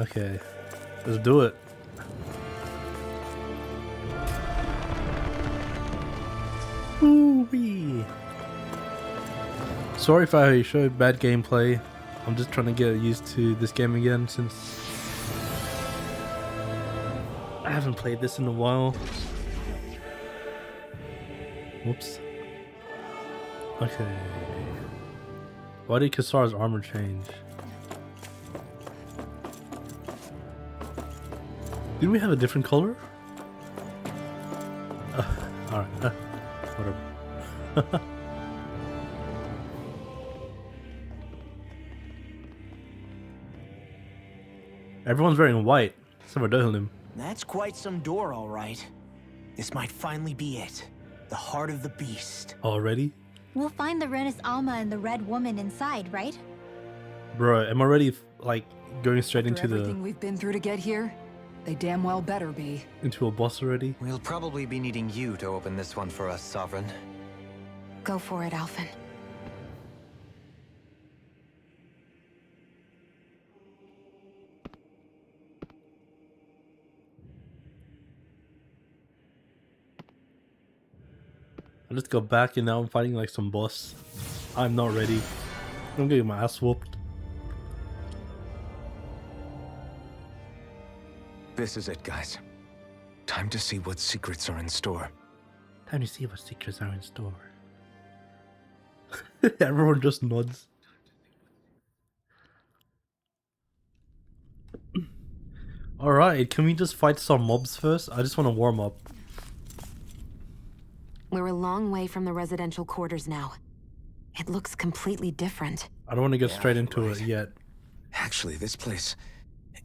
Okay, let's do it. Woo-wee. Sorry if I showed bad gameplay. I'm just trying to get used to this game again since I haven't played this in a while. Whoops. Okay. Why did Kasar's armor change? Didn't we have a different color? Alright, whatever. Everyone's wearing white, except for Dohalim. That's quite some door, all right. This might finally be it. The heart of the beast. Already? We'll find the Renis Alma and the Red Woman inside, right? Bro, am I already like going straight After into everything we've been through to get here, they damn well better be. into a boss already? We'll probably be needing you to open this one for us, Sovereign. Go for it, Alphen. I just go back and now I'm fighting like some boss. I'm not ready. I'm getting my ass whooped. This is it, guys. Time to see what secrets are in store. Time to see what secrets are in store. Everyone just nods. Alright, can we just fight some mobs first? I just want to warm up. We're a long way from the residential quarters now. It looks completely different. I don't want to get Yeah, straight into right. it yet. Actually, this place...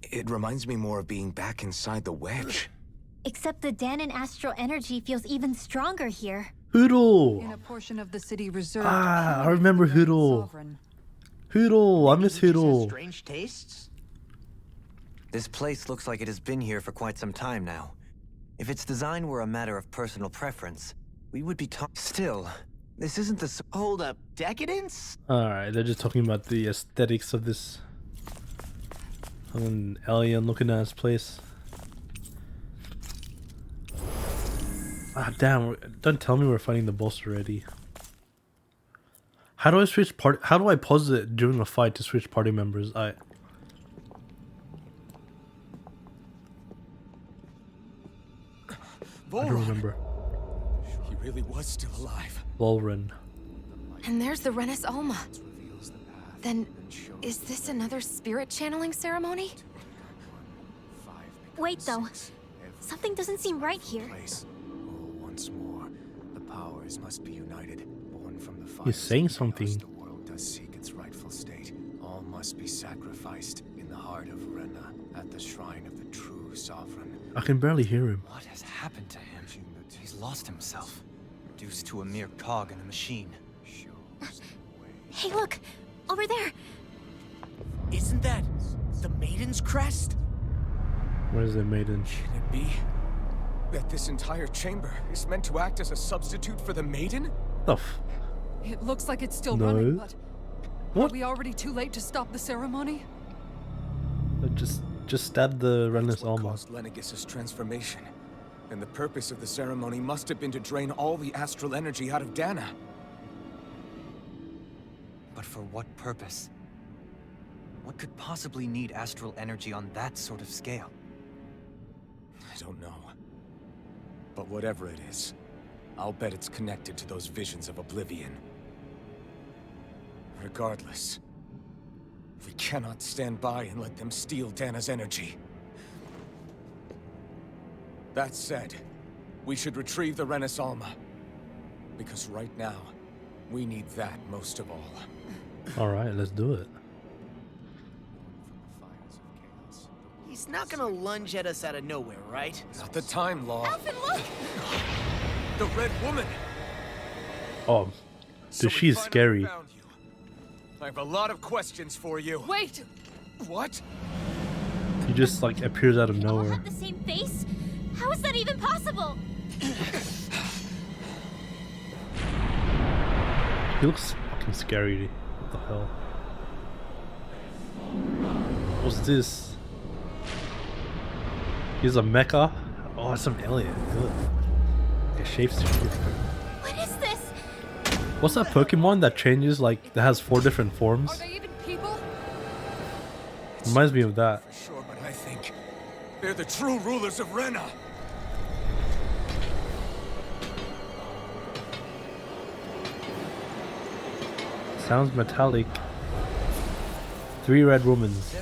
it reminds me more of being back inside the wedge. Except the Danon astral energy feels even stronger here. In Hoodle! a portion of the city reserved. Ah, I remember for the Renis Hoodle. Sovereign. Hoodle! I miss Maybe he just has Hoodle. strange tastes? This place looks like it has been here for quite some time now. If its design were a matter of personal preference, we would be Still, this isn't the Hold up, decadence? Alright, they're just talking about the aesthetics of this. An alien looking at his place. Ah, damn, don't tell me we're fighting the boss already. How do I switch part? How do I pause it during a fight to switch party members? I don't remember. He really was still alive. Volren. And there's the Renis Alma. Then, is this another spirit channeling ceremony? Wait, though. Something doesn't seem right here. Once more, the powers must be united. Born from the He's saying fires of something. chaos, the world does seek its rightful state. All must be sacrificed in the heart of Rena, at the shrine of the true sovereign. I can barely hear him. What has happened to him? He's lost himself, reduced to a mere cog in the machine. Hey, look! Over there! Isn't that the Maiden's crest? Where's the maiden? Can it be that this entire chamber is meant to act as a substitute for the maiden? The f- It looks like it's still No. running, but What? are we already too late to stop the ceremony? Just stab the That's Renis what Alma. caused Lenegis' transformation. And the purpose of the ceremony must have been to drain all the astral energy out of Dana. But for what purpose? What could possibly need astral energy on that sort of scale? I don't know. But whatever it is, I'll bet it's connected to those visions of oblivion. Regardless, we cannot stand by and let them steal Dana's energy. That said, we should retrieve the Renis Alma. Because right now, we need that most of all. Alright, let's do it. He's not gonna lunge at us out of nowhere, right? Not the time, Law. Alphen, look! The Red Woman! Oh, So dude, we she's finally scary. found you. I have a lot of questions for you. Wait! What? He just like appears out of They all nowhere. have the same face? How is that even possible? He looks fucking scary. What the hell? What's this? He's a mecha. Oh, it's some alien. Ugh. It shapes. What is this? What's that Pokemon that changes, like, that has 4 different forms? Are they even people? Reminds me of that. For sure, but I think they're the true rulers of Rena. Sounds metallic. 3 red womans.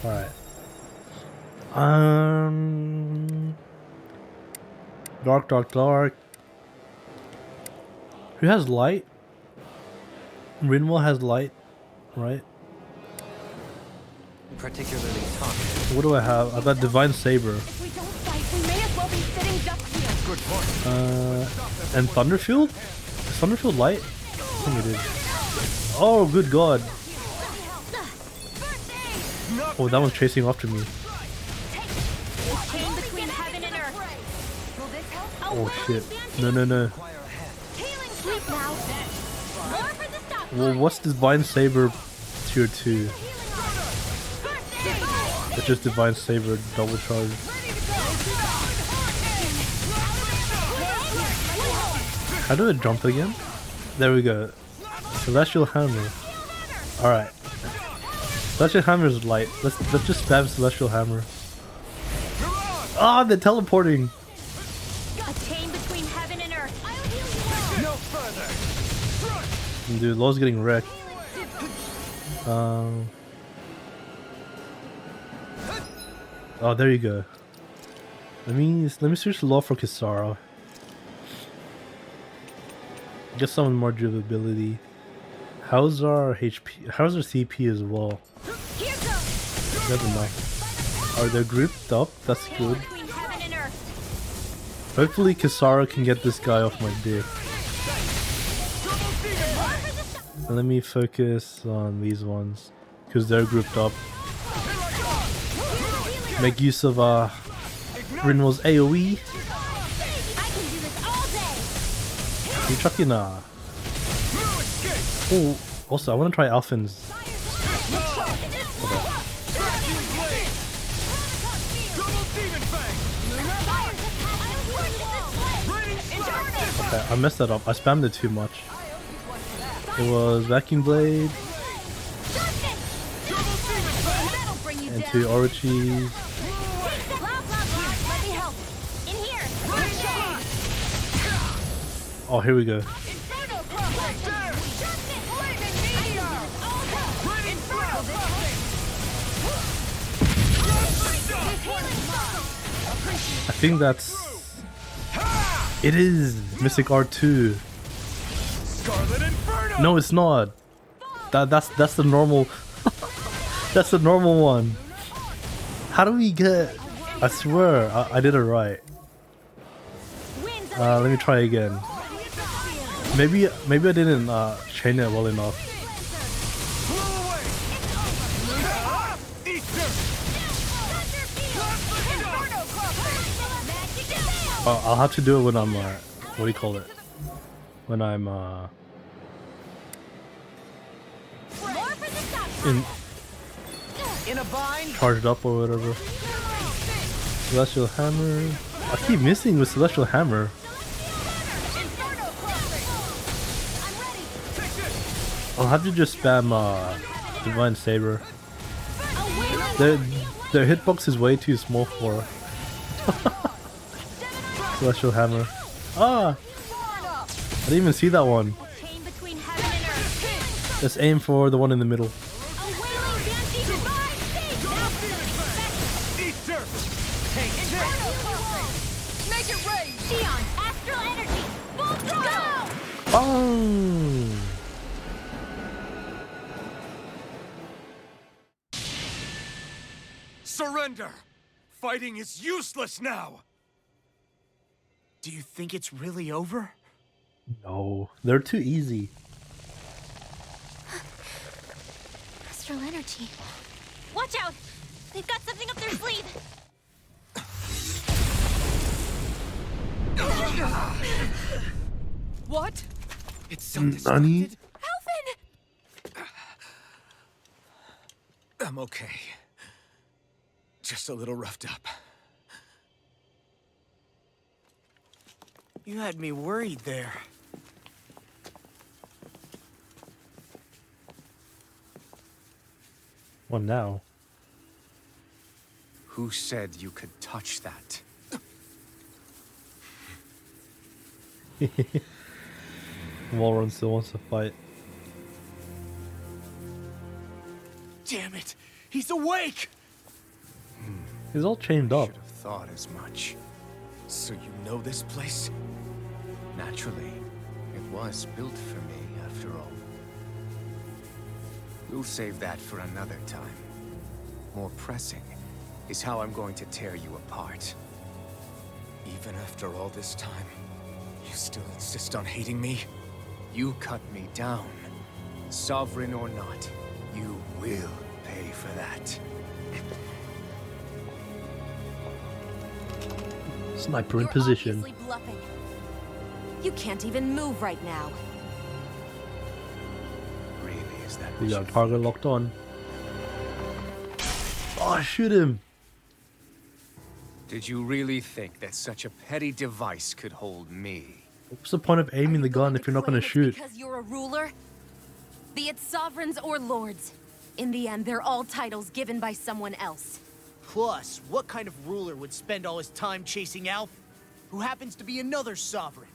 Alright. Dark, dark, dark. Who has light? Rinwell has light, right? Particularly tough. What do I have? I've got Divine Saber. If we don't fight, we may as well be sitting ducks here. Good point. And Thunderfield? Is Thunderfield light? I think it is. Oh, good god. Oh, that one's chasing after me. Chain between heaven and earth. Will this help? Oh shit. No, no, no. Healing sleep now. More for the stop. Well, what's Divine Saber tier 2? It's just Divine Saber double charge. How do I jump again? There we go. Celestial Hammer. Alright. Celestial Hammer is light. Let's just spam Celestial Hammer. Ah, they're teleporting. A chain between heaven and earth. I'll heal you. No further. Dude, Low's getting wrecked. Oh, there you go. Let me switch Law for Kisara. Get some more durability. How's our HP? How's our CP as well? Never mind. Are they grouped up? That's good. Between heaven and earth. Hopefully Kisara can get this guy off my dick. Let me focus on these ones because they're grouped up. Make use of Rinwell's AoE. I can do this all day. You chucking Oh, also I want to try Alphin's. Okay, I messed that up. I spammed it too much. It was Vacuum Blade That'll bring you and down. 2 Orochis. Let me help. In here. Oh, here we go. I think that's... It is Mystic R2. Scarlet Inferno. No, it's not. That's the normal. That's the normal one. How do we get? I swear I did it right. Let me try again. Maybe I didn't chain it well enough. I'll have to do it when I'm what do you call it? When I'm In a bind. charged up or whatever. Celestial Hammer. I keep missing with Celestial Hammer. I'll have to just spam Divine Saber. Their hitbox is way too small for Celestial Hammer. Ah! I didn't even see that one. Chain between heaven and earth. Let's aim for the one in the middle. Make it rain. Xion, astral energy. Full throttle. Boom! Surrender. Fighting is useless now. Do you think it's really over? No, they're too easy. Astral energy. Watch out! They've got something up their sleeve. What? It's so Nani? distracted. Alvin! I'm okay. Just a little roughed up. You had me worried there. What now? Who said you could touch that? Walrun still wants to fight. Damn it! He's awake! He's all chained up. Should have thought as much. So you know this place? Naturally. It was built for me, after all. We'll save that for another time. More pressing is how I'm going to tear you apart. Even after all this time, you still insist on hating me? You cut me down. Sovereign or not, you will pay for that. Sniper in You're position. obviously bluffing. You can't even move right now. Really, is that We what got you target locked on. Oh, shoot him! Did you really think that such a petty device could hold me? What's the point of aiming the gun if you're not gonna Claim it's shoot? Because you're a ruler? Be it sovereigns or lords. In the end, they're all titles given by someone else. Plus, what kind of ruler would spend all his time chasing Alf, who happens to be another sovereign?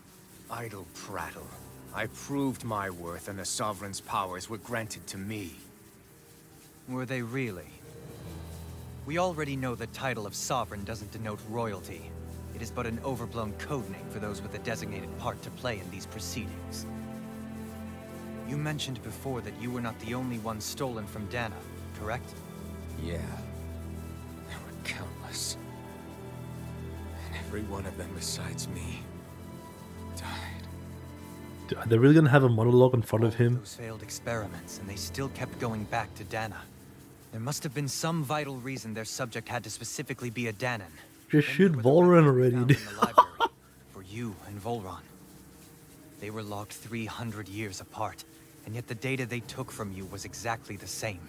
Idle prattle. I proved my worth and the Sovereign's powers were granted to me. Were they really? We already know the title of Sovereign doesn't denote royalty. It is but an overblown codename for those with a designated part to play in these proceedings. You mentioned before that you were not the only one stolen from Dana, correct? Yeah. There were countless. And every one of them besides me died. Are they really gonna have a monologue in front of All him? those failed experiments, and they still kept going back to Dana. There must have been some vital reason their subject had to specifically be a Danan. Just Then shoot there were the Volran records we already, found dude. in the library for you and Volran. They were locked 300 years apart, and yet the data they took from you was exactly the same.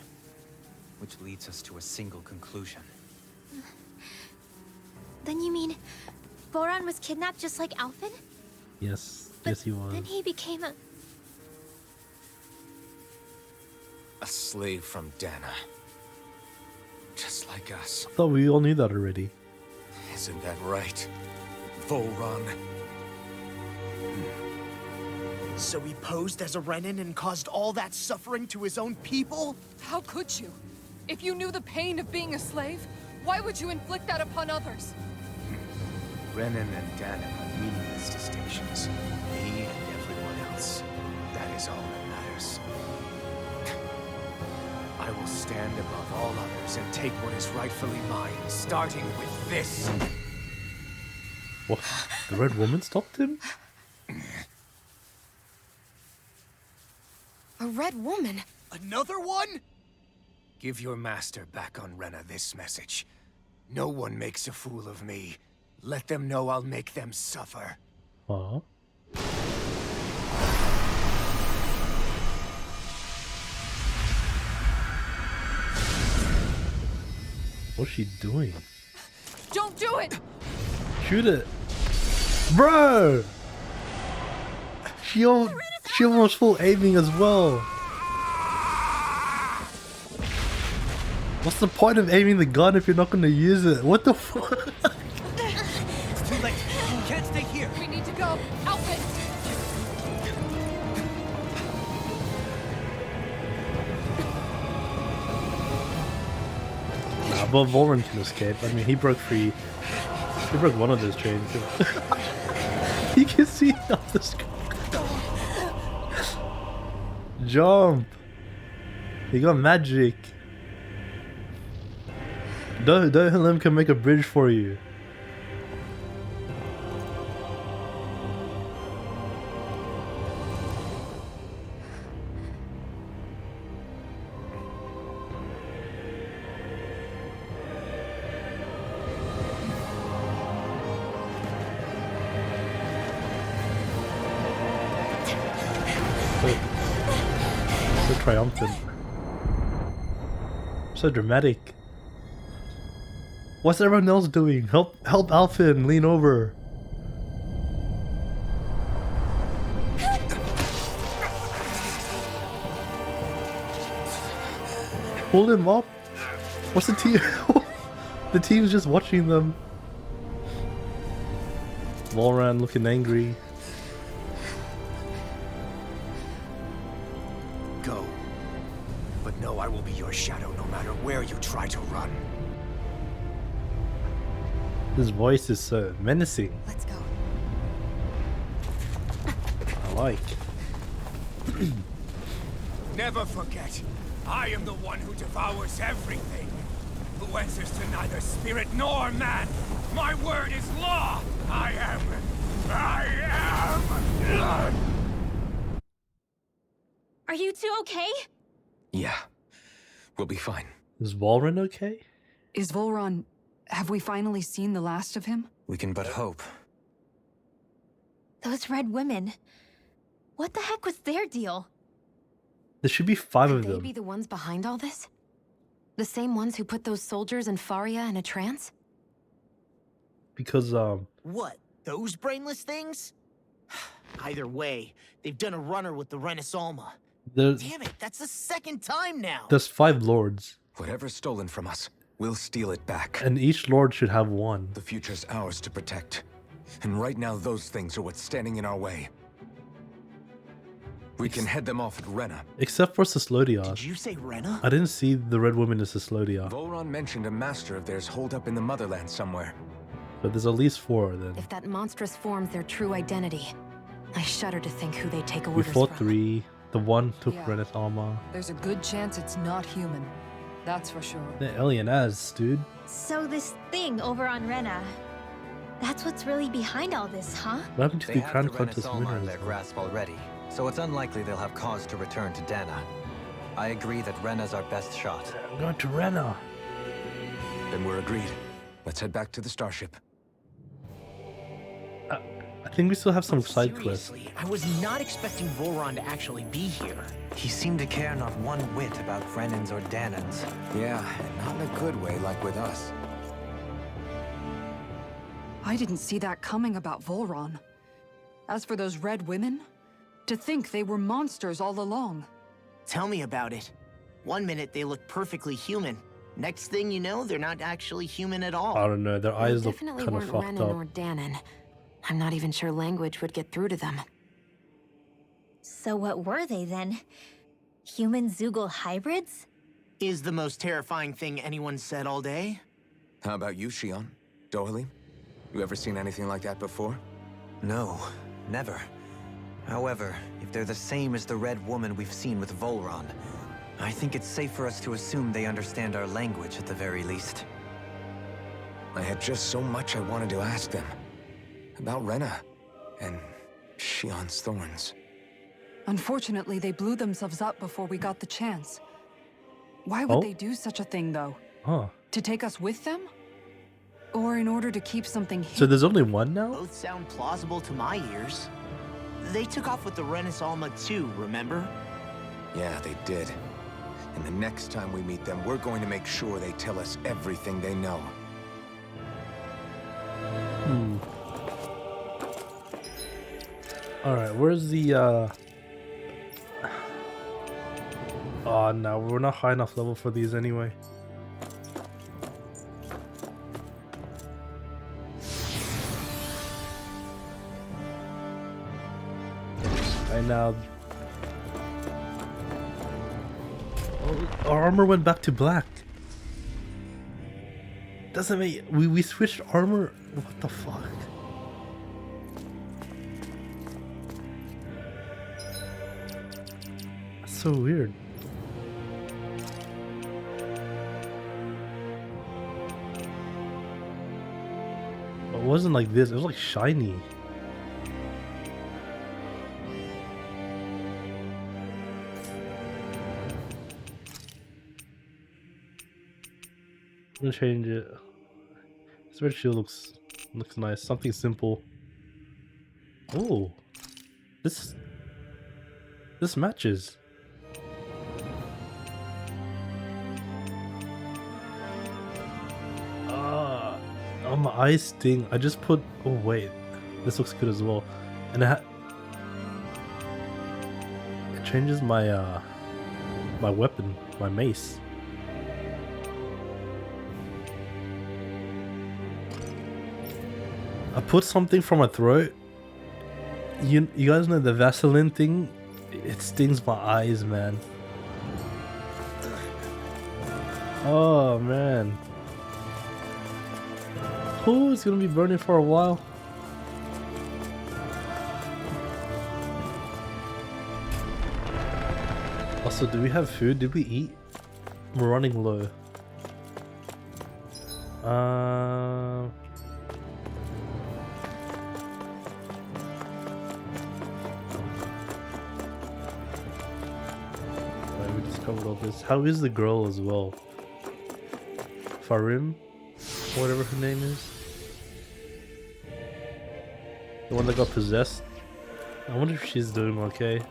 Which leads us to a single conclusion. Then you mean Boran was kidnapped just like Alphen? Yes, But yes he was. then he became a... A slave from Dana. Just like us. I thought we all knew that already. Isn't that right? Volran. So he posed as a Renan and caused all that suffering to his own people? How could you? If you knew the pain of being a slave, why would you inflict that upon others? Renan and Dana are meaningless distinctions. Me and everyone else. That is all that matters. I will stand above all others and take what is rightfully mine, starting with this. What? The Red Woman stopped him? A red woman? Another one? Give your master back on Rena this message. No one makes a fool of me. Let them know I'll make them suffer. Huh? What's she doing? Don't do it! Shoot it! Bro! She almost full aiming as well. What's the point of aiming the gun if you're not gonna use it? What the fuck? It's too late. You can't stay here. We need to go. Alphen! Nah, but Volran can escape. I mean, he broke free. He broke one of those chains. You can see it off the screen. Jump! He got magic. Don't let him can make a bridge for you. So triumphant. So dramatic. What's everyone else doing? Help Alphen, lean over. pull him up? What's the team? The team's just watching them. Volran looking angry. Go. But know I will be your shadow no matter where you try to run. His voice is so menacing. Let's go. I like. Never forget, I am the one who devours everything. Who answers to neither spirit nor man. My word is law. I am. Are you two okay? Yeah. We'll be fine. Is Volran okay? Is Volran... Have we finally seen the last of him? We can but hope. Those red women. What the heck was their deal? There should be 5 Could of they them. be the ones behind all this? The same ones who put those soldiers in Faria in a trance? Because What? Those brainless things? Either way, they've done a runner with the Rena Alma. there's Damn it, that's the second time now. 5 lords, Whatever's stolen from us, we'll steal it back. and each lord should have one. The future's ours to protect. And right now, those things are what's standing in our way. We can head them off at Rena. Except for Did Sislodios. you say Rena? I didn't see the red woman in Sislodios. Volran mentioned a master of theirs holed up in the motherland somewhere. But there's at least 4 then. If that monstrous form's their true identity, I shudder to think who they take We orders fought from. 3. The one took Yeah. Rena's Alma. There's a good chance it's not human. That's for sure. The alien as, dude. So this thing over on Rena, that's what's really behind all this, huh? What happened to They the have Grand the Rena Countess Alma in Winners? their grasp already, so it's unlikely they'll have cause to return to Dana. I agree that Rena's our best shot. I'm going to Rena. Then we're agreed. Let's head back to the starship. I think we still have some side quests. Seriously, I was not expecting Volran to actually be here. He seemed to care not one whit about Renans or Danans. Yeah, and not in a good way like with us. I didn't see that coming about Volran. As for those red women, to think they were monsters all along. Tell me about it. One minute they look perfectly human. Next thing you know, they're not actually human at all. I don't know, their They eyes look definitely kind of weren't fucked Renan up. or Danon. I'm not even sure language would get through to them. So what were they then? Human Zoogle hybrids? Is the most terrifying thing anyone said all day? How about you, Shion? Dohalim? You ever seen anything like that before? No, never. However, if they're the same as the Red Woman we've seen with Volran, I think it's safe for us to assume they understand our language at the very least. I had just so much I wanted to ask them. About Rena. And Shion's thorns. Unfortunately, they blew themselves up before we got the chance. Why would Oh? they do such a thing, though? Huh. To take us with them? Or in order to keep something So hidden? there's only one now? Both sound plausible to my ears. They took off with the Rena Alma too, remember? Yeah, they did. And the next time we meet them, we're going to make sure they tell us everything they know. Hmm. Alright, where's the Oh no, we're not high enough level for these anyway. Right now. Oh, our armor went back to black. Doesn't make we switched armor. What the fuck? That's so weird. It wasn't like this, it was like shiny. I'm gonna change it. This red shield looks nice. Something simple. Oh, this matches. Oh, my eyes sting. I just put. Oh wait, this looks good as well, and it changes my my weapon, my mace. I put something from my throat. You guys know the Vaseline thing? It stings my eyes, man. Oh man. Oh, it's gonna be burning for a while. Also, do we have food? Did we eat? We're running low. Right, we just covered all this. How is the girl as well? Farim? Whatever her name is. The one that got possessed. I wonder if she's doing okay.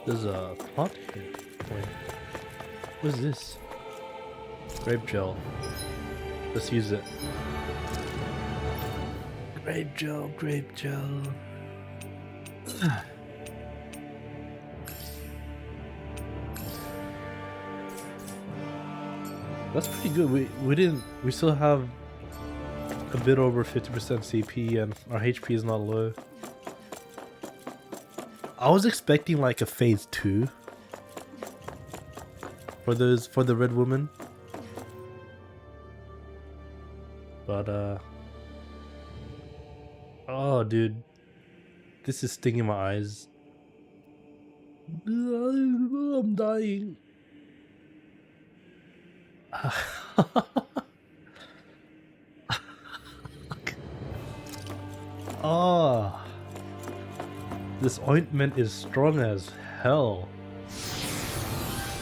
There's a pot here. Wait. What is this? Grape gel. Let's use it. Grape gel, grape gel. That's pretty good. We still have a bit over 50% CP and our HP is not low. I was expecting like a phase 2 for the red woman. But oh dude, this is stinging my eyes. I'm dying. Oh, this ointment is strong as hell.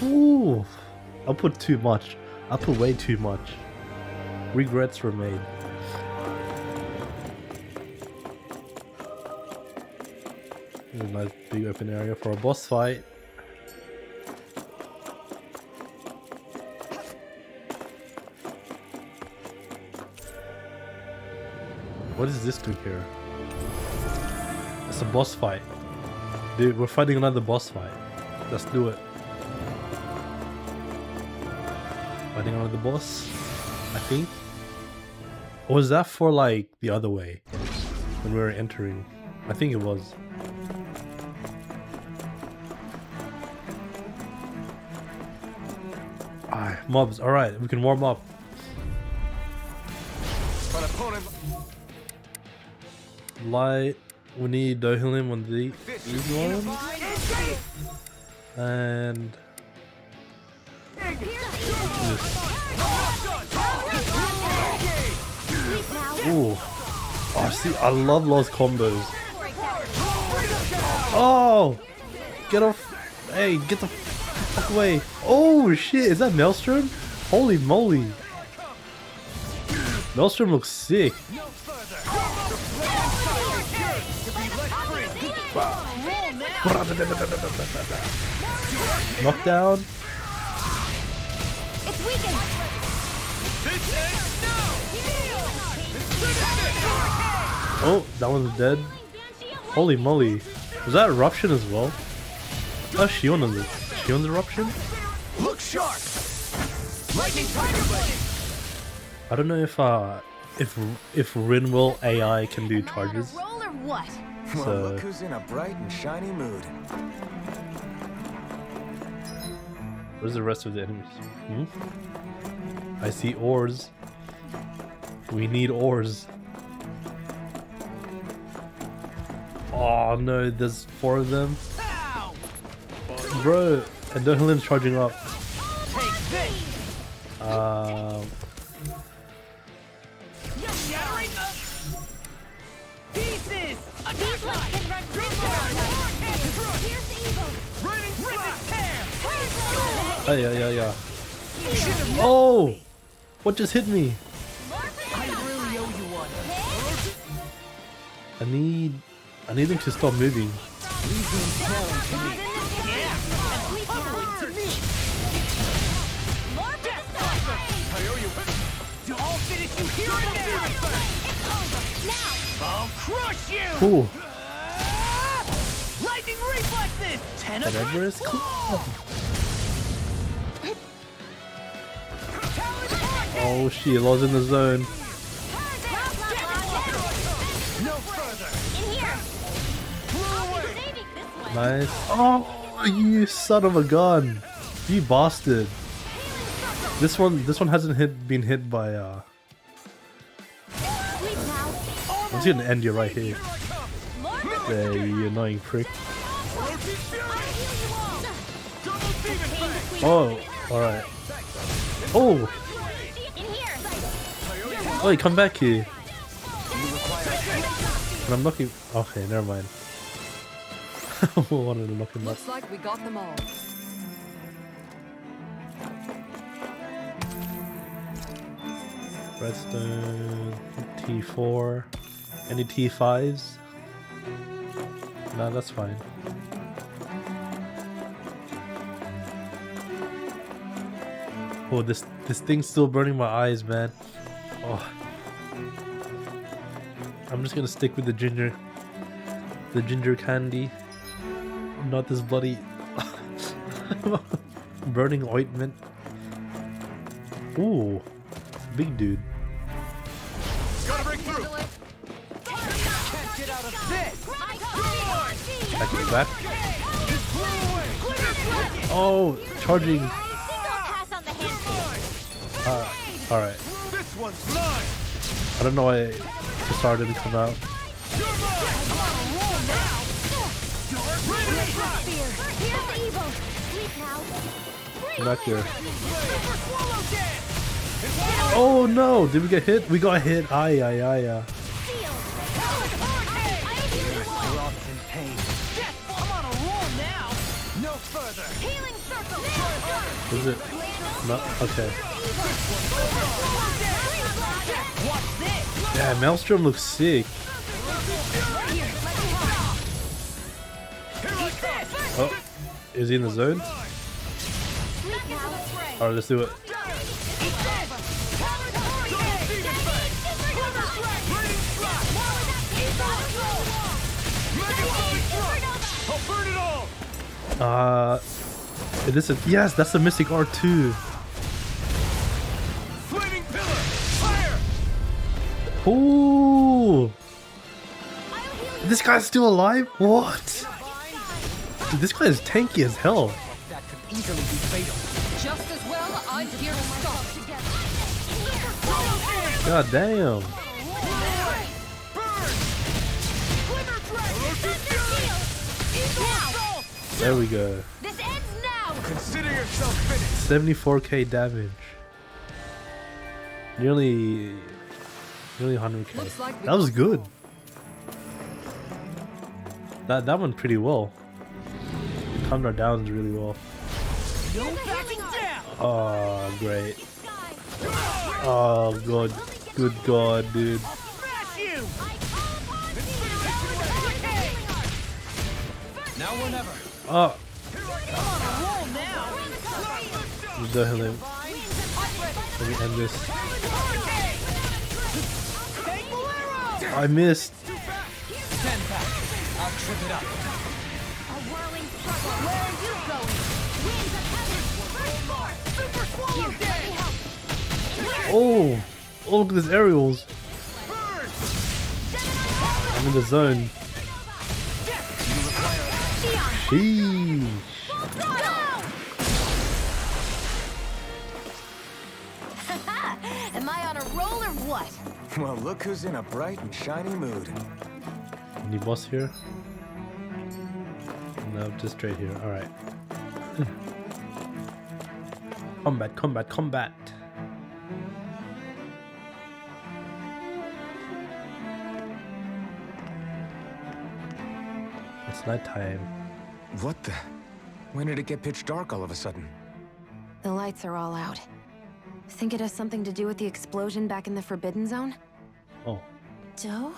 Ooh, I put too much. I put way too much. Regrets were made. There's a nice big open area for a boss fight. What is this doing here? It's a boss fight. Dude, we're fighting another boss fight. Let's do it. Fighting another boss, I think. Or was that for like the other way? When we were entering? I think it was. Alright, mobs. Alright, we can warm up. Light. We need Dohilim on these ones. And ooh. Oh, see, I love those combos. Oh! Get off. Hey, get the fuck away. Oh shit, is that Maelstrom? Holy moly. Maelstrom looks sick. Knockdown. It's weakened. Oh, that one's dead. Holy moly. Was that Eruption as well? Oh, Shion on this. Shion's Eruption? Look sharp. Lightning Tiger Blade. I don't know if Rinwell AI can do charges. Roll or what? Well, So look who's in a bright and shiny mood. where's the rest of the enemies? Hmm? I see ores. We need ores. Oh no, there's 4 of them. Bro, and Dohilim's charging up. Oh, yeah. Oh! What just hit me? I need them to stop moving. I'll crush you. Ooh. Lightning reflexes. 10 of Whatever is cool. Oh shit, I was in the zone. No further. In here. Saving this one. Nice. Oh, you son of a gun. You bastard. This one hasn't been hit by Sleep now. I'm just gonna end you right here. There, you annoying prick. Oh, alright. Oh! In here. Oh, come back here. And I'm knocking. Okay, never mind. I wanted to knock him back. Looks like we got them all. Redstone, T4. Any T5s? No, that's fine. Oh, this thing's still burning my eyes, man. Oh. I'm just gonna stick with the ginger candy, not this bloody burning ointment. Ooh, big dude. Gotta break through. Can't get out of this! Back. Oh, charging. Pass on the handful. Alright. This one's mine. I don't know why the star didn't come out. Here's the evil. Sleep now. Back there. Oh no! Did we get hit? We got hit. Aye. You're often in pain. I'm on a roll now. No further. Healing circle. Is it? No. Okay. Yeah, Maelstrom looks sick. Oh, is he in the zone? Alright, let's do it. I'll burn it all. It is a, yes, that's the Mystic R2. Flaming pillar. Fire. Ooh! This guy's still alive? What? Dude, this guy is tanky as hell. That could easily be fatal. Just as well, I'm here to stop. God damn. There we go. This ends now. Consider yourself finished. 74k damage. Nearly 100k. Looks like we That was got them good. all. That went pretty well. Calmed our downs really well. No backing down. Oh, great. Oh, God. Good God, dude. Smash you. Now or never. Oh, I'm on a roll now. the hell am- Let me end this. I missed. Stand back. I'll trip it up. A whirling struggle. Where are you going? Winds of heaven. Super swallow. Here, let me help. Oh, oh, look at this aerials. I'm in the zone. Sheesh. Am I on a roll or what? Well, look who's in a bright and shiny mood. Any boss here? No, just straight here. Alright. Combat. It's nighttime. What the? When did it get pitch dark all of a sudden? The lights are all out. Think it has something to do with the explosion back in the Forbidden Zone? Oh. Doe?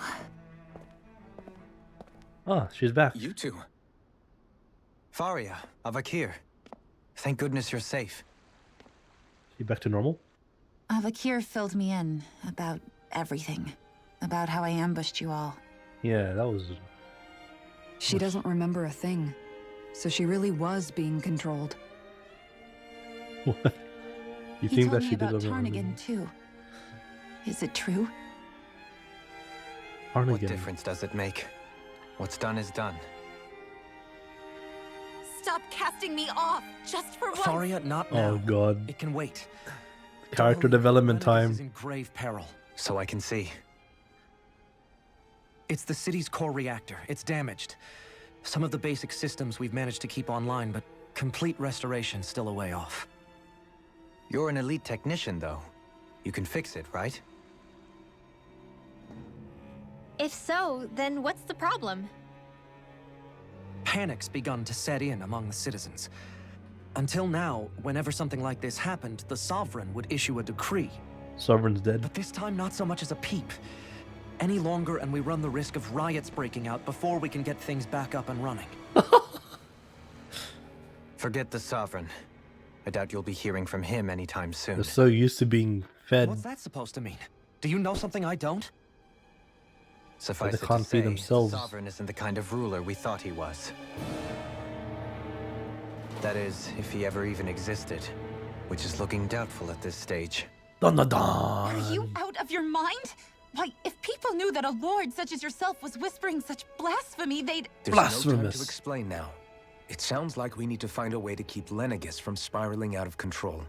Ah, she's back. You two. Faria, Avakir. Thank goodness you're safe. She back to normal? Avakir filled me in about everything. About how I ambushed you all. Yeah, that was... She doesn't remember a thing. So she really was being controlled. What? You He think told that me she did about live on Tarnigan too. Is it true? What Arnigan. difference does it make? What's done is done. Stop casting me off, just for once. Faria, not now. Oh god. It can wait. Character Dahlia, development Lenegis time. is in grave peril. So I can see. It's the city's core reactor. It's damaged. Some of the basic systems we've managed to keep online, but complete restoration's still a way off. You're an elite technician, though. You can fix it, right? If so, then what's the problem? Panic's begun to set in among the citizens. Until now, whenever something like this happened, the Sovereign would issue a decree. Sovereign's dead. But this time, not so much as a peep. Any longer, and we run the risk of riots breaking out before we can get things back up and running. Forget the Sovereign. I doubt you'll be hearing from him anytime soon. They're so used to being fed. What's that supposed to mean? Do you know something I don't? Suffice they it to can't feed say, themselves. the Sovereign isn't the kind of ruler we thought he was. That is, if he ever even existed, which is looking doubtful at this stage. Dun dun Are dun. you out of your mind? Why, if people knew that a lord such as yourself was whispering such blasphemy, they'd... There's no time Blasphemous. to explain now. It sounds like we need to find a way to keep Lenegis from spiraling out of control.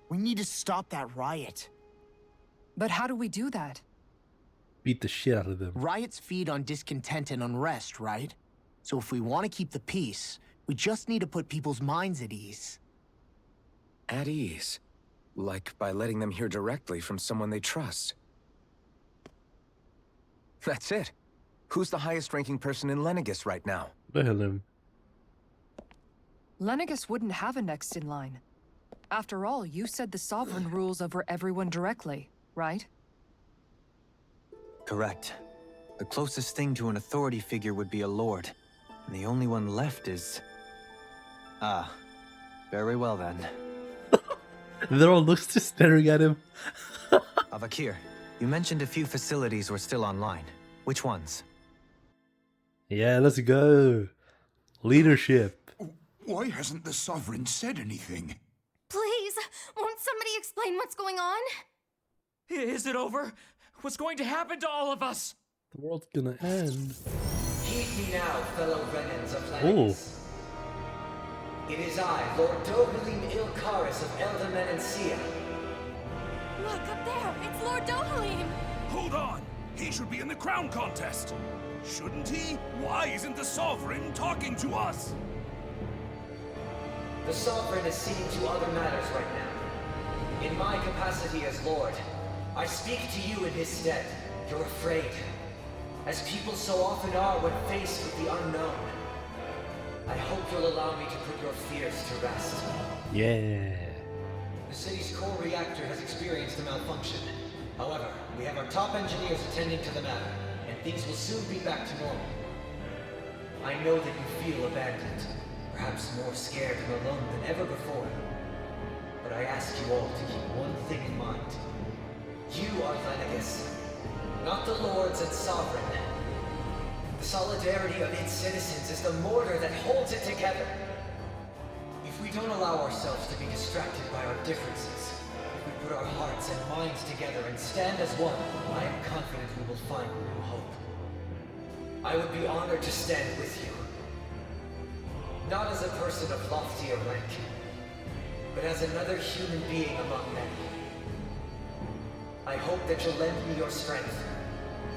We need to stop that riot. But how do we do that? Beat the shit out of them. Riots feed on discontent and unrest, right? So if we want to keep the peace, we just need to put people's minds at ease. At ease? Like by letting them hear directly from someone they trust. That's it. Who's the highest-ranking person in Lenegis right now? The hell him. Lenegis wouldn't have a next in line. After all, you said the Sovereign rules over everyone directly, right? Correct. The closest thing to an authority figure would be a lord. And the only one left is... Ah. Very well then. They're all looks just staring at him. Avakir, you mentioned a few facilities were still online. Which ones? Yeah, let's go. Leadership. Why hasn't the Sovereign said anything? Please, won't somebody explain what's going on? Is it over? What's going to happen to all of us? The world's gonna end. Heed me now, fellow Renans of Oh. Lenegis. It is I, Lord Dohalim Ilkaris of Eldaman and Sia. Look up there, it's Lord Dohalim! Hold on! He should be in the crown contest! Shouldn't he? Why isn't the Sovereign talking to us? The Sovereign is seeing to other matters right now. In my capacity as Lord, I speak to you in his stead. You're afraid. As people so often are when faced with the unknown. I hope you'll allow me to put your fears to rest. Yeah. The city's core reactor has experienced a malfunction. However, we have our top engineers attending to the matter, and things will soon be back to normal. I know that you feel abandoned, perhaps more scared and alone than ever before. But I ask you all to keep one thing in mind. You are Lenegis, not the lords and sovereign. The solidarity of its citizens is the mortar that holds it together. If we don't allow ourselves to be distracted by our differences, if we put our hearts and minds together and stand as one, I am confident we will find new hope. I would be honored to stand with you. Not as a person of loftier rank, but as another human being among many. I hope that you'll lend me your strength,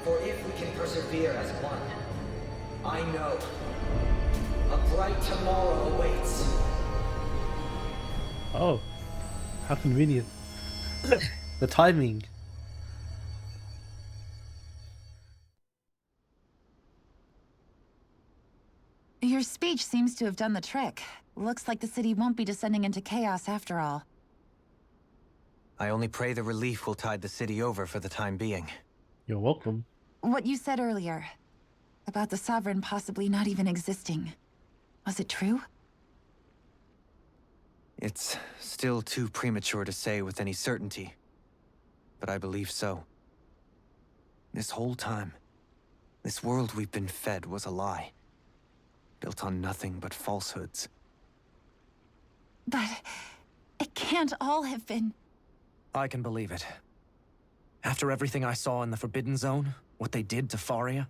for if we can persevere as one, I know a bright tomorrow awaits. Oh. How convenient. The timing. Your speech seems to have done the trick. Looks like the city won't be descending into chaos after all. I only pray the relief will tide the city over for the time being. You're welcome. What you said earlier, about the Sovereign possibly not even existing, was it true? It's still too premature to say with any certainty, but I believe so. This whole time, this world we've been fed was a lie, built on nothing but falsehoods. But It can't all have been... I can believe it. After everything I saw in the Forbidden Zone, what they did to Faria,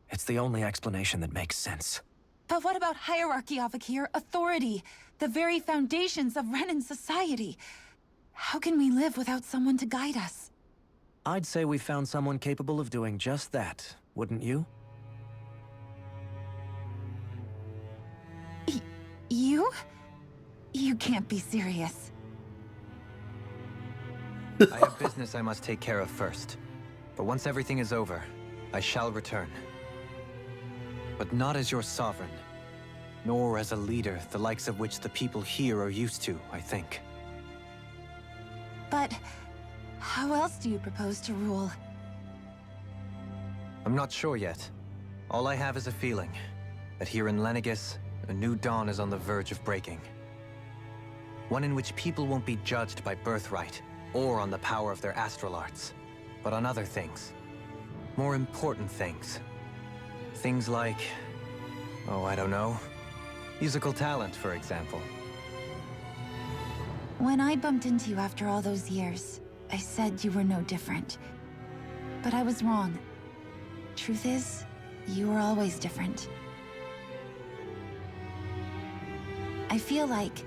it's the only explanation that makes sense. But what about hierarchy, Avakir? Authority? The very foundations of Renan society? How can we live without someone to guide us? I'd say we found someone capable of doing just that, wouldn't you? You? You can't be serious. I have business I must take care of first. But once everything is over, I shall return. But not as your sovereign, nor as a leader the likes of which the people here are used to, I think. But how else do you propose to rule? I'm not sure yet. All I have is a feeling that here in Lenegis, a new dawn is on the verge of breaking. One in which people won't be judged by birthright or on the power of their astral arts, but on other things. More important things. Things like, oh, I don't know, musical talent, for example. When I bumped into you after all those years, I said you were no different. But I was wrong. Truth is, you were always different. I feel like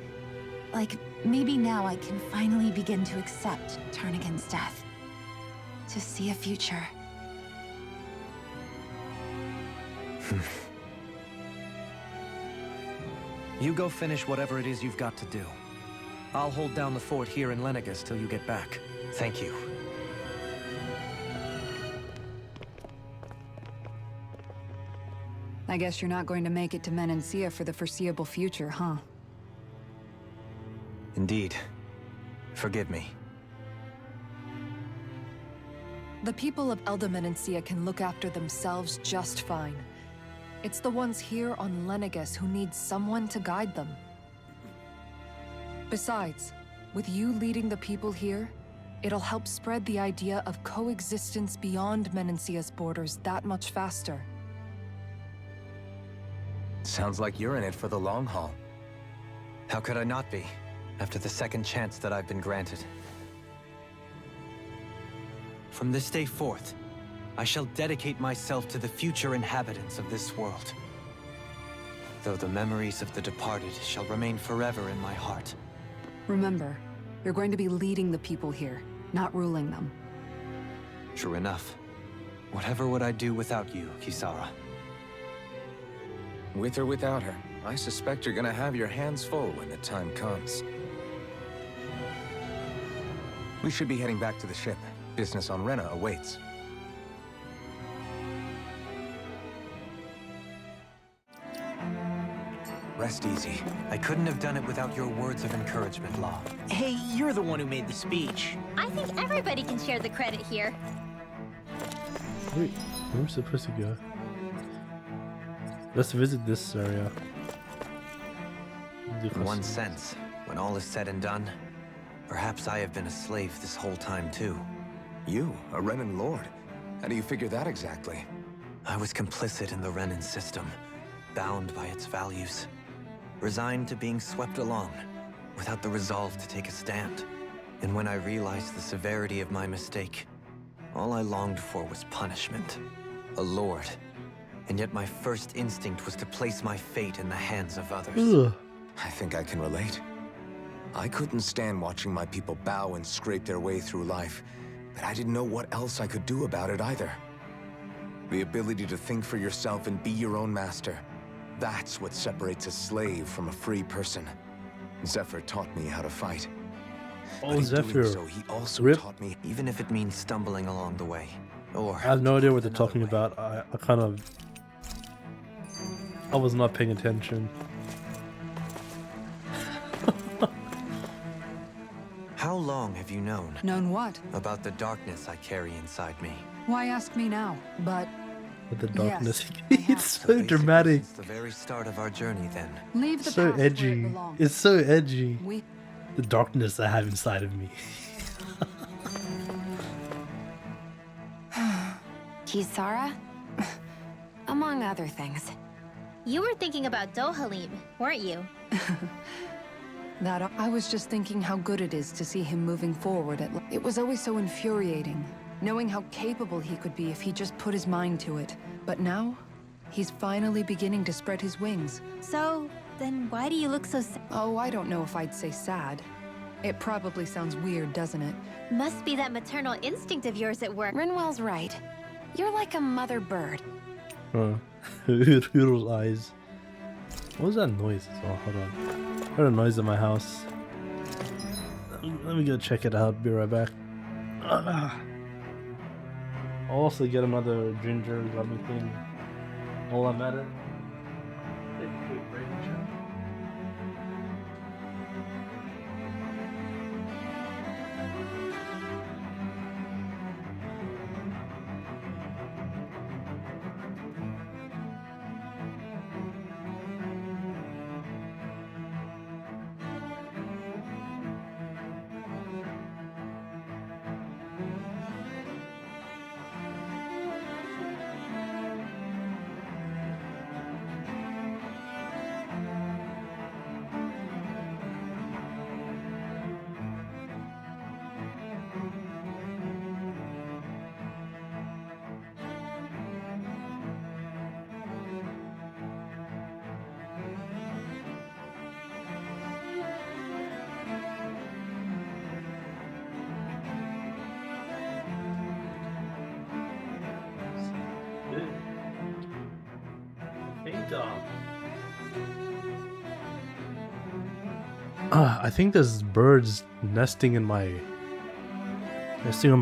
maybe now I can finally begin to accept turn against death. To see a future. You go finish whatever it is you've got to do. I'll hold down the fort here in Lenegis till you get back. Thank you. I guess you're not going to make it to Menancia for the foreseeable future, huh? Indeed. Forgive me. The people of Elda Menancia can look after themselves just fine. It's the ones here on Lenegis who need someone to guide them. Besides, with you leading the people here, it'll help spread the idea of coexistence beyond Menancia's borders that much faster. Sounds like you're in it for the long haul. How could I not be, after the second chance that I've been granted? From this day forth, I shall dedicate myself to the future inhabitants of this world. Though the memories of the departed shall remain forever in my heart. Remember, you're going to be leading the people here, not ruling them. True enough. Whatever would I do without you, Kisara? With or without her, I suspect you're gonna have your hands full when the time comes. We should be heading back to the ship. Business on Rena awaits. Rest easy. I couldn't have done it without your words of encouragement, Law. Hey, you're the one who made the speech. I think everybody can share the credit here. Wait, where are we supposed to go? Let's visit this area. In one sense, when all is said and done, perhaps I have been a slave this whole time too. You, a Renan Lord? How do you figure that exactly? I was complicit in the Renan system, bound by its values, resigned to being swept along, without the resolve to take a stand. And when I realized the severity of my mistake, all I longed for was punishment. A lord. And yet my first instinct was to place my fate in the hands of others. Ugh. I think I can relate. I couldn't stand watching my people bow and scrape their way through life, but I didn't know what else I could do about it either. The ability to think for yourself and be your own master. That's what separates a slave from a free person. Zephyr taught me how to fight. Oh, Zephyr. So he also Rip. taught me. Even if it means stumbling along the way. Or I have no idea what they're another talking way. about. I was not paying attention. How long have you known Known what? about the darkness I carry inside me? Why ask me now? But With the darkness. Yes, I have. It's so dramatic. Since the very start of our journey then. leave the So past where it edgy. belongs. It's so edgy. We The darkness I have inside of me. Kisara? Among other things. You were thinking about Dohalim, weren't you? That I was just thinking how good it is to see him moving forward. It was always so infuriating, knowing how capable he could be if he just put his mind to it. But now, he's finally beginning to spread his wings. So, then why do you look so sad? Oh, I don't know if I'd say sad. It probably sounds weird, doesn't it? Must be that maternal instinct of yours at work. Rinwell's right. You're like a mother bird. Hoodle's eyes. What was that noise? Oh, hold on. I heard a noise in my house. Let me go check it out. Be right back. I'll also get another ginger gummy thing while I'm at it. Take a quick break, chat. I think there's birds nesting on my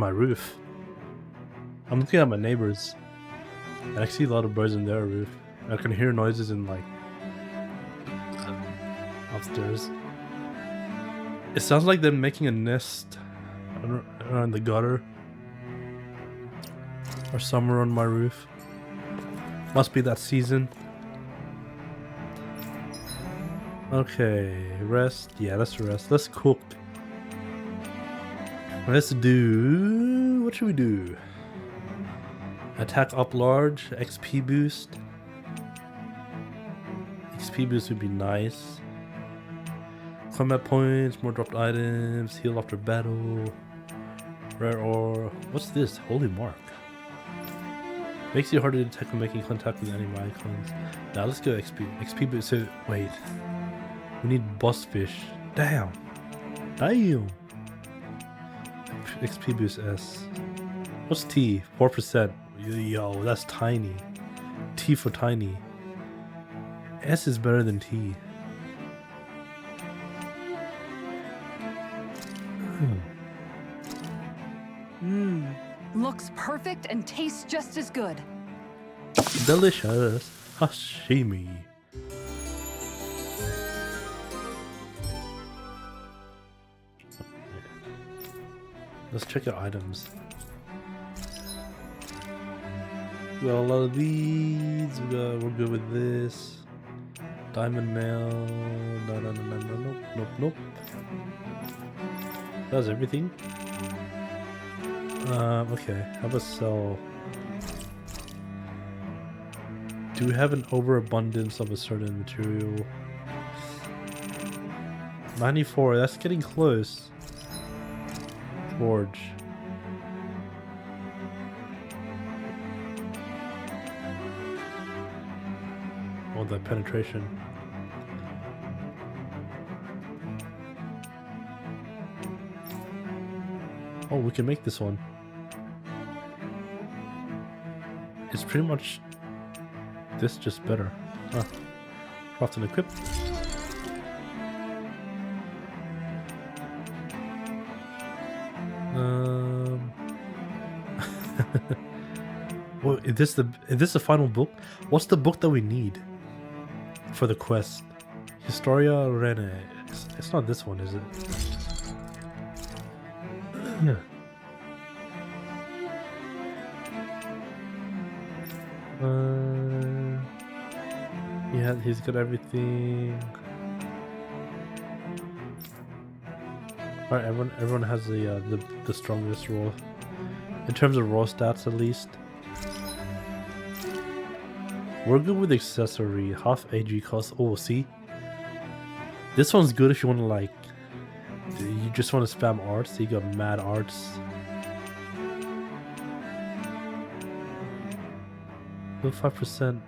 roof. I'm looking at my neighbors, and I see a lot of birds in their roof. I can hear noises in like upstairs. It sounds like they're making a nest around the gutter or somewhere on my roof. Must be that season. Okay, rest. Yeah, let's rest. Let's cook. Let's do... What should we do? Attack up large. XP boost. XP boost would be nice. Combat points. More dropped items. Heal after battle. Rare ore. What's this? Holy mark. Makes it harder to detect when making contact with enemy icons. Now let's go XP. XP boost. So, wait. We need boss fish. Damn. Damn. XP boost S. What's T? 4%. Yo, that's tiny. T for tiny. S is better than T. Looks perfect and tastes just as good. Delicious. Sashimi. Let's check out items. We got a lot of these. We're good with this. Diamond mail. Nope. That's everything. Okay. How about sell? Do we have an overabundance of a certain material? 94. That's getting close. Forge. Oh, the penetration. Oh, we can make this one. It's pretty much this, just better. Huh. Craft and equip. Well, is this the final book? What's the book that we need for the quest? Historia Rena. It's not this one, is it? Yeah. Yeah, he's got everything. Alright, everyone has the strongest roll. In terms of raw stats, at least. We're good with accessory. Half AG cost. Oh, see? This one's good if you want to like, you just want to spam arts. So you got mad arts. Still 5%.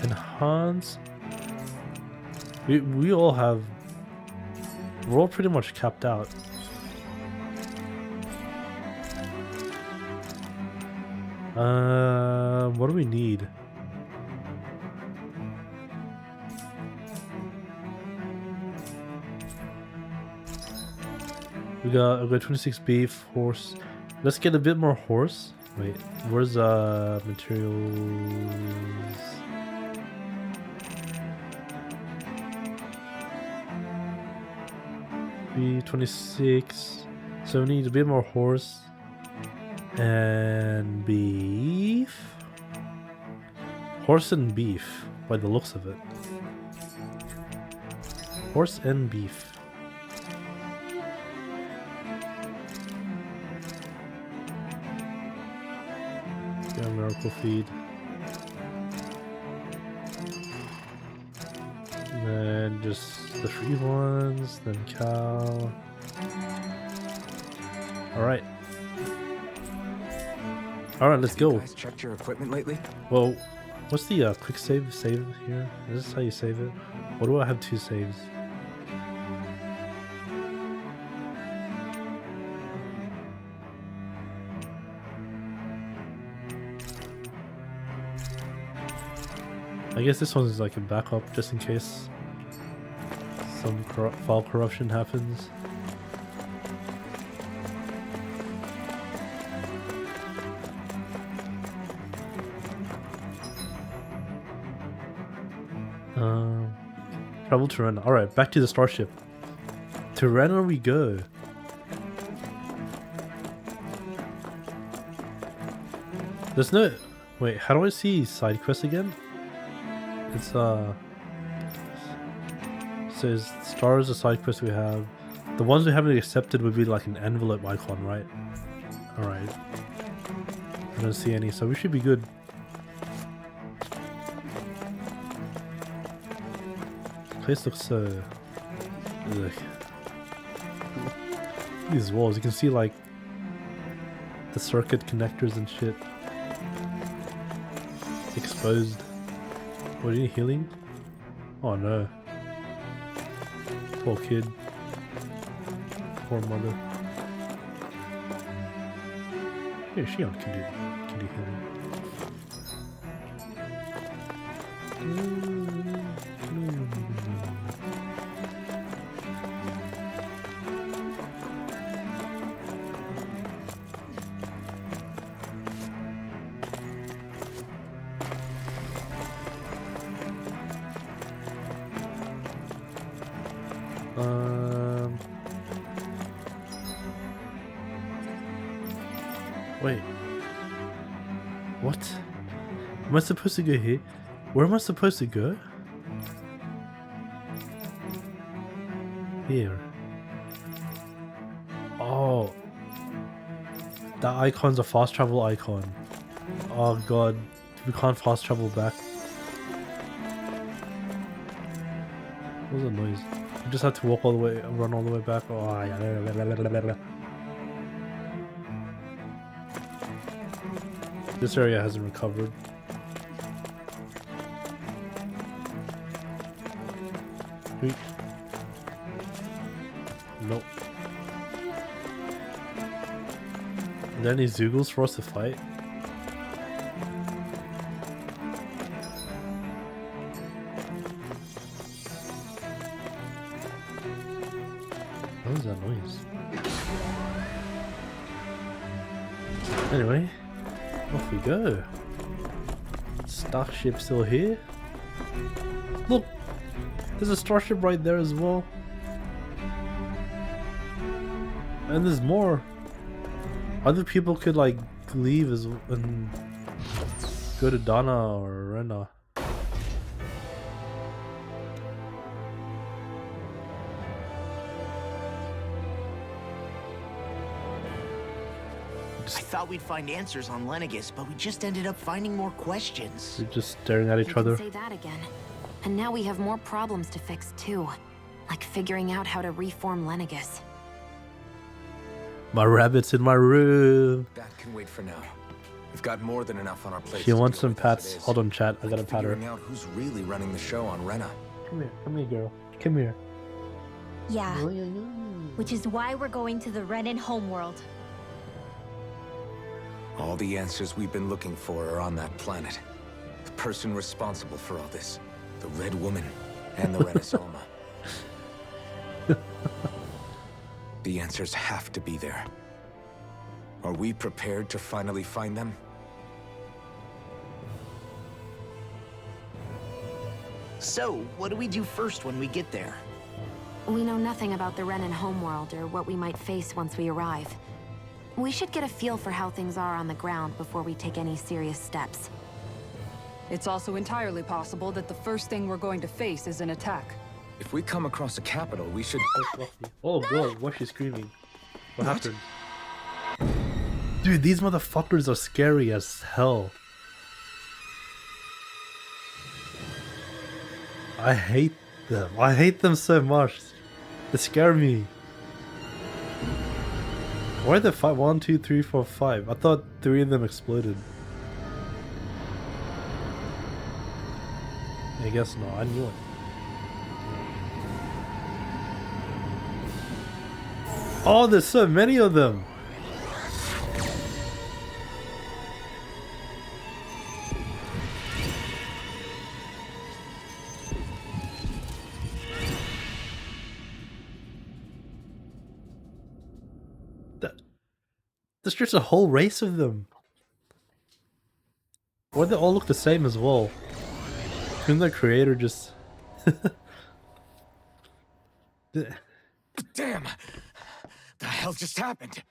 Enhance. We all have. We're all pretty much capped out. What do we need? We got 26 beef, horse. Let's get a bit more horse. Wait, where's materials? B26. So we need a bit more horse and beef. Horse and beef, by the looks of it. Horse and beef. Yeah, miracle feed. And then just the free ones, then cow. Alright. Alright, let's go. You guys checked your equipment lately? Well, what's the quick save here? Is this how you save it? What do I have 2 saves? I guess this one's like a backup just in case some file corruption happens. Travel to Rena. Alright, back to the starship. To Rena we go. There's no... Wait, how do I see side quests again? It's says stars the side quests we have. The ones we haven't accepted would be like an envelope icon, right? Alright. I don't see any, so we should be good. This place looks so... Ugh. These walls, you can see like the circuit connectors and shit exposed. What, are you healing? Oh no. Poor kid. Poor mother. Yeah, she can do healing. Wait. What? Am I supposed to go here? Where am I supposed to go? Here. Oh. That icon's a fast travel icon. Oh god. We can't fast travel back. What was that noise? We just had to walk all the way, run all the way back. Oh, yeah. This area hasn't recovered. Wait. Nope. Are there any Zoogles for us to fight? What was that noise? Anyway. Off we go. Starship still here. Look! There's a starship right there as well. And there's more. Other people could like leave as and go to Dana or Rena. thought we'd find answers on Lenegis, but we just ended up finding more questions. We're just staring at each You can other. say that again. And now we have more problems to fix too. Like figuring out how to reform Lenegis. My rabbit's in my room. That can wait for now. We've got more than enough on our plate. She wants some pats. Hold on, chat. I gotta pat her. Figuring out who's really running the show on Rena. Come here, girl. Come here. Yeah. Which is why we're going to the Renan homeworld. All the answers we've been looking for are on that planet. The person responsible for all this, the Red Woman, and the Rena Alma. The answers have to be there. Are we prepared to finally find them? So, what do we do first when we get there? We know nothing about the Renan homeworld or what we might face once we arrive. We should get a feel for how things are on the ground before we take any serious steps. It's also entirely possible that the first thing we're going to face is an attack. If we come across a capital, we should... Oh, bro, why's she screaming? What happened? Dude, these motherfuckers are scary as hell. I hate them. I hate them so much. They scare me. Why are there 5? 1, 2, 3, 4, 5? I thought 3 of them exploded. I guess not. I knew it. Oh, there's so many of them. There's just a whole race of them. Or they all look the same as well. Couldn't the creator just... Damn! The hell just happened?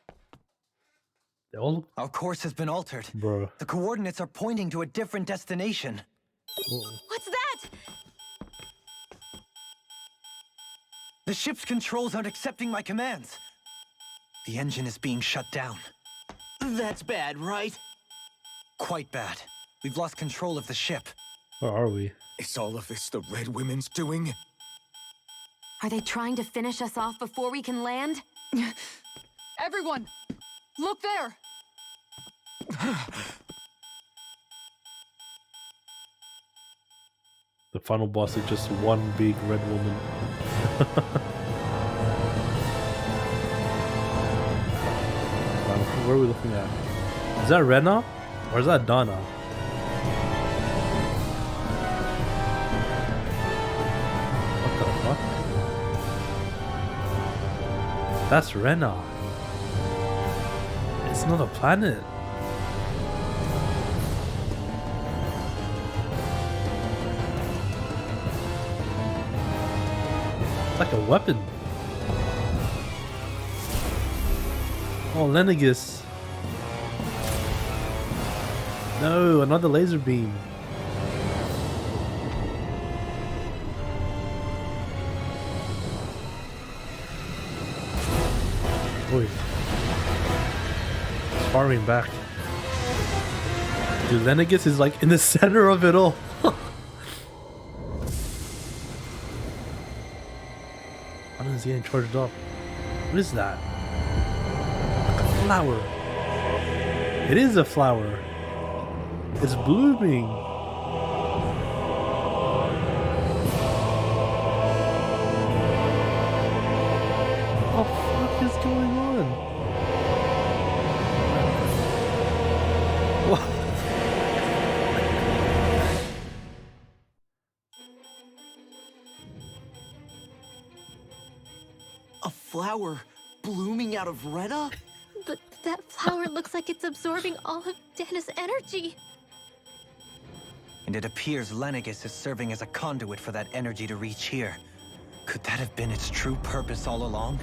They all look... Our course has been altered. Bro. The coordinates are pointing to a different destination. What's that? The ship's controls aren't accepting my commands. The engine is being shut down. That's bad, right? Quite bad. We've lost control of the ship. Where are we? Is all of this the Red Women's doing? Are they trying to finish us off before we can land? Everyone! Look there! The final boss is just one big red woman. Where are we looking at? Is that Rena? Or is that Donna? What the fuck? That's Rena. It's not a planet. It's like a weapon. Oh, Lenegis. No, another laser beam. Oi. It's firing back. Dude, Lenegis is like in the center of it all. I don't see getting charged up. What is that? Like a flower. It is a flower. It's blooming. What the fuck is going on? What? A flower blooming out of Rena? But that flower looks like it's absorbing all of Dana's energy. And it appears Lenegis is serving as a conduit for that energy to reach here. Could that have been its true purpose all along?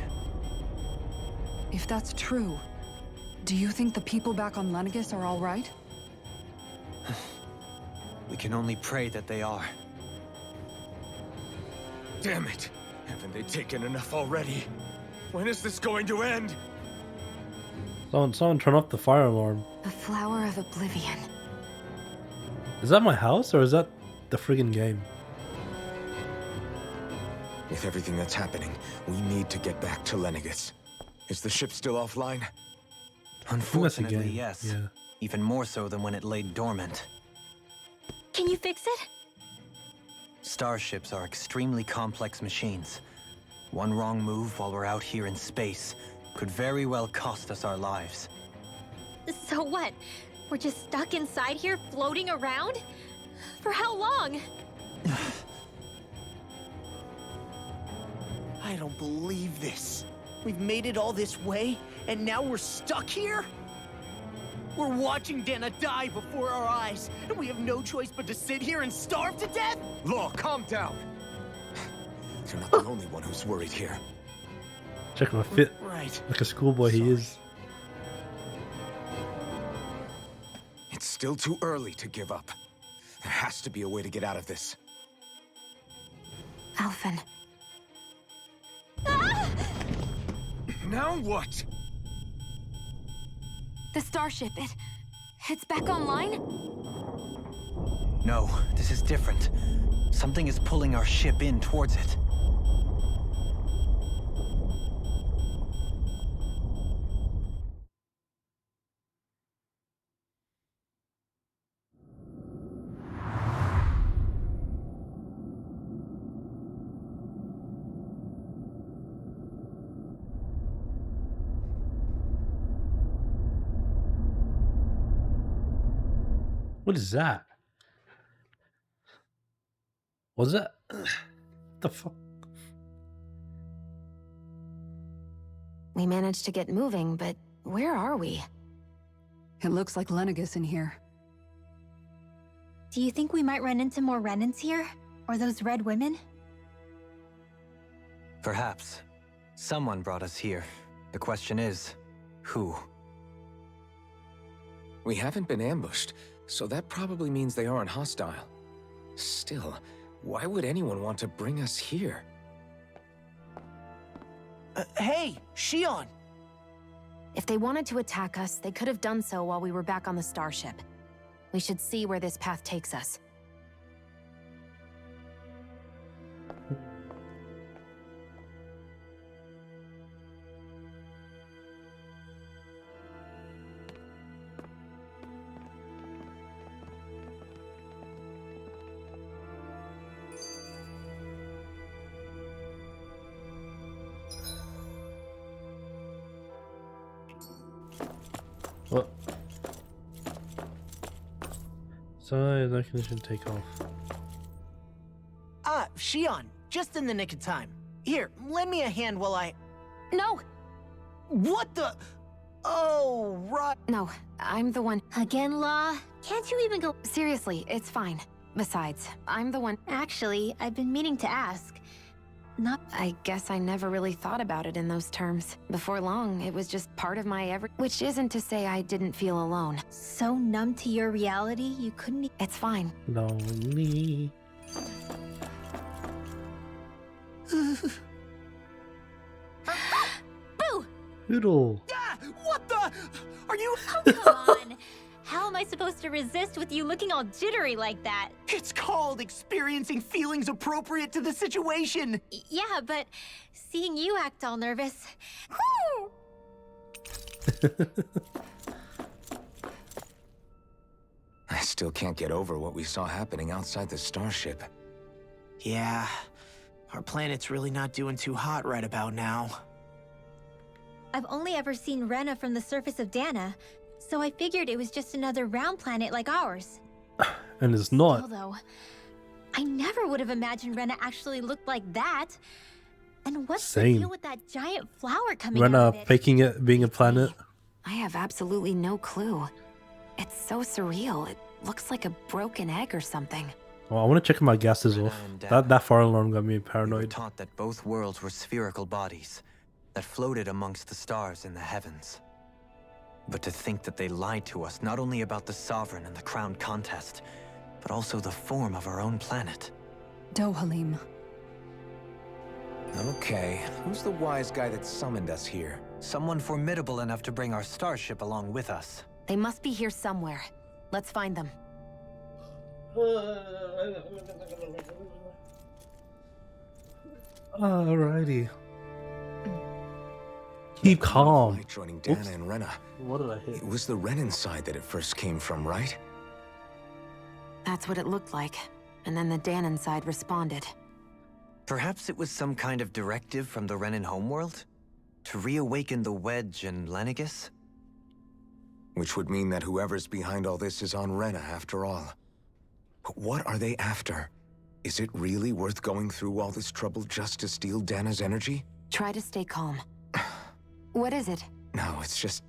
If that's true, do you think the people back on Lenegis are all right? We can only pray that they are. Damn it! Haven't they taken enough already? When is this going to end? Someone turn off the fire alarm. The Flower of Oblivion. Is that my house or is that the friggin' game? With everything that's happening, we need to get back to Lenegis. Is the ship still offline? Unfortunately, game. yes. Yeah. Even more so than when it lay dormant. Can you fix it? Starships are extremely complex machines. One wrong move while we're out here in space could very well cost us our lives. So what? We're just stuck inside here, floating around? For how long? I don't believe this. We've made it all this way, and now we're stuck here? We're watching Dana die before our eyes, and we have no choice but to sit here and starve to death? Law, calm down. You're not the only one who's worried here. Check my fit. Right. Like a schoolboy he is. It's still too early to give up. There has to be a way to get out of this. Alphen. Now what? The starship, it's back online? No, this is different. Something is pulling our ship in towards it. What is that? What's that? What the fuck? We managed to get moving, but where are we? It looks like Lenegis in here. Do you think we might run into more Renans here? Or those red women? Perhaps. Someone brought us here. The question is, who? We haven't been ambushed, so that probably means they aren't hostile. Still, why would anyone want to bring us here? Hey, Shion! If they wanted to attack us, they could have done so while we were back on the starship. We should see where this path takes us. What? Sorry, that condition take off. Shion, just in the nick of time. Here, lend me a hand while I... No! What the... Oh, right. No, I'm the one. Again, Law? Can't you even go... Seriously, it's fine. Besides, I'm the one. Actually, I've been meaning to ask. I guess I never really thought about it in those terms. Before long, it was just part of my Which isn't to say I didn't feel alone. So numb to your reality, you couldn't... It's fine. Lonely. Boo! Noodle. What the... Are you... Oh, come on. How am I supposed to resist with you looking all jittery like that? It's called experiencing feelings appropriate to the situation. Yeah, but seeing you act all nervous... I still can't get over what we saw happening outside the starship. Yeah, our planet's really not doing too hot right about now. I've only ever seen Rena from the surface of Dana, so I figured it was just another round planet like ours. And it's not. Still, though, I never would have imagined Rena actually looked like that. And what's the Same. deal with that giant flower coming out Rena of it? faking it being a planet. I have absolutely no clue. It's so surreal. It looks like a broken egg or something. Well, I want to check my gases off. That fire alarm got me We were paranoid. taught that both worlds were spherical bodies that floated amongst the stars in the heavens. But to think that they lied to us not only about the Sovereign and the Crown contest, but also the form of our own planet. Dohalim. Okay, who's the wise guy that summoned us here? Someone formidable enough to bring our starship along with us. They must be here somewhere. Let's find them. Alrighty. Keep calm. Joining Dana Oops. and Rena. What did I hit? It was the Renan side that it first came from, right? That's what it looked like. And then the Danon side responded. Perhaps it was some kind of directive from the Renan homeworld? To reawaken the Wedge and Lenegis? Which would mean that whoever's behind all this is on Rena after all. But what are they after? Is it really worth going through all this trouble just to steal Dana's energy? Try to stay calm. What is it? No, it's just...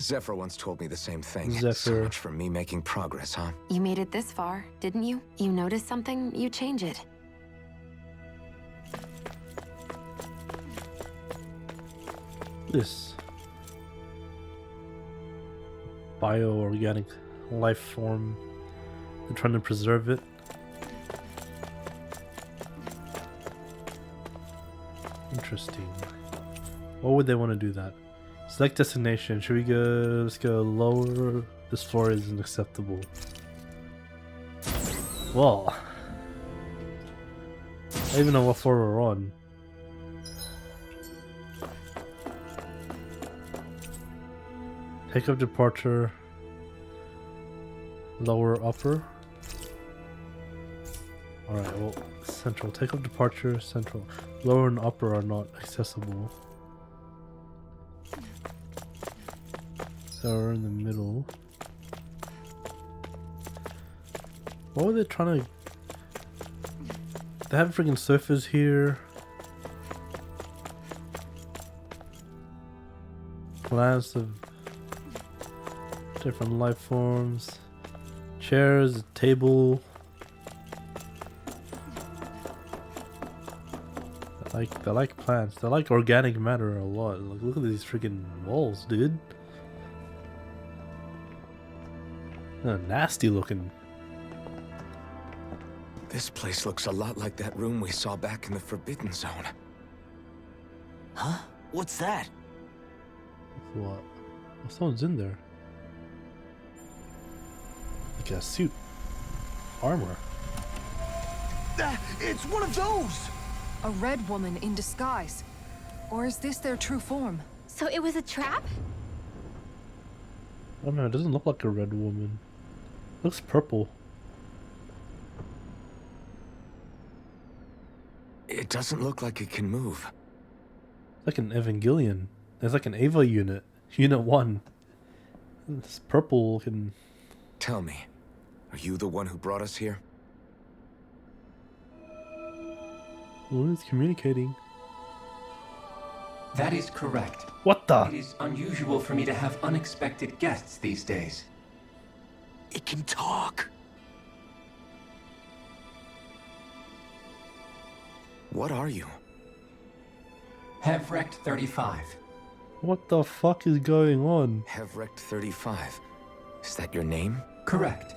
Zephyr once told me the same thing. Zephyr. So much for me making progress, huh? You made it this far, didn't you? You notice something, you change it. This bioorganic life form. They're trying to preserve it. Interesting. What would they want to do that? Select destination. Should we go? Let's go lower. This floor isn't acceptable. Well, I don't even know what floor we're on. Take up departure. Lower, upper. Alright, well, central. Take up departure, central. Lower and upper are not accessible. So we're in the middle. What were they trying to... They have freaking sofas here. Plants of different life forms. Chairs, a table. They like plants. They like organic matter a lot. Like, look at these freaking walls, dude. They're nasty looking. This place looks a lot like that room we saw back in the Forbidden Zone. Huh? What's that? What? Oh, someone's in there. Like a suit. Armor. It's one of those! A red woman in disguise. Or is this their true form? So it was a trap? Oh no, it doesn't look like a red woman. It looks purple. It doesn't look like it can move. It's like an Evangelion. It's like an Ava unit. Unit 1. It's purple looking. Tell me, are you the one who brought us here? Well, it's communicating. That is correct. What the? It is unusual for me to have unexpected guests these days. It can talk. What are you? Pt.13. What the fuck is going on? Pt.13. Is that your name? Correct.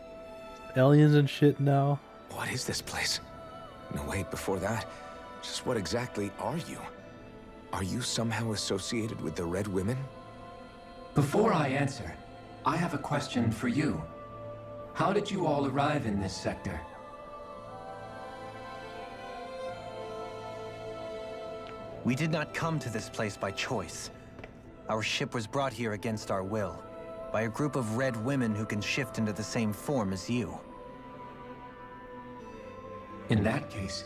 Aliens and shit now? What is this place? No, wait, before that. Just what exactly are you? Are you somehow associated with the Red Women? Before I answer, I have a question for you. How did you all arrive in this sector? We did not come to this place by choice. Our ship was brought here against our will, by a group of red women who can shift into the same form as you. In that case,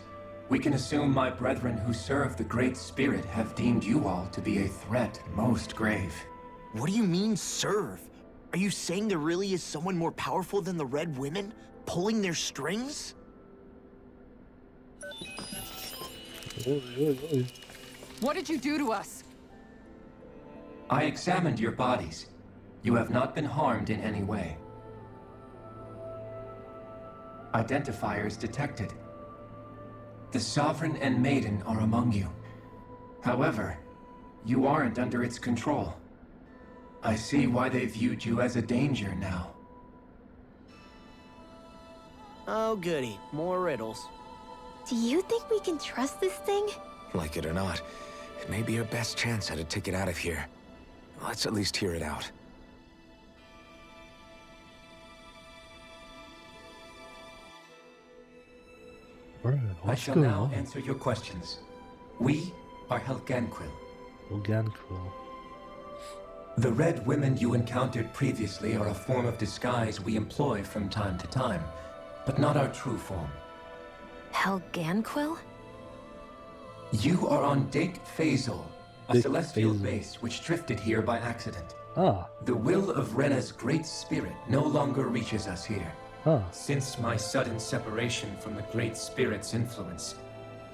we can assume my brethren who serve the Great Spirit have deemed you all to be a threat most grave. What do you mean, serve? Are you saying there really is someone more powerful than the Red Women, pulling their strings? What did you do to us? I examined your bodies. You have not been harmed in any way. Identifiers detected. The Sovereign and Maiden are among you. However, you aren't under its control. I see why they viewed you as a danger now. Oh goody, more riddles. Do you think we can trust this thing? Like it or not, It may be our best chance at a ticket out of here. Let's at least hear it out. Bro, I what's shall going now on? answer your questions. We are Helganquil. Helganquil. The red women you encountered previously are a form of disguise we employ from time to time, but not our true form. Helganquil? You are on Dake Phasol, a Dake celestial Phasol. base which drifted here by accident. Ah, The will of Rena's great spirit no longer reaches us here. ah. Since my sudden separation from the Great Spirit's influence,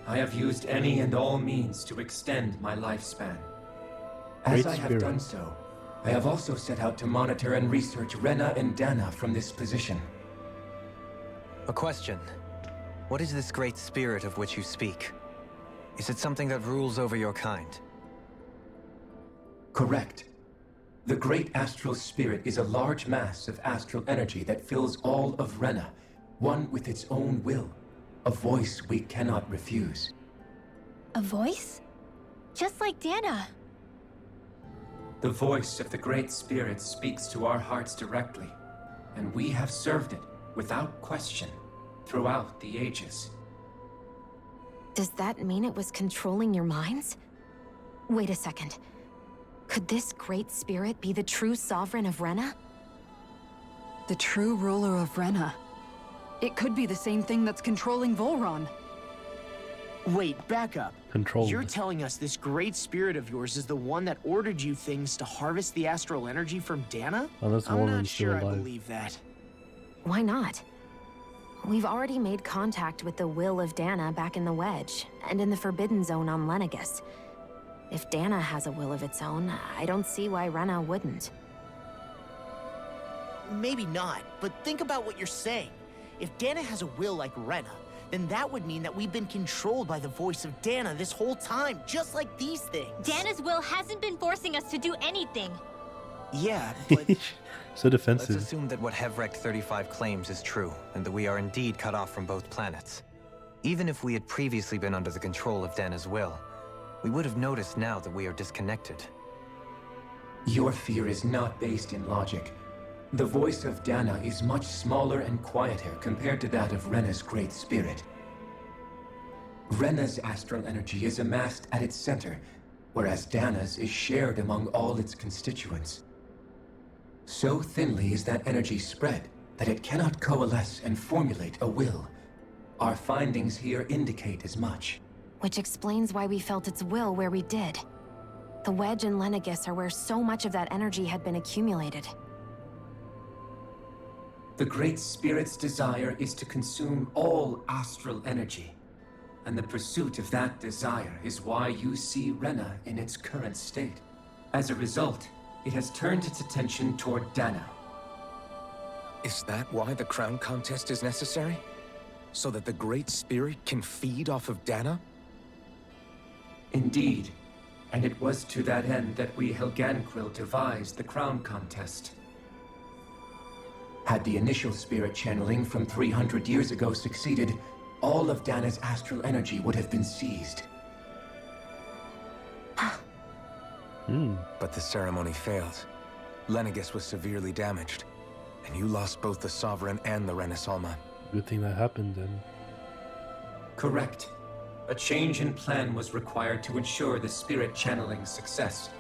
I have used any and all means to extend my lifespan. As Great I have Spirit. done so, I have also set out to monitor and research Rena and Dana from this position. A question. What is this great spirit of which you speak? Is it something that rules over your kind? Correct. The Great Astral Spirit is a large mass of astral energy that fills all of Rena, one with its own will, a voice we cannot refuse. A voice? Just like Dana. The voice of the Great Spirit speaks to our hearts directly, and we have served it without question throughout the ages. Does that mean it was controlling your minds? Wait a second. Could this great spirit be the true sovereign of Rena? The true ruler of Rena. It could be the same thing that's controlling Volron. Wait, back up. Control. You're telling us this great spirit of yours is the one that ordered you things to harvest the astral energy from Dana? Unless I'm Warren's not sure I still alive. believe that. Why not? We've already made contact with the will of Dana back in the Wedge, and in the Forbidden Zone on Lenegis. If Dana has a will of its own, I don't see why Rena wouldn't. Maybe not, but think about what you're saying. If Dana has a will like Rena, then that would mean that we've been controlled by the voice of Dana this whole time, just like these things. Dana's will hasn't been forcing us to do anything. Yeah, but So Let's defensive. assume that what Pt.13 claims is true, and that we are indeed cut off from both planets. Even if we had previously been under the control of Dana's will, we would have noticed now that we are disconnected. Your fear is not based in logic. The voice of Dana is much smaller and quieter compared to that of Rena's great spirit. Rena's astral energy is amassed at its center, whereas Dana's is shared among all its constituents. So thinly is that energy spread that it cannot coalesce and formulate a will. Our findings here indicate as much. Which explains why we felt its will where we did. The Wedge and Lenegis are where so much of that energy had been accumulated. The Great Spirit's desire is to consume all astral energy. And the pursuit of that desire is why you see Rena in its current state. As a result, it has turned its attention toward Dana. Is that why the crown contest is necessary? So that the Great Spirit can feed off of Dana? Indeed, and it was to that end that we Helganquil devised the crown contest. Had the initial spirit channeling from 300 years ago succeeded, all of Dana's astral energy would have been seized. But the ceremony failed. Lenegis was severely damaged, and you lost both the Sovereign and the Renasalma. Good thing that happened then. Correct. A change in plan was required to ensure the spirit channeling's success.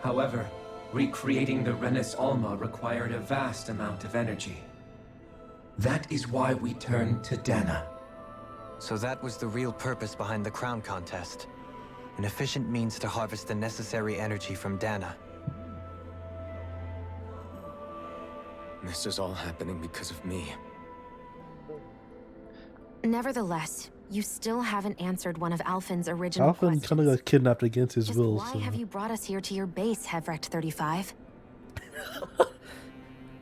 However, recreating the Renis Alma required a vast amount of energy. That is why we turned to Dana. So that was the real purpose behind the crown contest. An efficient means to harvest the necessary energy from Dana. This is all happening because of me. Nevertheless, you still haven't answered one of Alphen's original Alphen questions. kind of got kidnapped against his Just will. why So. have you brought us here to your base, Pt.13?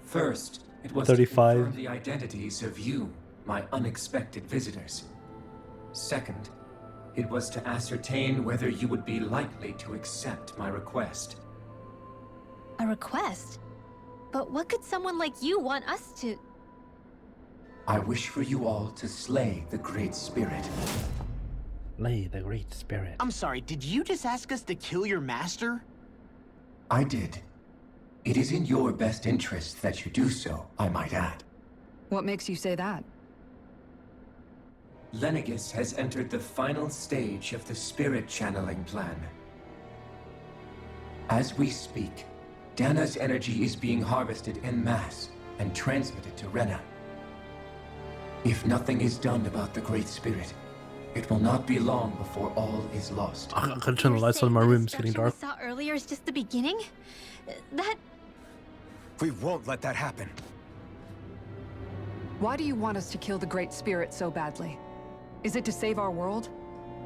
First, it was 35. to confirm the identities of you, my unexpected visitors. Second, it was to ascertain whether you would be likely to accept my request. A request? But what could someone like you want us to... I wish for you all to slay the Great Spirit. Lay the Great Spirit. I'm sorry, did you just ask us to kill your master? I did. It is in your best interest that you do so, I might add. What makes you say that? Lenegis has entered the final stage of the spirit channeling plan. As we speak, Dana's energy is being harvested en masse and transmitted to Rena. If nothing is done about the Great Spirit, it will not be long before all is lost. I gotta turn the lights on in my room, it's getting dark. We saw earlier is just the beginning? That... We won't let that happen. Why do you want us to kill the Great Spirit so badly? Is it to save our world?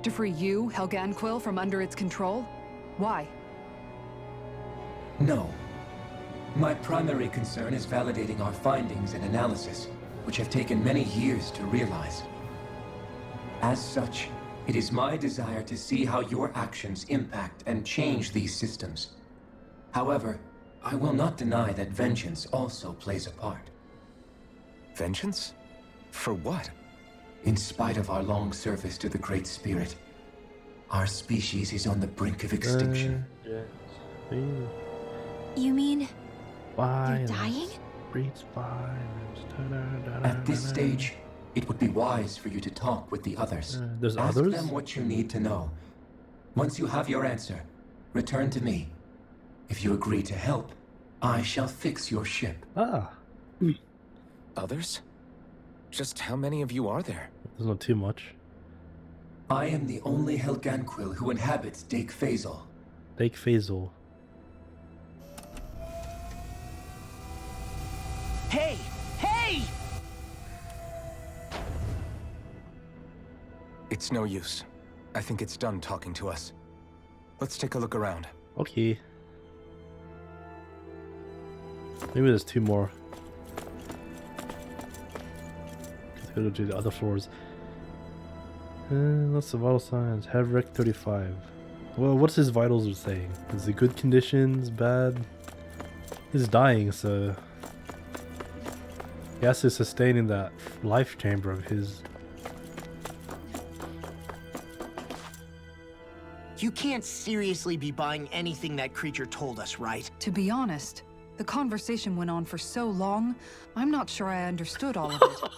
To free you, Helganquil, from under its control? Why? No. My primary concern is validating our findings and analysis, which have taken many years to realize. As such, it is my desire to see how your actions impact and change these systems. However, I will not deny that vengeance also plays a part. Vengeance? For what? In spite of our long service to the Great Spirit, our species is on the brink of extinction. You mean... Violence you're dying? breeds violence. At this stage, it would be wise for you to talk with the others. There's Ask others? them what you need to know. Once you have your answer, return to me. If you agree to help, I shall fix your ship. Ah. Others? Just how many of you are there? There's not too much. I am the only Helganquil who inhabits Dake Phasal. Dake Phasal. Hey! Hey! It's no use. I think it's done talking to us. Let's take a look around. Okay. Maybe there's two more. Let's go to the other floors. Lots of vital signs. Pt.13. Well, what's his vitals saying? Is it good conditions? Bad? He's dying, so he has to sustain in that life chamber of his. You can't seriously be buying anything that creature told us, right? To be honest, the conversation went on for so long, I'm not sure I understood all of it.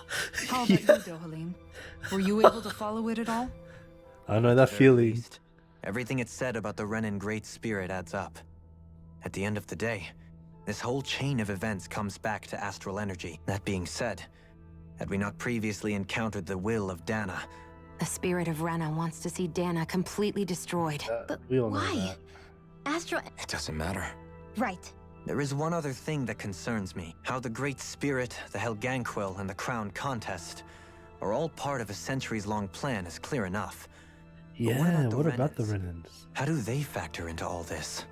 How about you, Dohalim? Were you able to follow it at all? I know that feeling. Everything it said about the Renan Great Spirit adds up. At the end of the day, this whole chain of events comes back to astral energy. That being said, had we not previously encountered the will of Dana, The spirit of Rena wants to see Dana completely destroyed. But We all know why? that. Astral... It doesn't matter. Right. there is one other thing that concerns me. How the Great Spirit, the Helganquil, and the Crown Contest are all part of a centuries-long plan is clear enough. Yeah, what about the Renans? How do they factor into all this?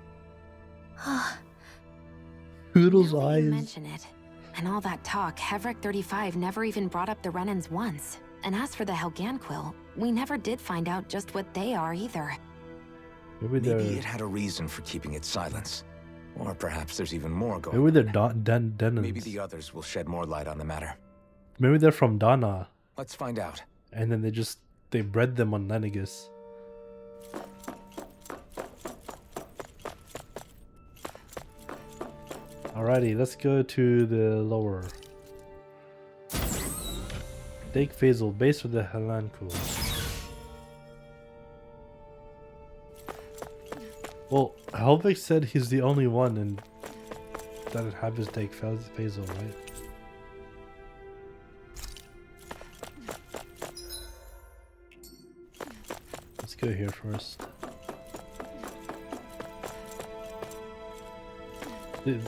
Poodle's Now that you eyes. mention it, and all that talk, Pt.13 never even brought up the Renans once. And as for the Helganquil, we never did find out just what they are either. Maybe Maybe they're it had a reason for keeping its silence. Or perhaps there's even more going maybe on. they're Denons. Maybe the others will shed more light on the matter. Maybe they're from Dana, Let's find out. and then they bred them on Lenegis. Alrighty, let's go to the lower. Dake Phasal, base of the Helganquil. Well, Helvik said he's the only one and that inhabits Dake Phasal, right? Let's go here first. Dude,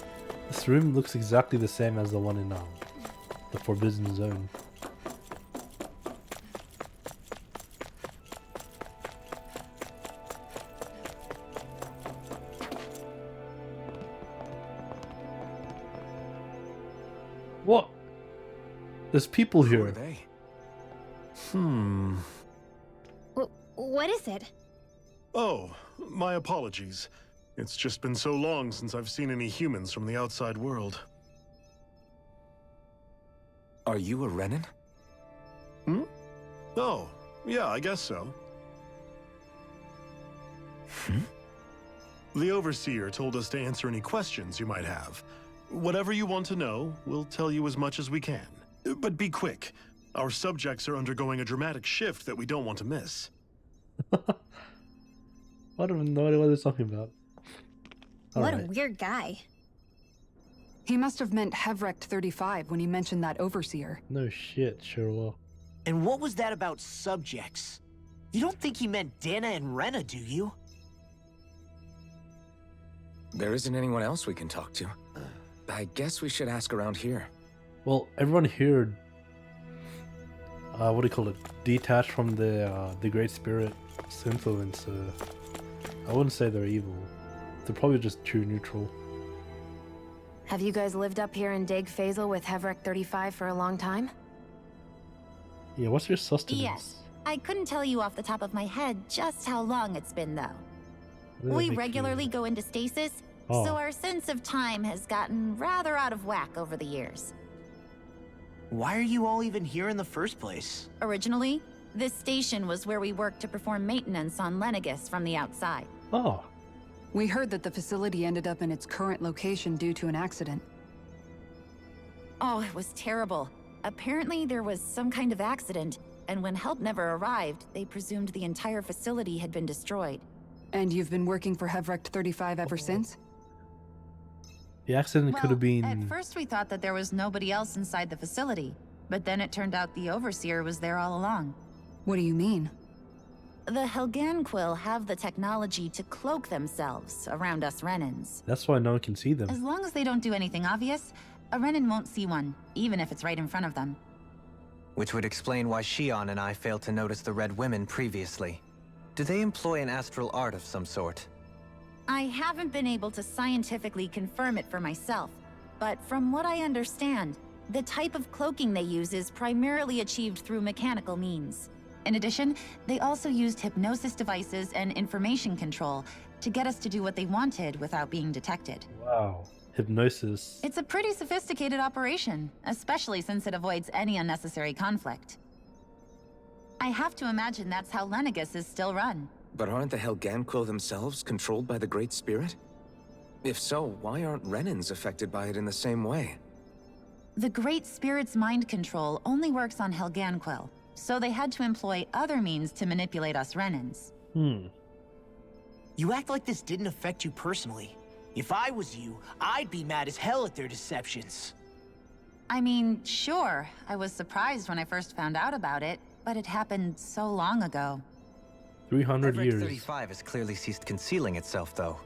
this room looks exactly the same as the one in the Forbidden Zone. What? There's people Who are here. they? What is it? Oh, my apologies. It's just been so long since I've seen any humans from the outside world. Are you a Renan? Oh, yeah, I guess so. The Overseer told us to answer any questions you might have. Whatever you want to know, we'll tell you as much as we can. But be quick. Our subjects are undergoing a dramatic shift that we don't want to miss. I don't know what they're talking about. What a weird guy. He must have meant Pt.13 when he mentioned that Overseer. No shit, sure will. And what was that about subjects? You don't think he meant Dana and Rena, do you? There isn't anyone else we can talk to. I guess we should ask around here. Well, everyone here, what do you call it? Detached from the Great Spirit's influence. I wouldn't say they're evil. They're probably just true neutral. Have you guys lived up here in Dig Faisal with Pt.13 for a long time? Yeah, what's your sustenance? Yes. I couldn't tell you off the top of my head just how long it's been, though. That'd We be regularly go into stasis, Oh. so our sense of time has gotten rather out of whack over the years. Why are you all even here in the first place? Originally, this station was where we worked to perform maintenance on Lenegis from the outside. Oh. We heard that the facility ended up in its current location due to an accident. Oh, it was terrible. Apparently there was some kind of accident, and when help never arrived, they presumed the entire facility had been destroyed. And you've been working for Pt.13 ever since? The accident could have been... At first we thought that there was nobody else inside the facility, but then it turned out the Overseer was there all along. What do you mean? The Helganquil have the technology to cloak themselves around us Renans. That's why no one can see them. As long as they don't do anything obvious, a Renan won't see one, even if it's right in front of them. Which would explain why Shion and I failed to notice the Red Women previously. Do they employ an astral art of some sort? I haven't been able to scientifically confirm it for myself, but from what I understand, the type of cloaking they use is primarily achieved through mechanical means. In addition, they also used hypnosis devices and information control to get us to do what they wanted without being detected. Wow. Hypnosis. It's a pretty sophisticated operation, especially since it avoids any unnecessary conflict. I have to imagine that's how Lenegis is still run. But aren't the Helganquil themselves controlled by the Great Spirit? If so, why aren't Renans affected by it in the same way? The Great Spirit's mind control only works on Helganquil, so they had to employ other means to manipulate us Renans. You act like this didn't affect you personally. If I was you, I'd be mad as hell at their deceptions. I mean, sure, I was surprised when I first found out about it, but it happened so long ago. 300 years. 35 has clearly ceased concealing itself, though.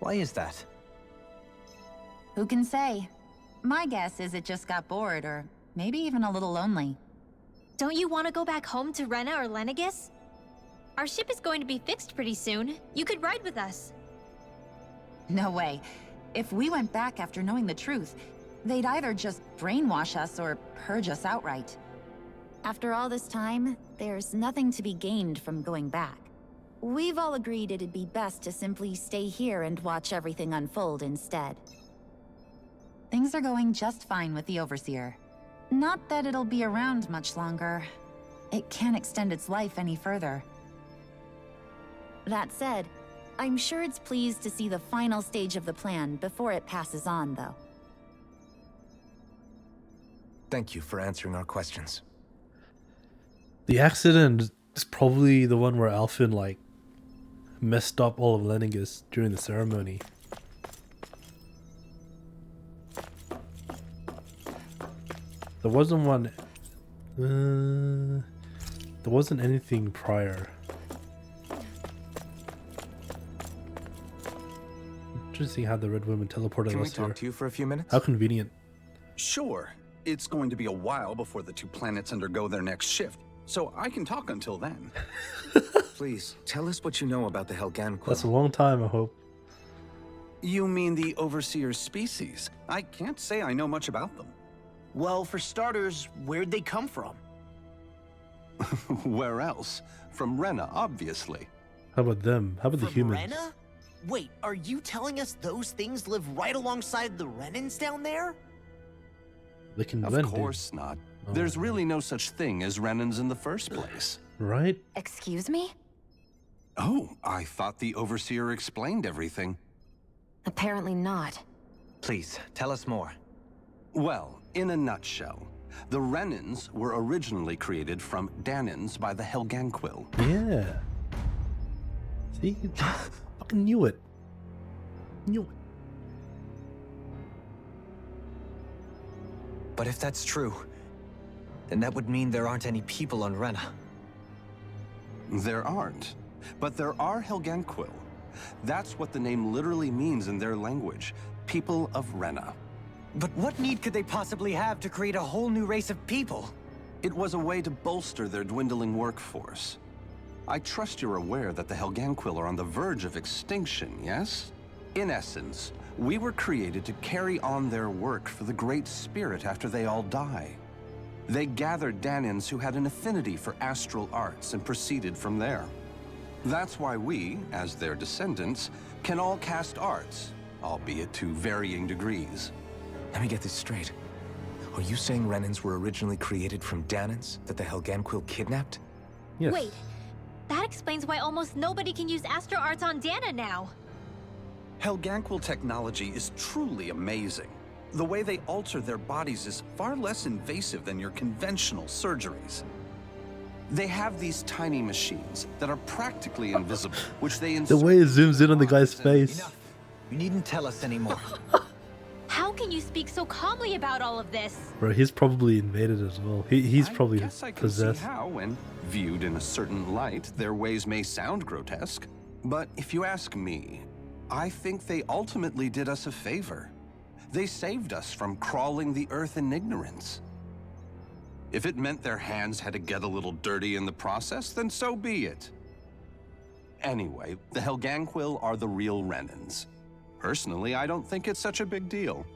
Why is that? Who can say? My guess is it just got bored, or maybe even a little lonely. Don't you want to go back home to Rena or Lenegis? Our ship is going to be fixed pretty soon. You could ride with us. No way. If we went back after knowing the truth, they'd either just brainwash us or purge us outright. After all this time, there's nothing to be gained from going back. We've all agreed it'd be best to simply stay here and watch everything unfold instead. Things are going just fine with the Overseer. Not that it'll be around much longer. It can't extend its life any further. That said, I'm sure it's pleased to see the final stage of the plan before it passes on, though. Thank you for answering our questions. The accident is probably the one where Alphen, like, messed up all of Lenegis during the ceremony. There wasn't one... there wasn't anything prior. Interesting how the Red Women teleported Can we us talk here. to you for a few minutes? How convenient. Sure. It's going to be a while before the two planets undergo their next shift, so I can talk until then. Please, tell us what you know about the Helganquil. That's a long time, I hope. You mean the Overseer's species? I can't say I know much about them. Well, for starters, where'd they come from? Where else? From Rena, obviously. How about them? How about the humans? Rena? Wait, are you telling us those things live right alongside the Renans down there? They can Of blend in. course not. Oh. There's really no such thing as Renans in the first place. Right? Excuse me? Oh, I thought the Overseer explained everything. Apparently not. Please, tell us more. Well, in a nutshell, the Renans were originally created from Danans by the Helganquil. Yeah. See? Fucking knew it. Knew it. But if that's true, then that would mean there aren't any people on Rena. There aren't. But there are Helganquil. That's what the name literally means in their language. People of Rena. But what need could they possibly have to create a whole new race of people? It was a way to bolster their dwindling workforce. I trust you're aware that the Helganquil are on the verge of extinction, yes? In essence, we were created to carry on their work for the Great Spirit after they all die. They gathered Danans who had an affinity for astral arts and proceeded from there. That's why we, as their descendants, can all cast arts, albeit to varying degrees. Let me get this straight. Are you saying Renans were originally created from Danans that the Helganquil kidnapped? Yes. Wait, that explains why almost nobody can use astral arts on Dana now. Helganquil technology is truly amazing. The way they alter their bodies is far less invasive than your conventional surgeries. They have these tiny machines that are practically invisible, which they The way it zooms in on the guy's face. Enough. You needn't tell us anymore. How can you speak so calmly about all of this? Bro, he's probably invaded as well. He's probably I guess I can possessed. see how, when viewed in a certain light, their ways may sound grotesque. But if you ask me, I think they ultimately did us a favor. They saved us from crawling the earth in ignorance. If it meant their hands had to get a little dirty in the process, then so be it. Anyway, the Helganquil are the real Renans. Personally, I don't think it's such a big deal.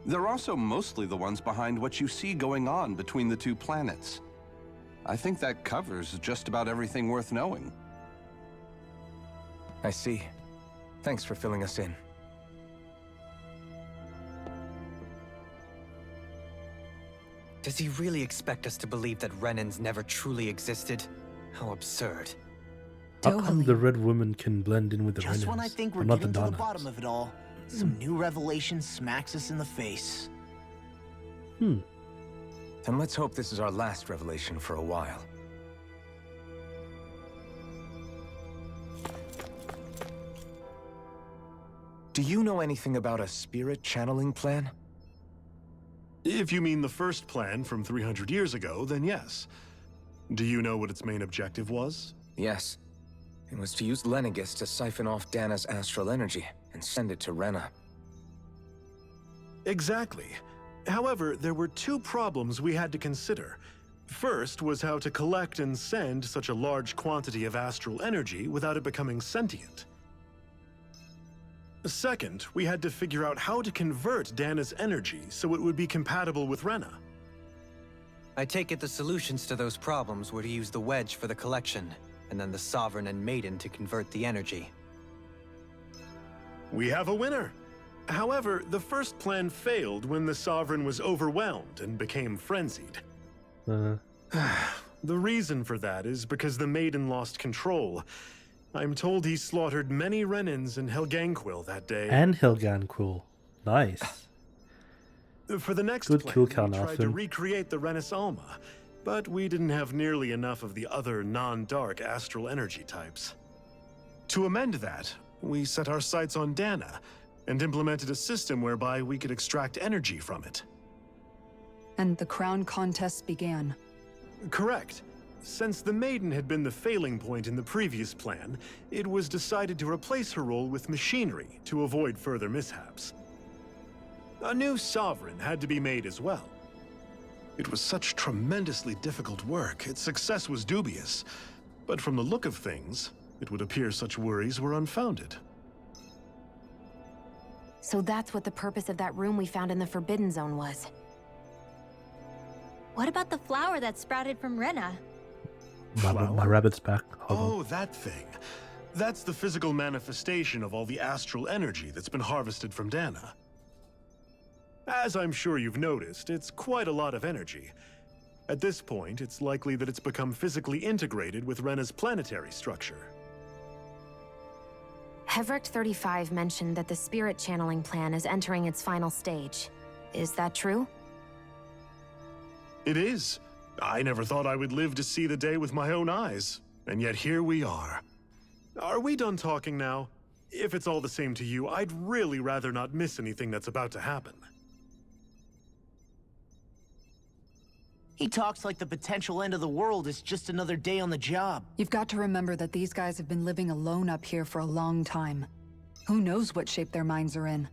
They're also mostly the ones behind what you see going on between the two planets. I think that covers just about everything worth knowing. I see. Thanks for filling us in. Does he really expect us to believe that Renans never truly existed? How absurd. How come the red woman can blend in with the Just Renans, when I think we're but not getting the to the Donats? bottom of it all, some new revelation smacks us in the face. Then let's hope this is our last revelation for a while. Do you know anything about a spirit channeling plan? If you mean the first plan from 300 years ago, then yes. Do you know what its main objective was? Yes. It was to use Lenegis to siphon off Dana's astral energy and send it to Rena. Exactly. However, there were two problems we had to consider. First was how to collect and send such a large quantity of astral energy without it becoming sentient. Second, we had to figure out how to convert Dana's energy so it would be compatible with Rena. I take it the solutions to those problems were to use the wedge for the collection, and then the Sovereign and Maiden to convert the energy. We have a winner. However, the first plan failed when the Sovereign was overwhelmed and became frenzied. The reason for that is because the Maiden lost control. I'm told he slaughtered many Renans and Helganquil that day. And Helganquil. Nice. For the next Good plan, kill we count off tried to him. recreate the Renis Alma, but we didn't have nearly enough of the other non-dark astral energy types. To amend that, we set our sights on Dana and implemented a system whereby we could extract energy from it. And the crown contest began. Correct. Since the Maiden had been the failing point in the previous plan, it was decided to replace her role with machinery to avoid further mishaps. A new Sovereign had to be made as well. It was such tremendously difficult work, its success was dubious. But from the look of things, it would appear such worries were unfounded. So that's what the purpose of that room we found in the Forbidden Zone was. What about the flower that sprouted from Rena? My rabbit's back. Hold on. Oh, that thing. That's the physical manifestation of all the astral energy that's been harvested from Dana. As I'm sure you've noticed, it's quite a lot of energy. At this point, it's likely that it's become physically integrated with Rena's planetary structure. Pt.13 mentioned that the spirit channeling plan is entering its final stage. Is that true? It is. I never thought I would live to see the day with my own eyes. And yet here we are. Are we done talking now? If it's all the same to you, I'd really rather not miss anything that's about to happen. He talks like the potential end of the world is just another day on the job. You've got to remember that these guys have been living alone up here for a long time. Who knows what shape their minds are in?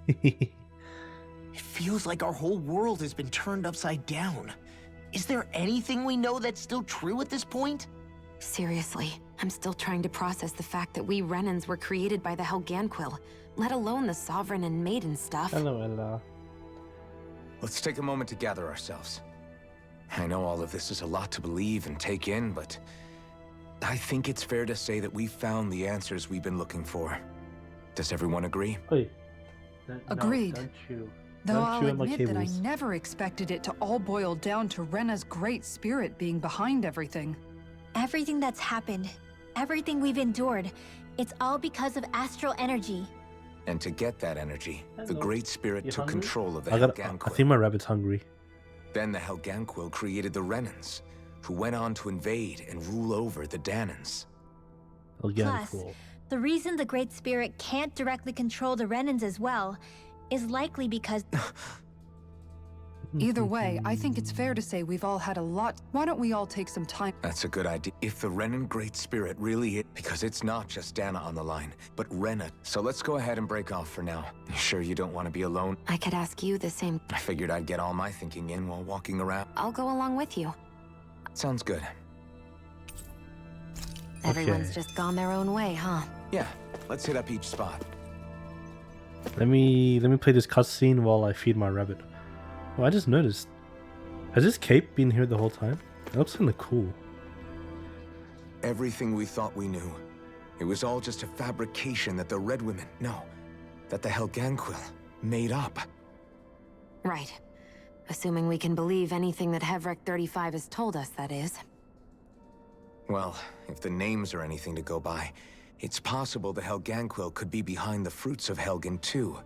It feels like our whole world has been turned upside down. Is there anything we know that's still true at this point? Seriously, I'm still trying to process the fact that we Renans were created by the Helganquil, let alone the Sovereign and Maiden stuff. Hello, Ella. Let's take a moment to gather ourselves. I know all of this is a lot to believe and take in, but I think it's fair to say that we've found the answers we've been looking for. Does everyone agree? Wait. Agreed. No, don't chew. Though Don't I'll chew on my admit that I cables. never expected it to all boil down to Rena's great spirit being behind everything. Everything that's happened, everything we've endured, it's all because of astral energy. And to get that energy, the Hello. Great Spirit You took hungry? control of the I Helganquil. think my rabbit's hungry. Then the Helganquil created the Renans, who went on to invade and rule over the Danans. Again, Plus, cool. the reason the Great Spirit can't directly control the Renans as well is likely because... Either way, I think it's fair to say we've all had a lot. Why don't we all take some time? That's a good idea. If the Renan Great Spirit really is, because it's not just Dana on the line, but Rena. So let's go ahead and break off for now. You sure you don't want to be alone? I could ask you the same. I figured I'd get all my thinking in while walking around. I'll go along with you. Sounds good. Everyone's just gone their own way, huh? Yeah, let's hit up each spot. Let me play this cutscene while I feed my rabbit. Oh, I just noticed. Has this cape been here the whole time? It looks kind of cool. Everything we thought we knew, it was all just a fabrication that the Red Women, no, that the Helganquil made up. Right. Assuming we can believe anything that Pt.13 has told us, that is. Well, if the names are anything to go by, it's possible the Helganquil could be behind the fruits of Helgen too.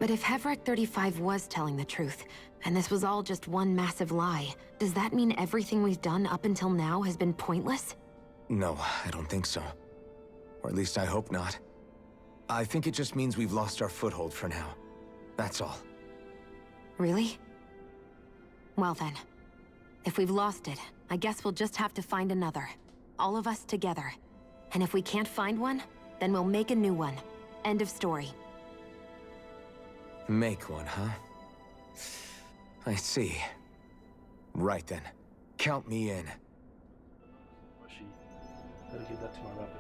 But if Pt.13 was telling the truth, and this was all just one massive lie, does that mean everything we've done up until now has been pointless? No, I don't think so. Or at least I hope not. I think it just means we've lost our foothold for now. That's all. Really? Well then, if we've lost it, I guess we'll just have to find another. All of us together. And if we can't find one, then we'll make a new one. End of story. Make one, huh? I see. Right then. Count me in. Gotta give that to my rabbit.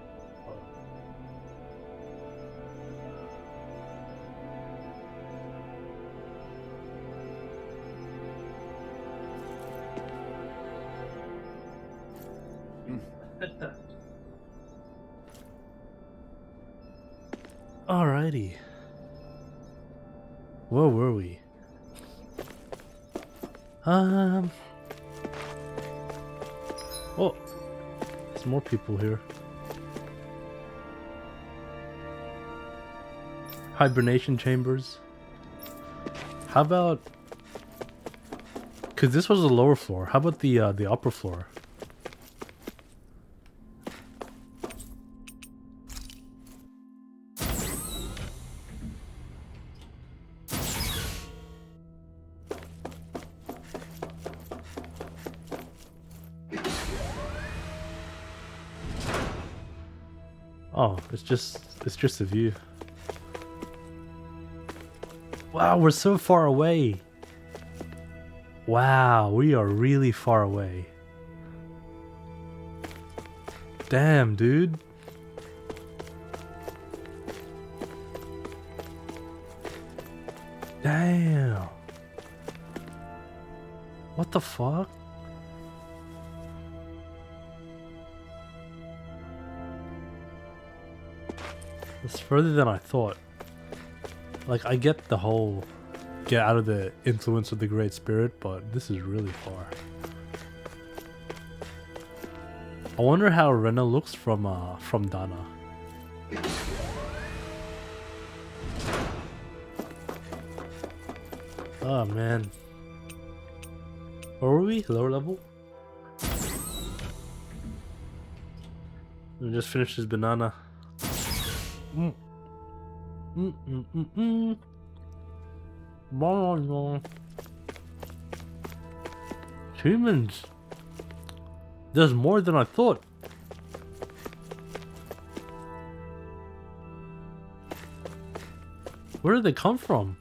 Alrighty. Where were we? Oh, there's more people here. Hibernation chambers. How about? Cause this was the lower floor. How about the upper floor? Oh, it's just a view. Wow, we're so far away. Wow, we are really far away. Damn, dude. Damn. What the fuck? It's further than I thought. Like, I get the whole get out of the influence of the Great Spirit, but this is really far. I wonder how Rena looks from Dana. Oh man. Where were we? Lower level? We just finished this banana. Humans. There's more than I thought. Where did they come from?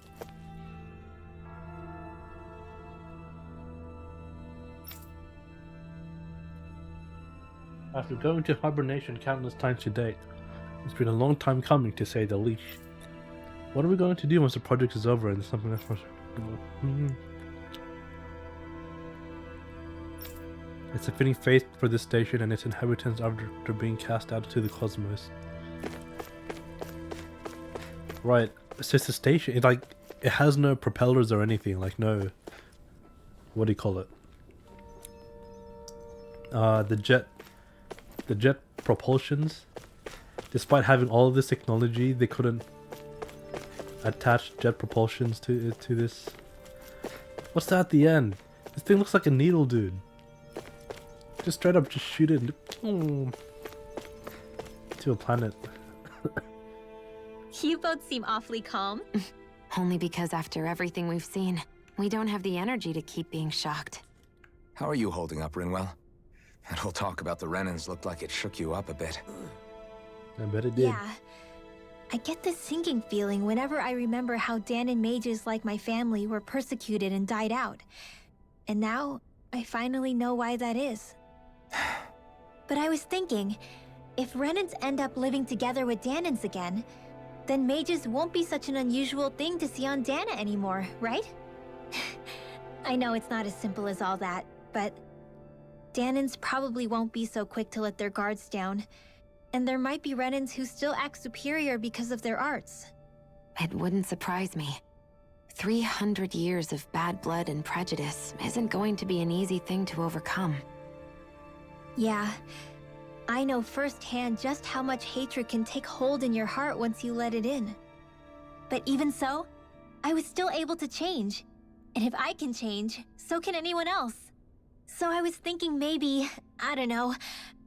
After going to hibernation countless times to date, it's been a long time coming, to say the least. What are we going to do once the project is over and something else? It's a fitting fate for this station and its inhabitants after being cast out into the cosmos. Right, it's just a station. It has no propellers or anything. Like no, what do you call it? The jet propulsions. Despite having all of this technology, they couldn't attach jet propulsions to this. What's that at the end? This thing looks like a needle, dude. Just straight up, just shoot it to a planet. You both seem awfully calm. Only because after everything we've seen, we don't have the energy to keep being shocked. How are you holding up, Rinwell? That whole talk about the Renans looked like it shook you up a bit. I bet it did. Yeah. I get this sinking feeling whenever I remember how Dan and mages like my family were persecuted and died out. And now, I finally know why that is. But I was thinking, if Renans end up living together with Danans again, then mages won't be such an unusual thing to see on Dana anymore, right? I know it's not as simple as all that, but Danans probably won't be so quick to let their guards down. And there might be Renans who still act superior because of their arts. It wouldn't surprise me. 300 years of bad blood and prejudice isn't going to be an easy thing to overcome. Yeah, I know firsthand just how much hatred can take hold in your heart once you let it in. But even so, I was still able to change. And if I can change, so can anyone else. So I was thinking maybe, I don't know,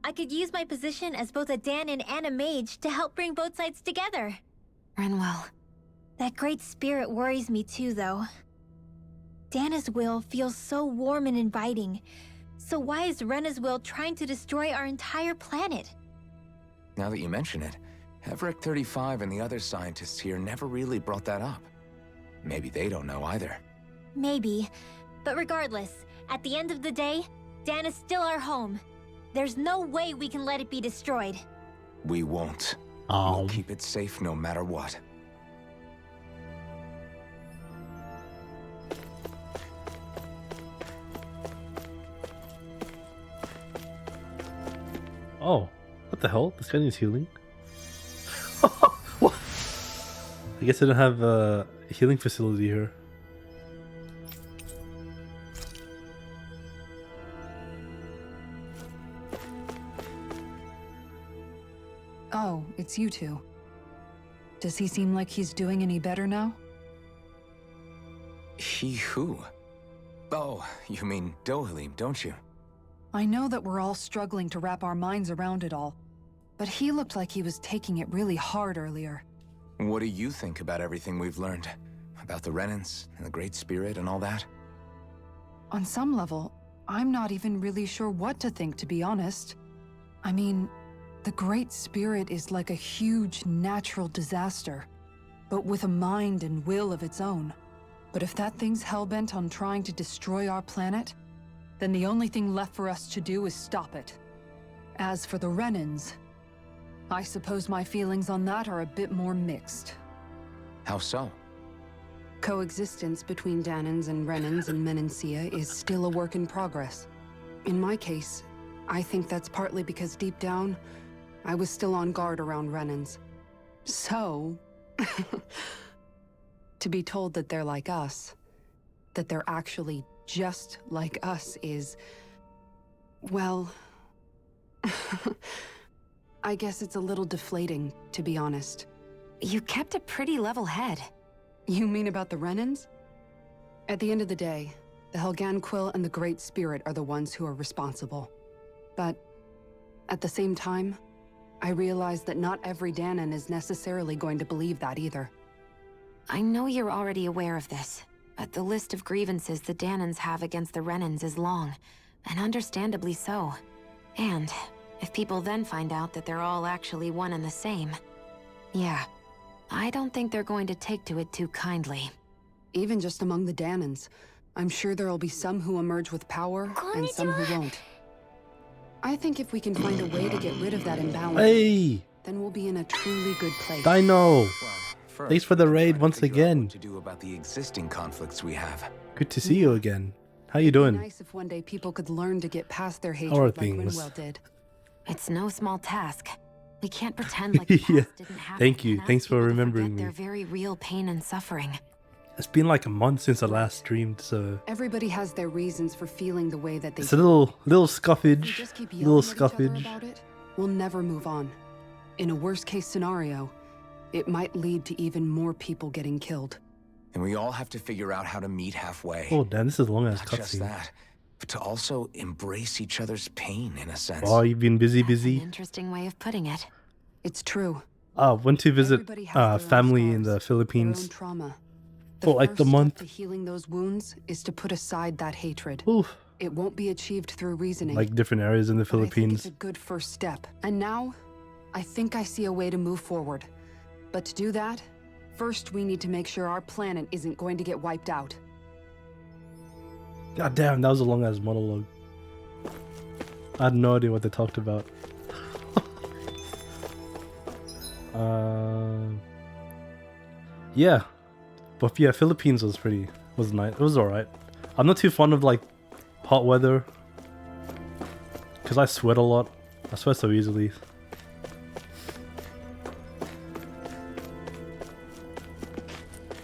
I could use my position as both a Danan and a mage to help bring both sides together. Rinwell. That great spirit worries me too, though. Dana's will feels so warm and inviting. So why is Rena's will trying to destroy our entire planet? Now that you mention it, Pt.13 and the other scientists here never really brought that up. Maybe they don't know either. Maybe. But regardless, at the end of the day, Dana's still our home. There's no way we can let it be destroyed. We won't. We'll keep it safe no matter what. Oh, what the hell? This guy needs healing. What? I guess I don't have a healing facility here. Oh, it's you two. Does he seem like he's doing any better now? He who? Oh, you mean Dohalim, don't you? I know that we're all struggling to wrap our minds around it all, but he looked like he was taking it really hard earlier. What do you think about everything we've learned? About the Renans and the Great Spirit and all that? On some level, I'm not even really sure what to think, to be honest. I mean, the Great Spirit is like a huge natural disaster, but with a mind and will of its own. But if that thing's hellbent on trying to destroy our planet, then the only thing left for us to do is stop it. As for the Renans, I suppose my feelings on that are a bit more mixed. How so? Coexistence between Danans and Renans in Menancia is still a work in progress. In my case, I think that's partly because deep down, I was still on guard around Renans. So, to be told that they're like us, that they're actually just like us is, well, I guess it's a little deflating, to be honest. You kept a pretty level head. You mean about the Renans? At the end of the day, the Helganquil and the Great Spirit are the ones who are responsible. But at the same time, I realize that not every Danon is necessarily going to believe that either. I know you're already aware of this, but the list of grievances the Danons have against the Renans is long, and understandably so. And if people then find out that they're all actually one and the same, yeah, I don't think they're going to take to it too kindly. Even just among the Danons, I'm sure there'll be some who emerge with power and some who won't. I think if we can find a way to get rid of that imbalance, then we'll be in a truly good place. Dino! Thanks for the raid once again. To do about the existing conflicts we have. Good to see you again. How you doing? It'd be nice if one day people could learn to get past their How are hatred like things? Rinwell did. It's no small task. We can't pretend like the past Yeah. didn't happen. Thank you. and ask Thanks for people to remembering forget me. their very real pain and suffering. It's been like a month since I last streamed, so Everybody has their reasons for feeling the way that they it's a little If we scuffage. just keep Little yelling at each other scuffage. about it, we'll never move on. In a worst-case scenario, it might lead to even more people getting killed. And we all have to figure out how to meet halfway. Oh damn, this is a long ass Not just cutscene. that, but to also embrace each other's pain in a sense. Oh, you've been busy, An busy. interesting way of putting it. It's true. Went to visit Everybody has their own family in scars, the their own Philippines trauma. for like the first month. step to healing those wounds is to put aside that hatred. Oof. It won't be achieved through reasoning. Like different areas in the but I think Philippines. it's a good first step. And now, I think I see a way to move forward. But to do that, first we need to make sure our planet isn't going to get wiped out. God damn, that was a long ass monologue. I had no idea what they talked about. Yeah, but yeah, Philippines was nice. It was alright. I'm not too fond of like hot weather because I sweat a lot. I sweat so easily.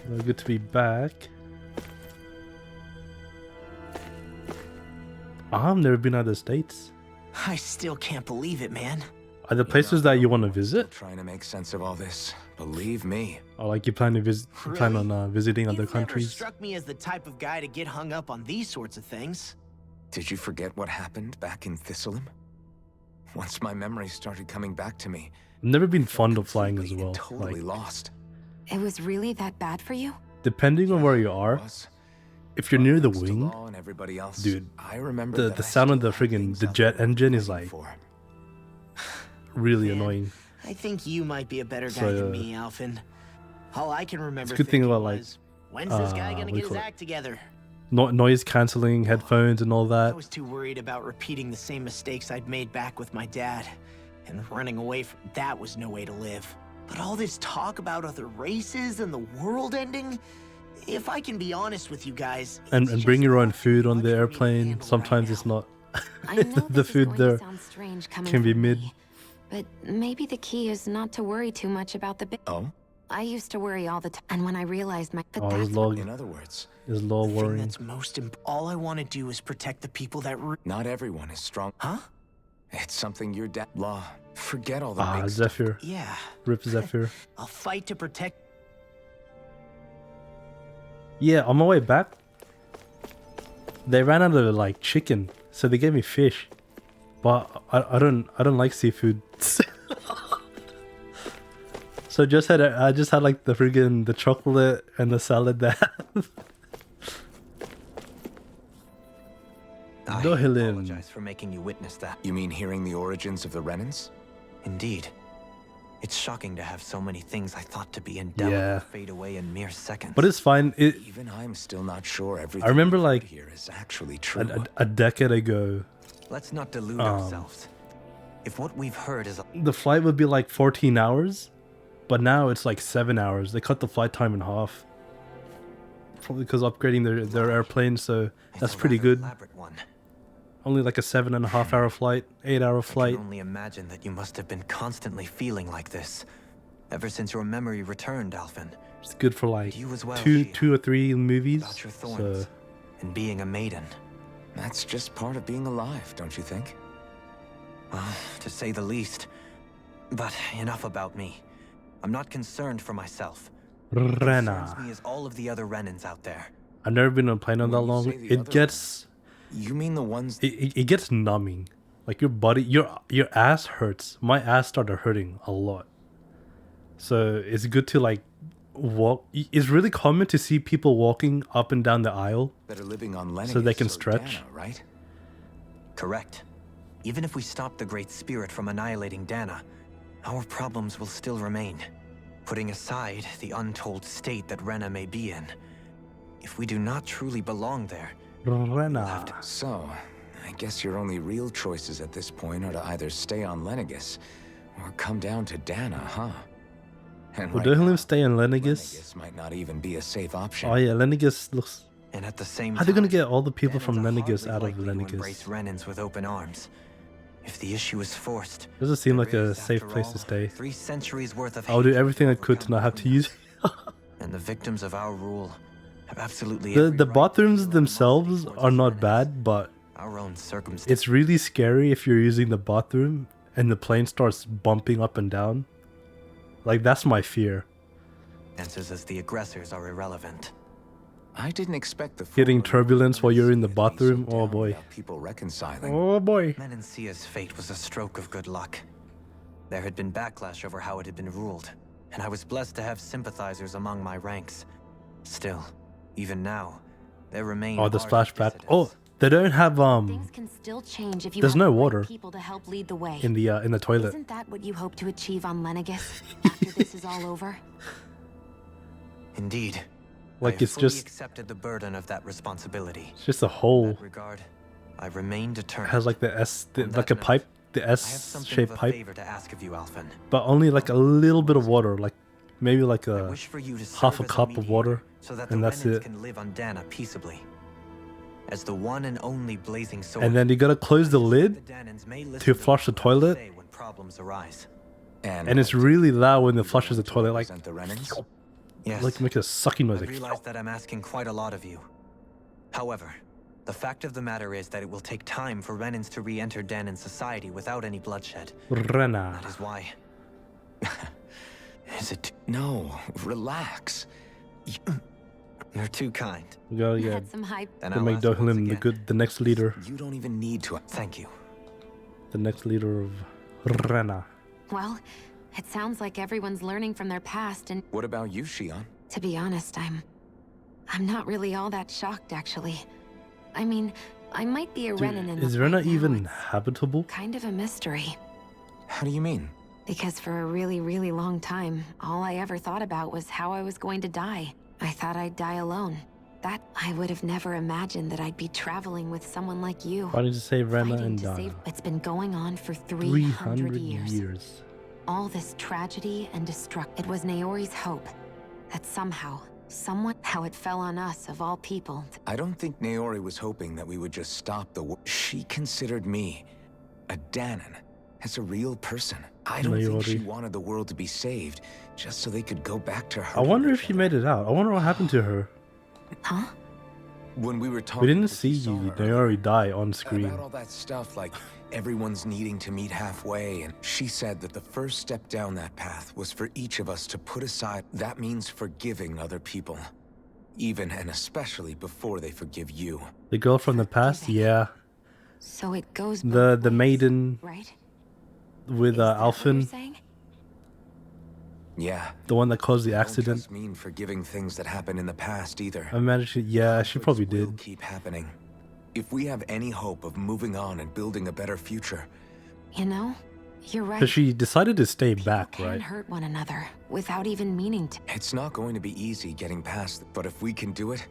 Well, good to be back. I've never been out of the States. I still can't believe it, man. Are there places that you want to visit? Trying to make sense of all this. Believe me. Or like you plan to visit? Plan on visiting other You've never countries? struck me as the type of guy to get hung up on these sorts of things. Did you forget what happened back in Thistleum? Once my memories started coming back to me, I've never been fond of flying as well. totally Like, lost. It was really that bad for you? depending on where you are, if you're near the wing, And everybody else, dude, I remember the sound of the friggin' the jet engine is like really annoying. I think you might be a better guy So, than me, Alphin. All I can remember It's a good thing thinking about like was, when's this guy what gonna do you get his call it? act together? Noise cancelling headphones and all I that. was too worried about repeating the same mistakes I'd made back with my dad. And running away from that was no way to live. But all this talk about other races and the world ending, if I can be honest with you guys, And bring your own food on the airplane. Sometimes it's not. I know the this is food going to there sound strange coming can be from mid. me, but maybe the key is not to worry too much about the big. Oh? I used to worry all the time, and when I realized my. But Oh, his that's log. In other words, His law the thing worrying. that's most all I want to do is protect the people that not everyone is strong. Huh? It's something your dad law. Forget all the Ah, big stuff. Zephyr. Yeah. Rip Zephyr. I'll fight to protect. Yeah, on my way back, they ran out of like chicken, so they gave me fish. But I don't like seafood. So I just had like the chocolate and the salad they have. I No, Helen. apologize for making you witness that. You mean hearing the origins of the Renans? Indeed. It's shocking to have so many things I thought to be indelible Yeah. fade away in mere seconds. But it's fine. Even I'm still not sure everything I remember we've like heard here is actually true. a decade ago, Let's not delude ourselves. If what we've heard is the flight would be like 14 hours, but now it's like 7 hours. They cut the flight time in half. Probably because upgrading their airplane, so that's pretty good. elaborate one. Only like a 7.5 hour flight, 8 hour I flight. can only imagine that you must have been constantly feeling like this ever since your memory returned, Alphin. It's good for like You as well, two or three movies. About your thorns So and being a maiden. That's just part of being alive, don't you think? Well, to say the least. But enough about me. I'm not concerned for myself. What concerns me is all of the other Renans out there. I've never been on a plane on that long. It gets... You mean the ones... It gets numbing. Like your body, your ass hurts. My ass started hurting a lot. So it's good to like walk. It's really common to see people walking up and down the aisle that are living on Lenegis so they can stretch. Dana, right? Correct. Even if we stop the Great Spirit from annihilating Dana, our problems will still remain. Putting aside the untold state that Rena may be in, if we do not truly belong there, Rena. So, I guess your only real choices at this point are to either stay on Lenegis or come down to Dana, huh? And Well, don't let him stay in Lenegis. might not even be a safe option. Oh yeah, Lenegis looks... And at the same How are they gonna get all the people from Lenegis out of embrace Lenegis? Renans with open arms. If the issue is forced, Doesn't seem like there a is, safe after place all, to stay. 3 centuries worth of I'll do hate everything I could to not have to use and the victims of our rule have absolutely the bathrooms themselves are not bad, but our own circumstances. it's really scary if you're using the bathroom and the plane starts bumping up and down. Like, that's my fear. As the aggressors are irrelevant. I didn't expect the Getting turbulence while you're in the bathroom. Oh boy. people reconciling. Oh boy. Menancia's fate was a stroke of good luck. There had been backlash over how it had been ruled, and I was blessed to have sympathizers among my ranks. Still, even now, there remain. Oh, this flashback. Oh, they don't have Things can still change if you there's have no the right water people to help lead the way. in the toilet. Isn't that what you hope to achieve on Lenegis after this is all over? Indeed. Like, I it's fully just accepted the burden of that responsibility. it's just a hole. In that regard, I remain determined. It has like like a pipe, the S-shaped pipe, favor to ask of you, Alphen. but only like a little bit of water, like maybe like a Wish for you to half serve a as cup of water, so that and the that's Renans it. can live on Dana peaceably. As the one and only blazing sword. And then you gotta close the lid to flush the toilet, when problems arise. and it's really loud when it flushes the toilet, like Yes. like make a sucking noise. I Like, realize that I'm asking quite a lot of you. However, the fact of the matter is that it will take time for Renans to re-enter Danan society without any bloodshed. Rena. That is why. Is it? No, relax. You're too kind. We gotta get That's some hype. Then to I'll make ask once Dohlim again. the next leader, You don't even need to. Thank you. the next leader of Rena. Well, it sounds like everyone's learning from their past, and What about you, Shion? to be honest, I'm not really all that shocked, actually. I mean, I might be a Renan in Dude, is the Rena right now, even it's habitable? kind of a mystery. How do you mean? Because for a really, really long time, all I ever thought about was how I was going to die. I thought I'd die alone. That I would have never imagined that I'd be traveling with someone like you. Why did you say Rena fighting and to Dana? save. It's been going on for 300 years. years. All this tragedy and destruction. It was Naori's hope that somehow, how it fell on us of all people. I don't think Naori was hoping that we would just stop the war. She considered me a Danan as a real person. I don't think she wanted the world to be saved just so they could go back to her. I wonder if she made it out. I wonder what happened to her. Huh? When we were talking, We didn't see Naori die on screen. about all that stuff, like everyone's needing to meet halfway, and she said that the first step down that path was for each of us to put aside. That means forgiving other people, even and especially before they forgive you. The girl from the past, yeah. So it goes The maiden right? with Alphen, Yeah. the one that caused the Don't accident. just mean forgiving things that happened in the past either. I imagine she, yeah, she probably Will did. keep happening. If we have any hope of moving on and building a better future, You know, you're right. But she decided to stay back, Can right? hurt one another without even meaning to. it's not going to be easy getting past. But if we can do it,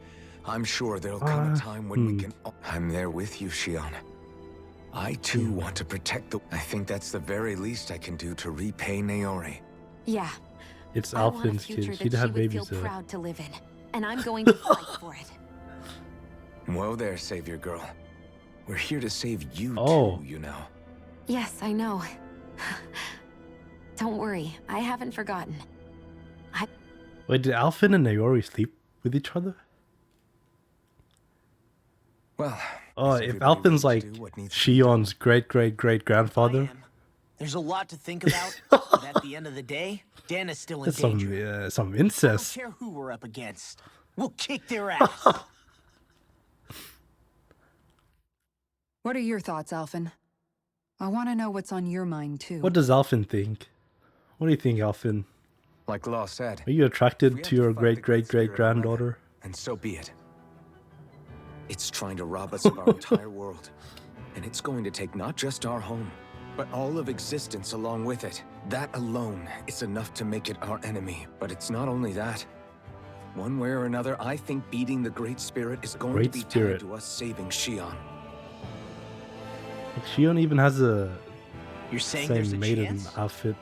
I'm sure there'll come a time when we can. I'm there with you, Shion. I too want to protect the. I think that's the very least I can do to repay Naori. Yeah. It's I want a Alphen's future kid. that She'd she have would babies feel there. proud to live in, and I'm going to fight for it. Whoa there, Savior Girl. We're here to save you Oh. too, you know. Yes, I know. Don't worry, I haven't forgotten. Wait, did Alphen and Naori sleep with each other? Well, Oh, Is if everybody Alpin's ready like to do what needs to be done? Shion's great-great-great-grandfather, There's a lot to think about, but at the end of the day, Dan is still in that's danger. some I don't incest. care who we're up against. We'll kick their ass. What are your thoughts, Alphen? I want to know what's on your mind, too. What does Alphin think? What do you think, Alphin? Like Law said, Are you if attracted we have to your fight the Great Spirit of great-great-great-granddaughter? Lenegis, and so be it. It's trying to rob us of our entire world. And it's going to take not just our home, but all of existence along with it. That alone is enough to make it our enemy. But it's not only that. One way or another, I think beating the Great Spirit is going to be tied to us saving Shion. Shion even has a You're saying there's a same maiden chance? outfit.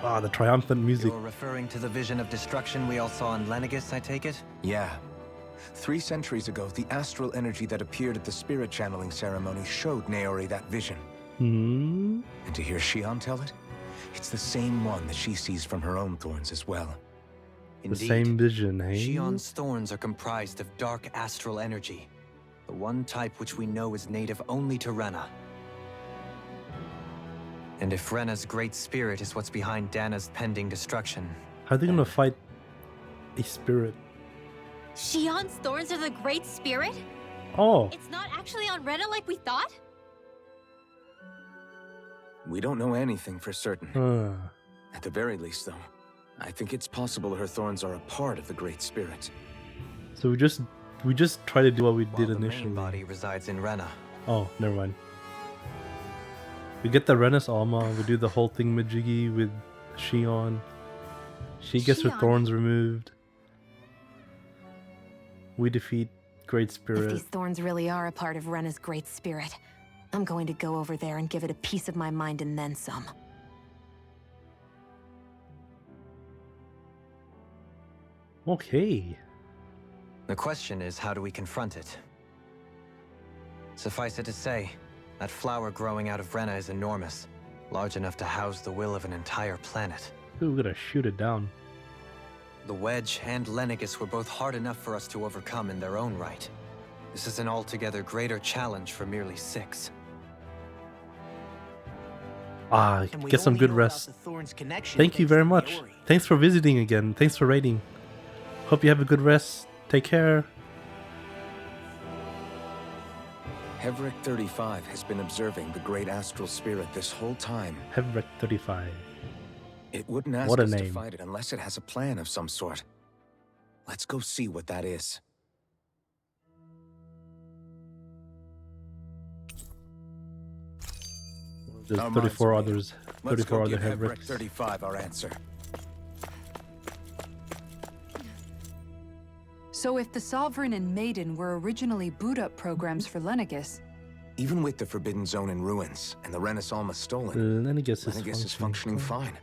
Ah, the triumphant music. You're referring to the vision of destruction we all saw in Lenegis, I take it? Yeah. 3 centuries ago, the astral energy that appeared at the spirit channeling ceremony showed Naori that vision. Hmm? And to hear Shion tell it, it's the same one that she sees from her own thorns as well. The same vision, eh? Shion's thorns are comprised of dark astral energy, the one type which we know is native only to Rena. And if Rena's great spirit is what's behind Dana's pending destruction... How are they gonna fight a spirit? Shion's thorns are the Great Spirit? Oh. It's not actually on Rena like we thought? We don't know anything for certain. At the very least, though, I think it's possible her thorns are a part of the Great Spirit. So we just try to do what we did the initially. main body resides in Rena. Oh, never mind. We get the Rena's armor, we do the whole thing majiggy with Shion. She gets her Shion. thorns removed. We defeat Great If Spirit. these thorns really are a part of Rena's Great Spirit, I'm going to go over there and give it a piece of my mind and then some. Okay. The question is, how do we confront it? Suffice it to say, that flower growing out of Rena is enormous, large enough to house the will of an entire planet. Ooh, we're gonna shoot it down. The Wedge and Lenegis were both hard enough for us to overcome in their own right. This is an altogether greater challenge for merely 6. Ah, And we get some only good know about rest. the Thorns connection Thank you thanks very to much. Naori. Thanks for visiting again. Thanks for raiding. Hope you have a good rest. Take care. Pt.13 has been observing the Great Astral Spirit this whole time. Pt.35. It wouldn't ask What a us to name. fight it unless it has a plan of some sort. Let's go see what that is. There's Our minds 34 are made up. others. Let's 34 go other give Hevreks. Pt.35 our answer. So if the Sovereign and Maiden were originally boot-up programs for Lenegis, Even with the Forbidden Zone in ruins and the Renaissance stolen, Lenegis is functioning fine.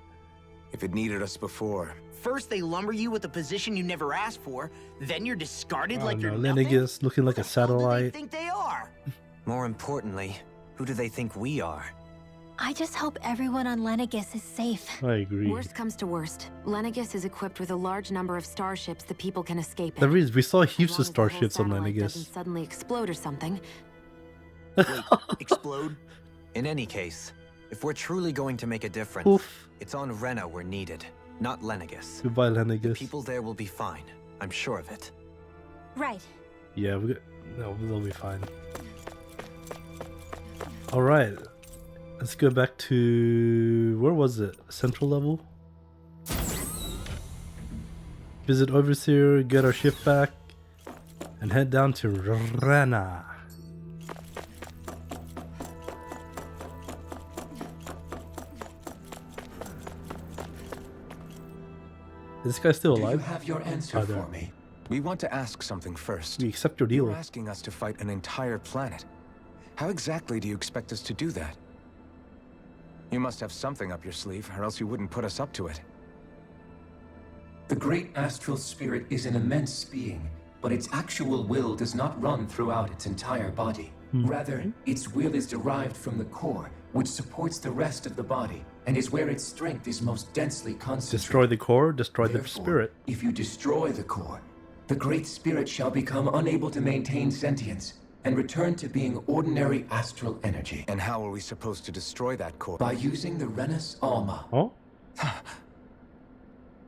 If it needed us before, First they lumber you with a position you never asked for, then you're discarded Oh, like no, you're nothing. Lenegis looking like a Who do they satellite. think they are? More importantly, who do they think we are? I just hope everyone on Lenegis is safe. I agree. Worst comes to worst, Lenegis is equipped with a large number of starships that people can escape in. There is. We saw heaps As of long as the whole starships on satellite Lenegis. doesn't suddenly explode or something. Explode? In any case, if we're truly going to make a difference, Oof. it's on Rena we're needed, not Lenegis. Goodbye, Lenegis. People there will be fine. I'm sure of it. Right. Yeah, no, they'll be fine. All right, let's go back to where was it? Central level. Visit Overseer, get our ship back, and head down to Rena. Is this guy still Do you alive? have your answer Oh, there. for me? we want to ask something first. We accept your You're deal. asking us to fight an entire planet. How exactly do you expect us to do that? You must have something up your sleeve, or else you wouldn't put us up to it. The great astral spirit is an immense being, but its actual will does not run throughout its entire body. Rather, its will is derived from the core, which supports the rest of the body, and is where its strength is most densely concentrated. Destroy the core, destroy the Therefore, spirit. If you destroy the core, the Great Spirit shall become unable to maintain sentience and return to being ordinary astral energy. And how are we supposed to destroy that core? By using the Renus Alma. Oh?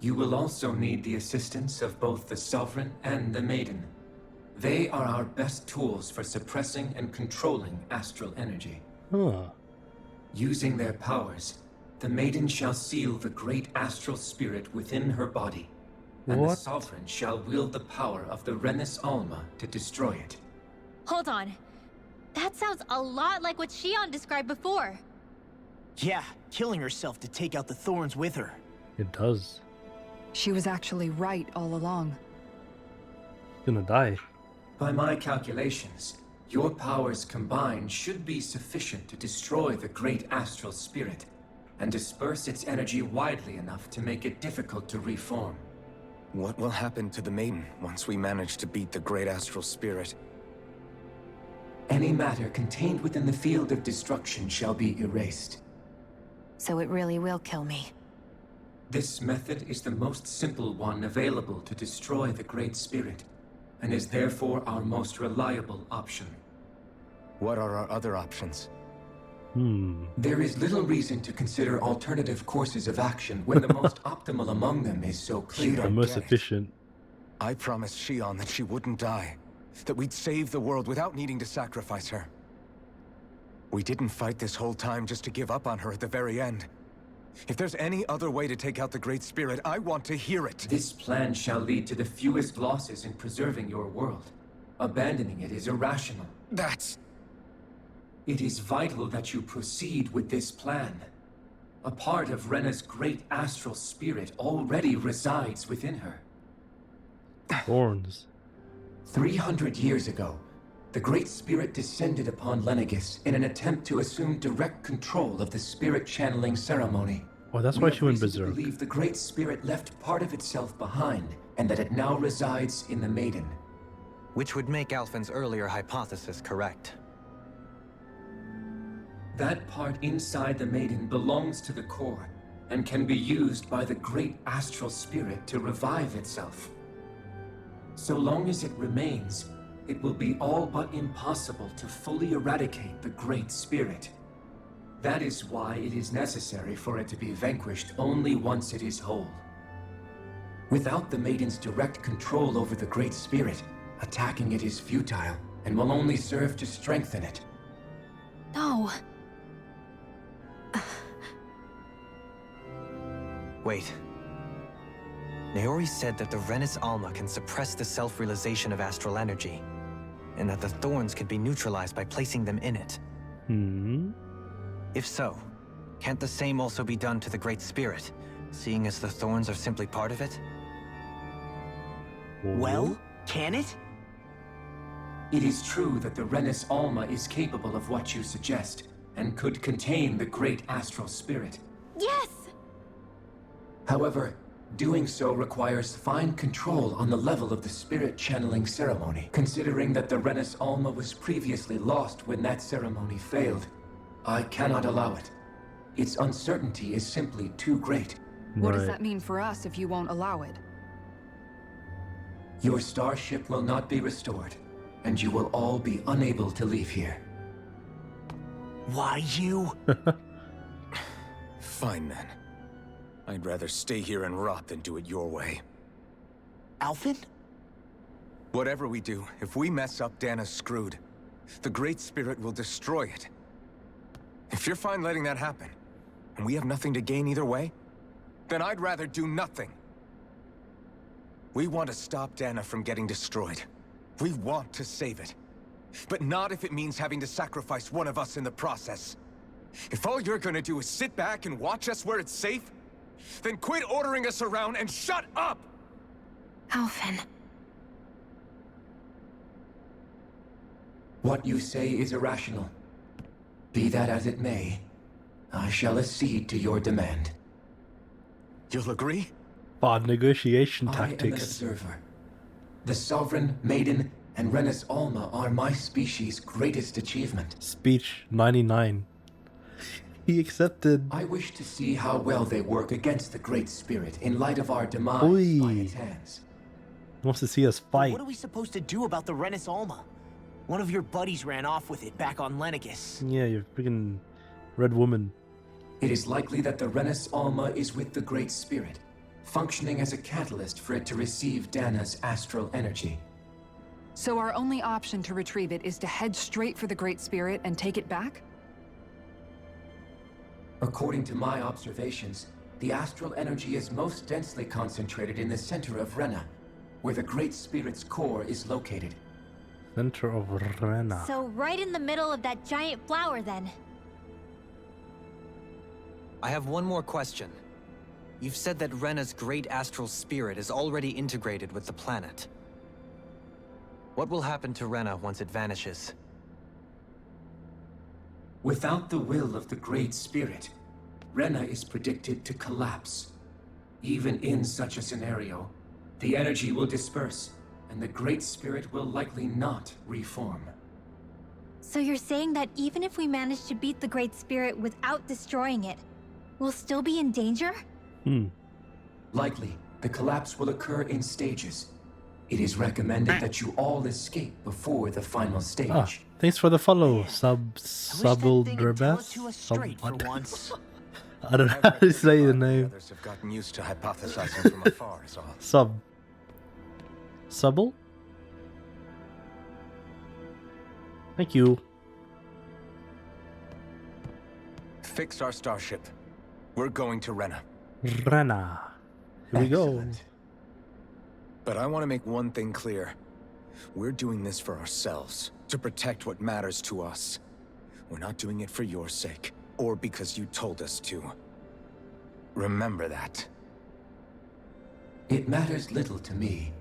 You will also need the assistance of both the Sovereign and the Maiden. They are our best tools for suppressing and controlling astral energy. Huh. Using their powers, the Maiden shall seal the great astral spirit within her body, and the What? Sovereign shall wield the power of the Renus Alma to destroy it. Hold on. That sounds a lot like what Shion described before. Yeah, killing herself to take out the thorns with her. It does. She was actually right all along. Gonna die. By my calculations, your powers combined should be sufficient to destroy the great astral spirit and disperse its energy widely enough to make it difficult to reform. What will happen to the Maiden once we manage to beat the great astral spirit? Any matter contained within the field of destruction shall be erased. So it really will kill me. This method is the most simple one available to destroy the Great Spirit, and is therefore our most reliable option. What are our other options? There is little reason to consider alternative courses of action when the most optimal among them is so clear. The most efficient. I promised Shion that she wouldn't die, that we'd save the world without needing to sacrifice her. We didn't fight this whole time just to give up on her at the very end. If there's any other way to take out the Great Spirit, I want to hear it. This plan shall lead to the fewest losses in preserving your world. Abandoning it is irrational. It is vital that you proceed with this plan. A part of Rena's great astral spirit already resides within her. Thorns. 300 years ago, the Great Spirit descended upon Lenegis in an attempt to assume direct control of the spirit channeling ceremony. Oh, that's why she went berserk. I believe the Great Spirit left part of itself behind, and that it now resides in the Maiden. Which would make Alphen's earlier hypothesis correct. That part inside the Maiden belongs to the core, and can be used by the great astral spirit to revive itself. So long as it remains, it will be all but impossible to fully eradicate the Great Spirit. That is why it is necessary for it to be vanquished only once it is whole. Without the Maiden's direct control over the Great Spirit, attacking it is futile, and will only serve to strengthen it. No. Wait. Naori said that the Renus Alma can suppress the self-realization of astral energy, and that the thorns can be neutralized by placing them in it. If so, can't the same also be done to the Great Spirit, seeing as the thorns are simply part of it? Well, can it? It is true that the Renus Alma is capable of what you suggest, and could contain the great astral spirit. Yes! However, doing so requires fine control on the level of the spirit channeling ceremony, considering that the Renus Alma was previously lost when that ceremony failed. I cannot allow it. Its uncertainty is simply too great. What does that mean for us if you won't allow it? Your starship will not be restored, and you will all be unable to leave here. Why you? Fine then. I'd rather stay here and rot than do it your way. Alphen? Whatever we do, if we mess up, Dana's screwed. The Great Spirit will destroy it. If you're fine letting that happen, and we have nothing to gain either way, then I'd rather do nothing. We want to stop Dana from getting destroyed. We want to save it. But not if it means having to sacrifice one of us in the process. If all you're gonna do is sit back and watch us where it's safe, then quit ordering us around and shut up! Alphen. What you say is irrational. Be that as it may, I shall accede to your demand. You'll agree? Bad negotiation I am an tactics. observer. The Sovereign, Maiden, and Renus Alma are my species' greatest achievement. Speech 99. He accepted. I wish to see how well they work against the Great Spirit in light of our demise by its hands. wants to see us fight. What are we supposed to do about the Renis Alma? One of your buddies ran off with it back on Lenegis. Yeah, you freaking red woman. It is likely that the Renis Alma is with the Great Spirit, functioning as a catalyst for it to receive Dana's astral energy. So our only option to retrieve it is to head straight for the Great Spirit and take it back? According to my observations, the astral energy is most densely concentrated in the center of Rena, where the Great Spirit's core is located. Center of Rena. So right in the middle of that giant flower then. I have one more question. You've said that Rena's great astral spirit is already integrated with the planet. What will happen to Rena once it vanishes? Without the will of the Great Spirit, Rena is predicted to collapse. Even in such a scenario, the energy will disperse, and the Great Spirit will likely not reform. So you're saying that even if we manage to beat the Great Spirit without destroying it, we'll still be in danger? Likely, the collapse will occur in stages. It is recommended that you all escape before the final stage. Ah, thanks for the follow, Subble I don't know how to say the name. Others have gotten used to hypothesizing from afar, is all. Subble? Thank you. Fix our starship. We're going to Rena. Rena. Here we go. Excellent. But I want to make one thing clear. We're doing this for ourselves, to protect what matters to us. We're not doing it for your sake, or because you told us to. Remember that. It matters little to me.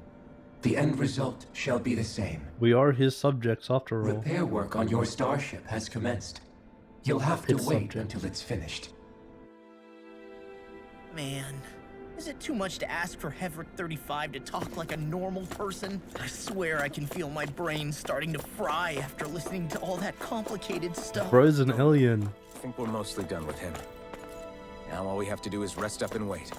The end result shall be the same. We are his subjects after all. Repair work on your starship has commenced. You'll have to wait until it's finished. Man, is it too much to ask for Pt.13 to talk like a normal person? I swear I can feel my brain starting to fry after listening to all that complicated stuff. Bro's an alien. I think we're mostly done with him. Now all we have to do is rest up and wait.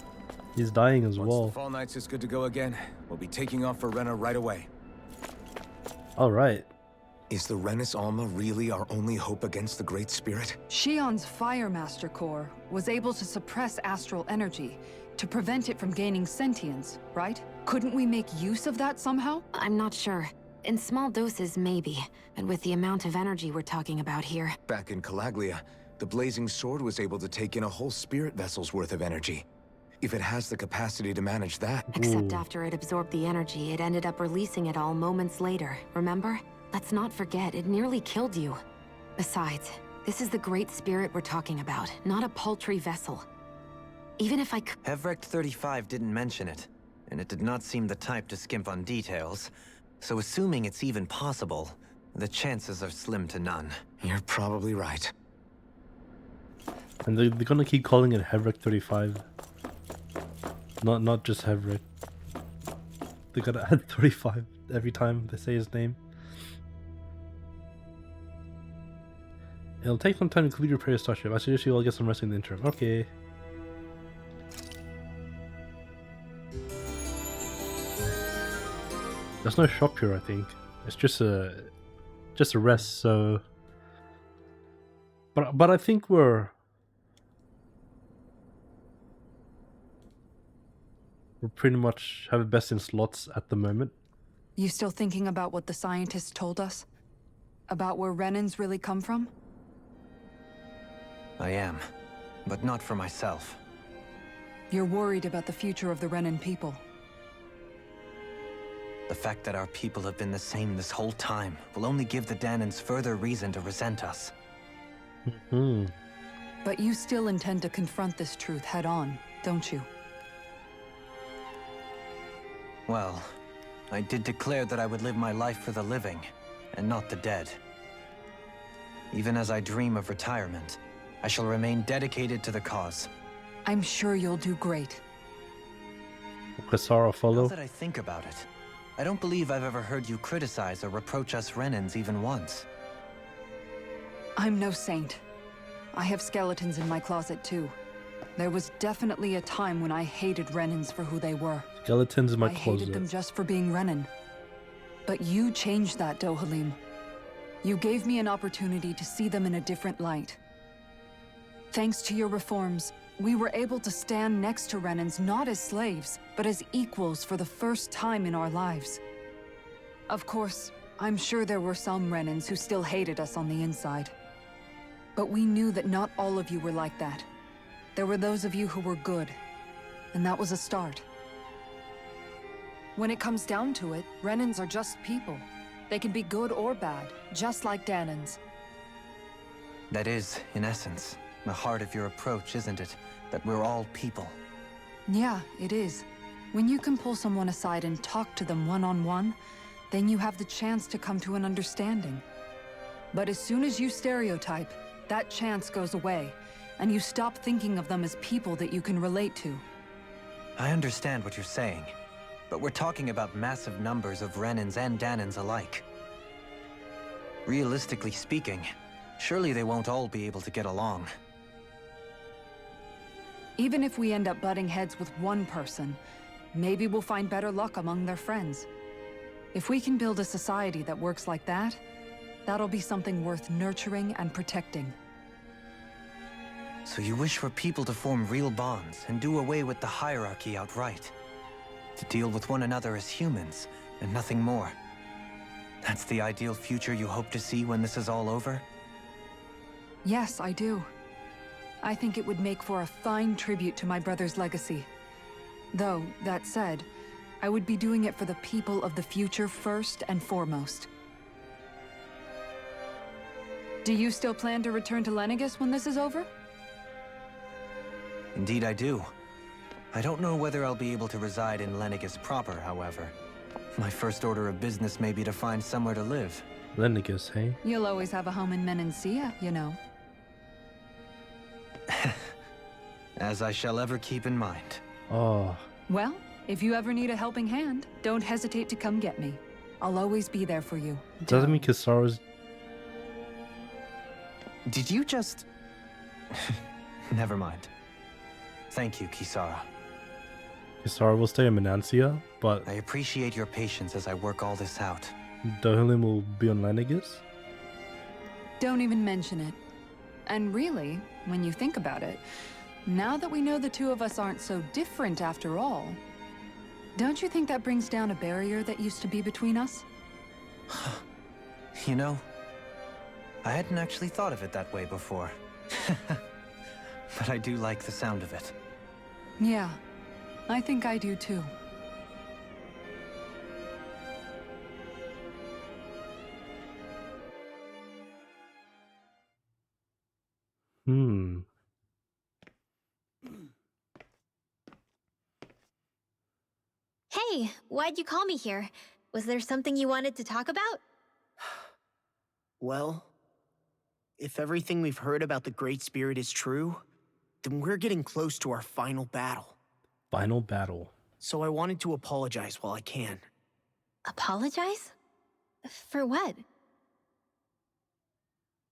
He's dying as Once well. the Fall Knights is good to go again, we'll be taking off for Rena right away. Alright. Is the Renis Alma really our only hope against the Great Spirit? Shion's Fire Master Core was able to suppress astral energy to prevent it from gaining sentience, right? Couldn't we make use of that somehow? I'm not sure. In small doses, maybe. And with the amount of energy we're talking about here. Back in Calaglia, the Blazing Sword was able to take in a whole spirit vessel's worth of energy. If it has the capacity to manage that. Except after it absorbed the energy, it ended up releasing it all moments later, remember? Let's not forget, it nearly killed you. Besides, this is the Great Spirit we're talking about, not a paltry vessel. Even if I could— Pt.13 didn't mention it, and it did not seem the type to skimp on details. So assuming it's even possible, the chances are slim to none. You're probably right. And they're gonna keep calling it Pt.35. Not just Hevric. They gotta add 35 every time they say his name. It'll take some time to complete your repair starship. I suggest you all get some rest in the interim. Okay. There's no shop here, I think. It's just a rest. So, but I think we're pretty much have the best in slots at the moment. You still thinking about what the scientists told us? About where Renans really come from? I am, but not for myself. You're worried about the future of the Renan people. The fact that our people have been the same this whole time will only give the Danans further reason to resent us. But you still intend to confront this truth head-on, don't you? Well, I did declare that I would live my life for the living, and not the dead. Even as I dream of retirement, I shall remain dedicated to the cause. I'm sure you'll do great. Kasara follow. Now that I think about it, I don't believe I've ever heard you criticize or reproach us Renans even once. I'm no saint. I have skeletons in my closet too. There was definitely a time when I hated Renans for who they were. Skeletons in my I hated them closet. just for being Renan. But you changed that, Dohalim. You gave me an opportunity to see them in a different light. Thanks to your reforms, we were able to stand next to Renans not as slaves, but as equals for the first time in our lives. Of course, I'm sure there were some Renans who still hated us on the inside. But we knew that not all of you were like that. There were those of you who were good, and that was a start. When it comes down to it, Renans are just people. They can be good or bad, just like Danans. That is, in essence, the heart of your approach, isn't it? That we're all people. Yeah, it is. When you can pull someone aside and talk to them one-on-one, then you have the chance to come to an understanding. But as soon as you stereotype, that chance goes away, and you stop thinking of them as people that you can relate to. I understand what you're saying, but we're talking about massive numbers of Renans and Danans alike. Realistically speaking, surely they won't all be able to get along. Even if we end up butting heads with one person, maybe we'll find better luck among their friends. If we can build a society that works like that, that'll be something worth nurturing and protecting. So you wish for people to form real bonds and do away with the hierarchy outright. To deal with one another as humans, and nothing more. That's the ideal future you hope to see when this is all over? Yes, I do. I think it would make for a fine tribute to my brother's legacy. Though, that said, I would be doing it for the people of the future first and foremost. Do you still plan to return to Lenegis when this is over? Indeed I do. I don't know whether I'll be able to reside in Lenegis proper, however. My first order of business may be to find somewhere to live. Lenegis, hey? You'll always have a home in Menancia, you know. As I shall ever keep in mind. Oh. Well, if you ever need a helping hand, don't hesitate to come get me. I'll always be there for you. Doesn't mean Kisara's... Did you just... Never mind. Thank you, Kisara. Kisara will stay in Menancia, but... I appreciate your patience as I work all this out. Dohalim will be on Lenegis? Don't even mention it. And really, when you think about it, now that we know the two of us aren't so different after all, don't you think that brings down a barrier that used to be between us? You know, I hadn't actually thought of it that way before. But I do like the sound of it. Yeah, I think I do too. Hey, why'd you call me here? Was there something you wanted to talk about? Well, if everything we've heard about the Great Spirit is true, then we're getting close to our final battle. Final battle. So I wanted to apologize while I can. Apologize? For what?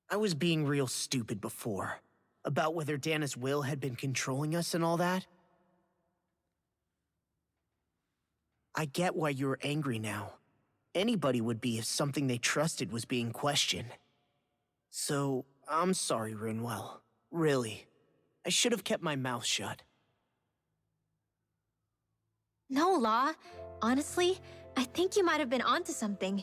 I was being real stupid before. About whether Dana's will had been controlling us and all that. I get why you're angry now. Anybody would be if something they trusted was being questioned. So, I'm sorry, Rinwell. Really. I should have kept my mouth shut. No, Law. Honestly, I think you might have been onto something.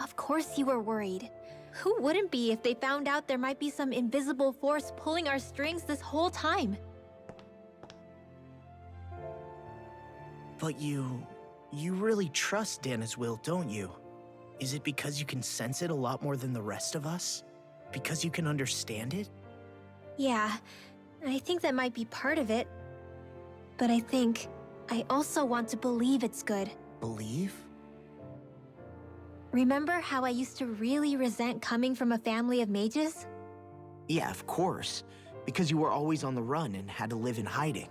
Of course you were worried. Who wouldn't be if they found out there might be some invisible force pulling our strings this whole time? But you really trust Dana's will, don't you? Is it because you can sense it a lot more than the rest of us? Because you can understand it? Yeah, I think that might be part of it. But I think I also want to believe it's good. Believe? Remember how I used to really resent coming from a family of mages? Yeah, of course. Because you were always on the run and had to live in hiding.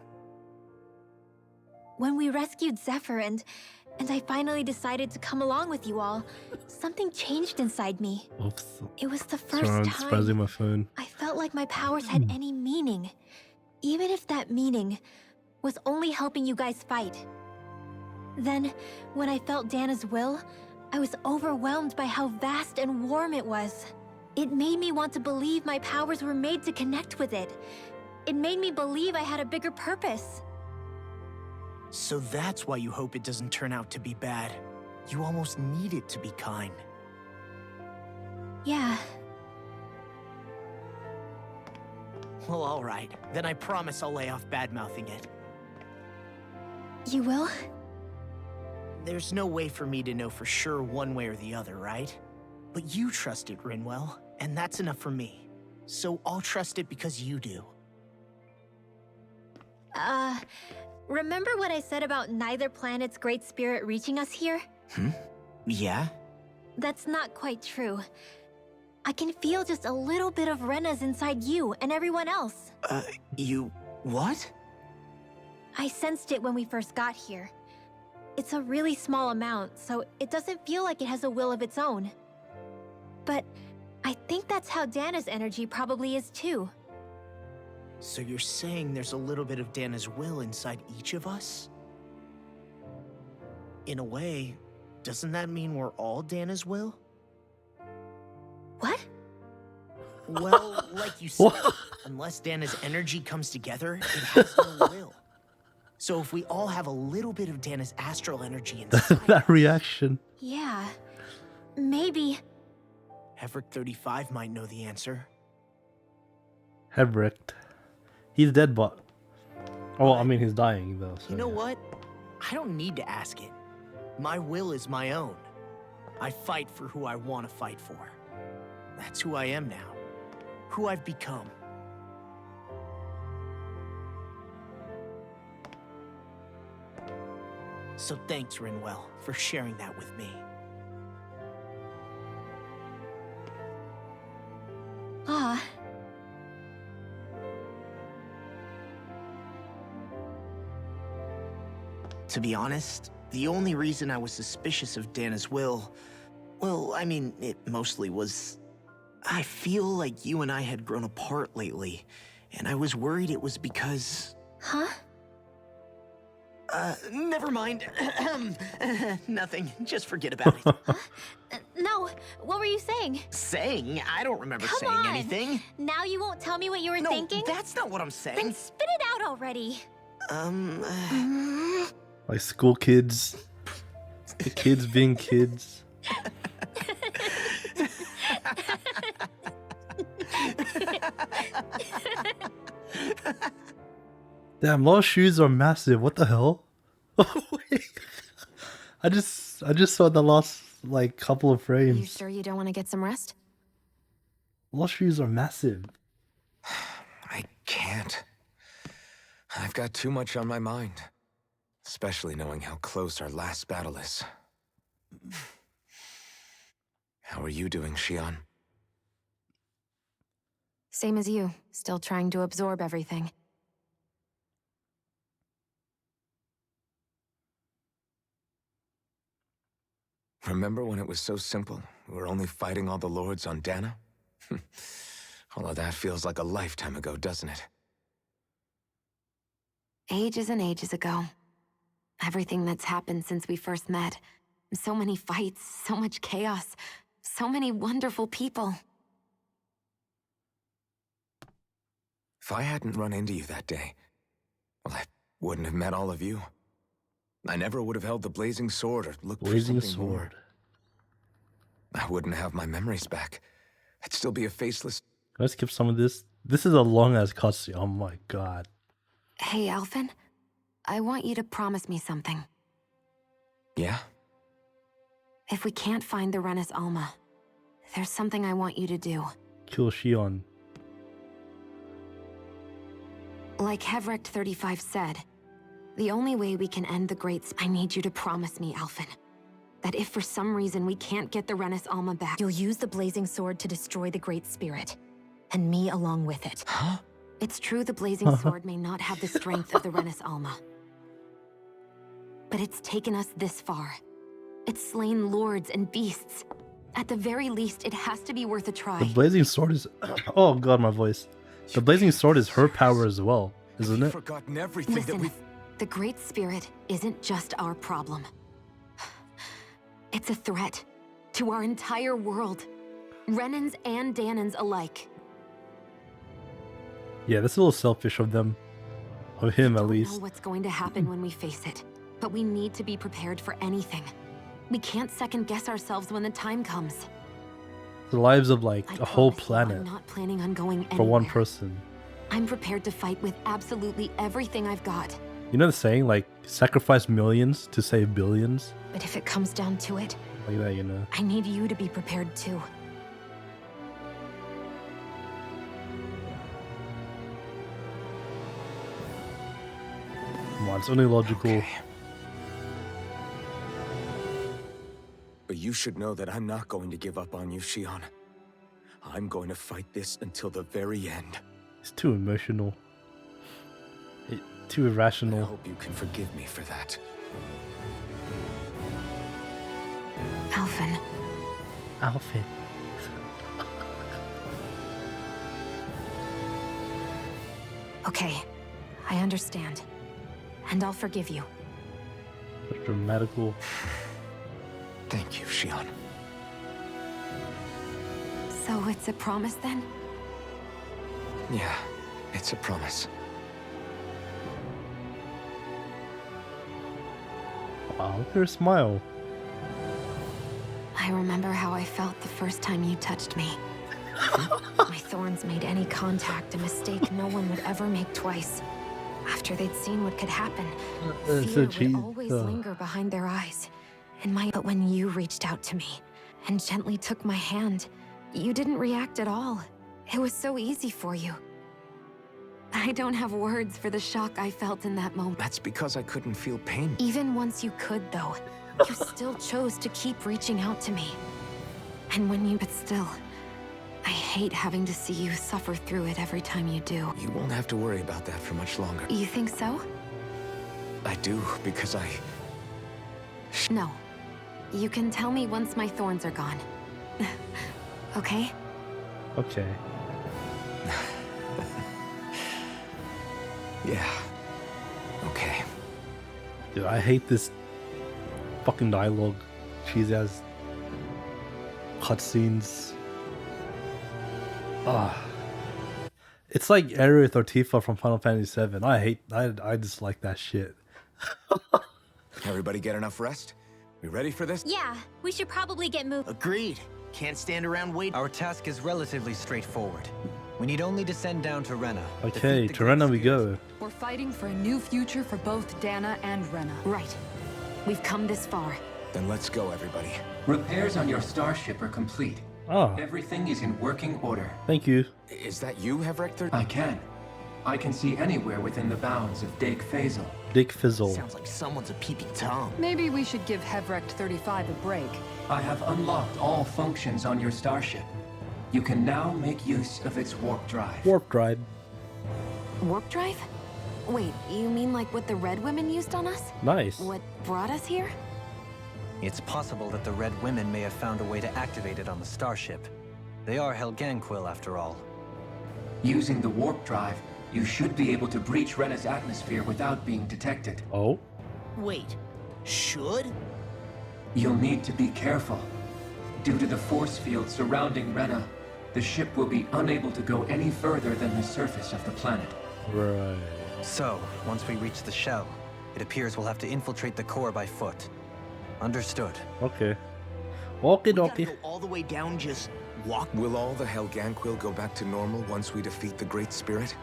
When we rescued Zephyr and I finally decided to come along with you all, something changed inside me. Oops. It was the first Sorry, I'm time spazzing my phone. I felt like my powers had any meaning. Even if that meaning was only helping you guys fight. Then, when I felt Dana's will, I was overwhelmed by how vast and warm it was. It made me want to believe my powers were made to connect with it. It made me believe I had a bigger purpose. So that's why you hope it doesn't turn out to be bad. You almost need it to be kind. Yeah. Well, alright. Then I promise I'll lay off bad-mouthing it. You will? There's no way for me to know for sure one way or the other, right? But you trust it, Rinwell, and that's enough for me. So I'll trust it because you do. Remember what I said about neither planet's great spirit reaching us here? Yeah? That's not quite true. I can feel just a little bit of Rena's inside you and everyone else. You... what? I sensed it when we first got here. It's a really small amount, so it doesn't feel like it has a will of its own. But I think that's how Dana's energy probably is too. So you're saying there's a little bit of Dana's will inside each of us? In a way, doesn't that mean we're all Dana's will? What? Well, like you said, unless Dana's energy comes together, it has no will. So if we all have a little bit of Dana's astral energy inside... That reaction. Yeah. Maybe... Pt.13 might know the answer. Hebrecht. He's dead, but... Oh, I mean, he's dying, though. So You know what? I don't need to ask it. My will is my own. I fight for who I want to fight for. That's who I am now. Who I've become. So thanks, Rinwell, for sharing that with me. Ah. To be honest, the only reason I was suspicious of Dana's will, well, I mean, it mostly was... I feel like you and I had grown apart lately, and I was worried it was because... Huh? Never mind. Nothing. Just forget about it. No, what were you saying? Saying? I don't remember Come saying on. anything. Now you won't tell me what you were thinking? No, that's not what I'm saying. Then spit it out already. Like school kids. The kids being kids. Damn, those shoes are massive. What the hell? I just saw the last like couple of frames. You sure you don't want to get some rest? Those shoes are massive. I can't. I've got too much on my mind. Especially knowing how close our last battle is. How are you doing, Xion? Same as you, still trying to absorb everything. Remember when it was so simple? We were only fighting all the lords on Dana? All of that feels like a lifetime ago, doesn't it? Ages and ages ago. Everything that's happened since we first met. So many fights, so much chaos, so many wonderful people. If I hadn't run into you that day, well, I wouldn't have met all of you. I never would have held the blazing sword or looked for something more. I wouldn't have my memories back. I'd still be a faceless... Can I skip some of this? This is a long-ass cutscene. Oh my god. Hey, Alphen. I want you to promise me something. Yeah? If we can't find the Rena's Alma, there's something I want you to do. Kill Xion. Like Pt.13 said, the only way we can end the Great... I need you to promise me, Alphen, that if for some reason we can't get the Rena's Alma back, you'll use the Blazing Sword to destroy the Great Spirit, and me along with it. Huh? It's true the Blazing Sword may not have the strength of the Rena's Alma, but it's taken us this far. It's slain lords and beasts. At the very least, it has to be worth a try. The Blazing Sword is... Oh god, my voice. The Blazing Sword is her power as well, isn't it? Forgotten everything Listen, that we've... The Great Spirit isn't just our problem. It's a threat to our entire world. Renans and Danans alike. Yeah, that's a little selfish of them. Of him, at least. I don't know what's going to happen when we face it, but we need to be prepared for anything. We can't second guess ourselves when the time comes. The lives of like a whole planet I'm not planning on going for one anywhere. person. I'm prepared to fight with absolutely everything I've got. You know the saying, like, sacrifice millions to save billions? But if it comes down to it, Like that, you know. I need you to be prepared too. Come on, it's only logical. Okay. But you should know that I'm not going to give up on you, Shion. I'm going to fight this until the very end. It's too emotional. Too irrational. I hope you can forgive me for that. Alphen. Alphen. Okay, I understand. And I'll forgive you. Dramatical. Thank you, Shion. So it's a promise then? Yeah, it's a promise. Wow, look at her smile. I remember how I felt the first time you touched me. My thorns made any contact a mistake no one would ever make twice. After they'd seen what could happen, fear would always linger behind their eyes. But when you reached out to me and gently took my hand, you didn't react at all. It was so easy for you. I don't have words for the shock I felt in that moment. That's because I couldn't feel pain. Even once you could, though, you still chose to keep reaching out to me. And but still, I hate having to see you suffer through it every time you do. You won't have to worry about that for much longer. You think so? I do, because I... No. You can tell me once my thorns are gone. Okay? Okay. Yeah. Okay. Dude, I hate this fucking dialogue. She's has cutscenes. It's like Aerith or Tifa from Final Fantasy VII. I dislike that shit. Everybody get enough rest? We ready for this? Yeah, we should probably get moving. Agreed. Can't stand around waiting. Our task is relatively straightforward. We need only descend down to Rena. Okay, to Rena we go. We're fighting for a new future for both Dana and Rena. Right. We've come this far. Then let's go, everybody. Repairs on your starship are complete. Ah. Everything is in working order. Thank you. Is that you, Pt.13? I can see anywhere within the bounds of Dig Faisal. Dig Fizzle. Sounds like someone's a peeping Tom. Maybe we should give Pt.13 a break. I have unlocked all functions on your starship. You can now make use of its warp drive. Warp drive. Warp drive? Wait, you mean like what the Red Women used on us? Nice. What brought us here? It's possible that the Red Women may have found a way to activate it on the starship. They are Helganquil, after all. Using the warp drive, you should be able to breach Rena's atmosphere without being detected. Oh? Wait, should? You'll need to be careful. Due to the force field surrounding Rena, the ship will be unable to go any further than the surface of the planet. Right. So, once we reach the shell, it appears we'll have to infiltrate the core by foot. Understood. Okay. Okie We gotta dokie. go all the way down, just walk. Will all the Helganquil go back to normal once we defeat the Great Spirit?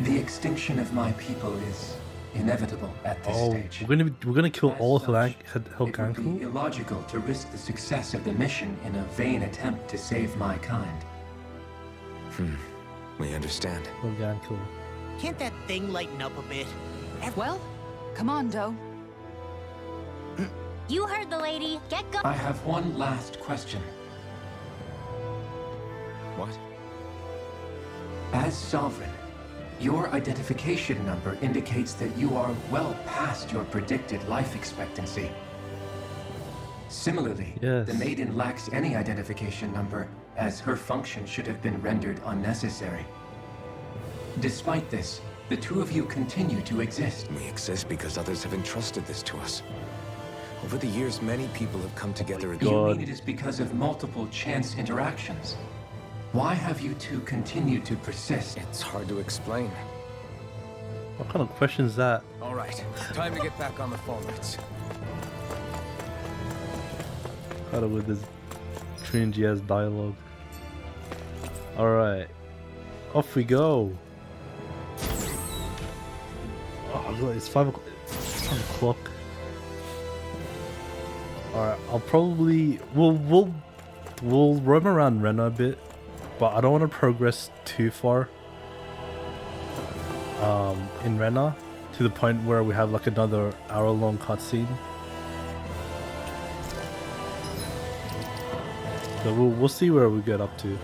The extinction of my people is inevitable at this stage. we're gonna kill all It would be Helganquil? illogical to risk the success of the mission in a vain attempt to save my kind. We understand. Helganquil. Can't that thing lighten up a bit? Well, come on, Doe. You heard the lady. Get going. I have one last question. What? As Sovereign, your identification number indicates that you are well past your predicted life expectancy. Similarly, Yes. the Maiden lacks any identification number, as her function should have been rendered unnecessary. Despite this, The two of you continue to exist. We exist because others have entrusted this to us. Over the years, many people have come together again. You mean it is because of multiple chance interactions? Why have you two continued to persist? It's hard to explain. What kind of question is that? All right, time to get back on the phone lines. Kind of with this cringy ass dialogue. Alright. Off we go. Oh god, it's 5 o'clock. Alright, I'll probably we'll roam around Rena a bit, but I don't want to progress too far in Rena to the point where we have like another hour-long cutscene. So we'll see where we get up to.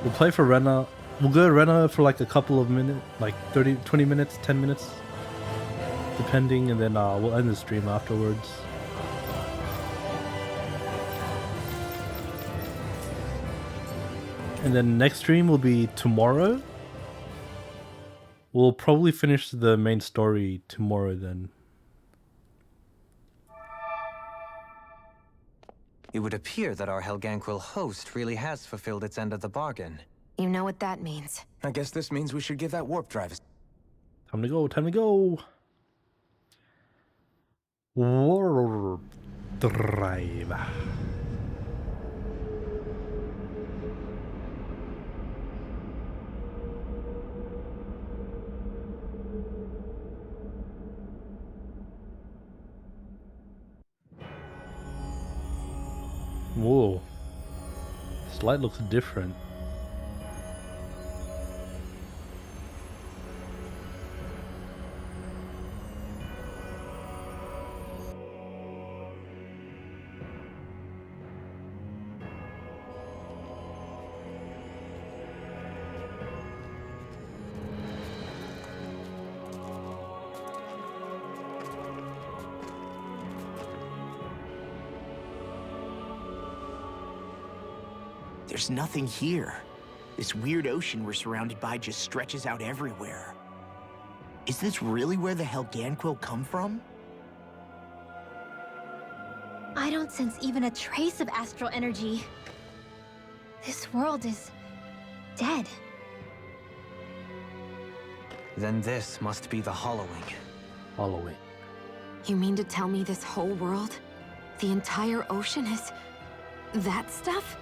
We'll play for Rena. We'll go to Rena for like a couple of minutes, like 20 minutes, 10 minutes, depending, and then we'll end the stream afterwards. And then next stream will be tomorrow. We'll probably finish the main story tomorrow then. It would appear that our Helganquil host really has fulfilled its end of the bargain. You know what that means. I guess this means we should give that warp drive a... Time to go, time to go! Warp drive. Whoa. This light looks different. There's nothing here. This weird ocean we're surrounded by just stretches out everywhere. Is this really where the Helganquil come from? I don't sense even a trace of astral energy. This world is dead. Then this must be the Hollowing. Hollowing. You mean to tell me this whole world, the entire ocean is that stuff?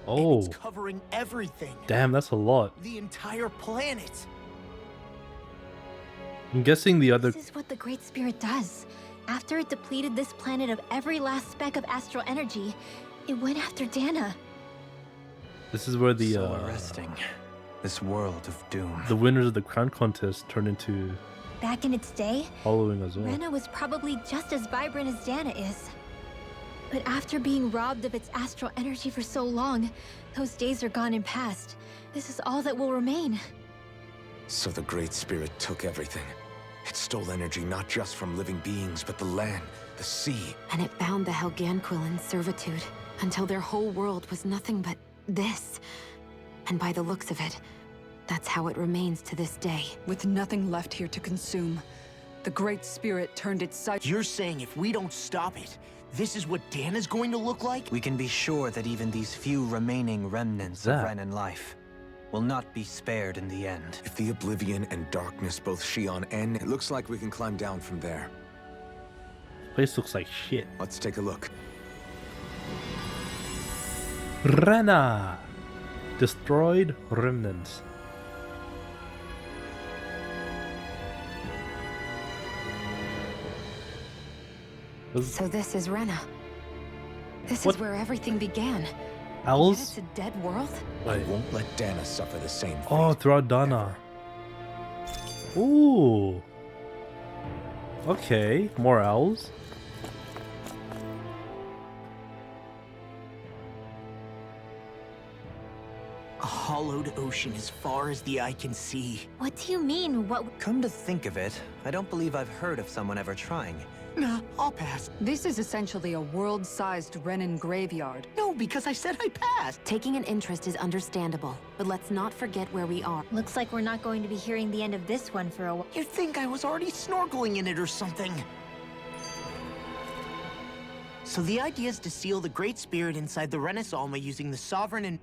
Oh. And it's covering everything. Damn, that's a lot. The entire planet. I'm guessing the other... This is what the Great Spirit does. After it depleted this planet of every last speck of astral energy, it went after Dana. This is where the So arresting. This world of doom. the winners of the crown contest turned into Back in its day, Hollowing as well. Rena was probably just as vibrant as Dana is. But after being robbed of its astral energy for so long, those days are gone and past. This is all that will remain. So the Great Spirit took everything. It stole energy not just from living beings, but the land, the sea. And it bound the Helganquil in servitude, until their whole world was nothing but this. And by the looks of it, that's how it remains to this day. With nothing left here to consume, the Great Spirit turned its sight. You're saying if we don't stop it, this is what Dana's going to look like? We can be sure that even these few remaining remnants of Renan life will not be spared in the end. If the Oblivion and Darkness both Shion end, it looks like we can climb down from there. Place looks like shit. Let's take a look. Rena! Destroyed remnants. So this is Rena. This What? is where everything began. Owls? Yet it's a dead world? I won't let Dana suffer the same fate. Oh, throughout Dana. Ooh. Okay, more owls. A hollowed ocean as far as the eye can see. What do you mean, what? Come to think of it, I don't believe I've heard of someone ever trying. Nah, I'll pass. This is essentially a world-sized Renan graveyard. No, because I said I passed. Taking an interest is understandable, but let's not forget where we are. Looks like we're not going to be hearing the end of this one for a while. You'd think I was already snorkeling in it or something. So the idea is to seal the Great Spirit inside the Renaissance using the Sovereign and...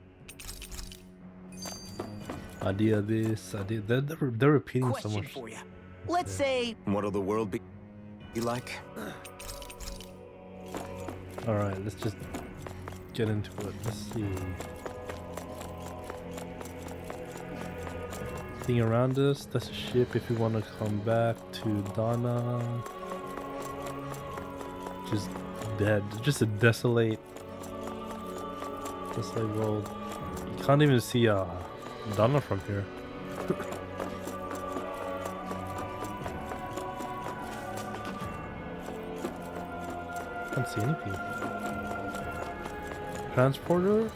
Idea this, idea... They're repeating so Question much. for you. Let's say... What'll the world be like? Alright, let's just get into it. Let's see. Thing around us, that's a ship if we want to come back to Dana. Just dead. Just a desolate world. You can't even see Dana from here. Can't see anything. Transporter?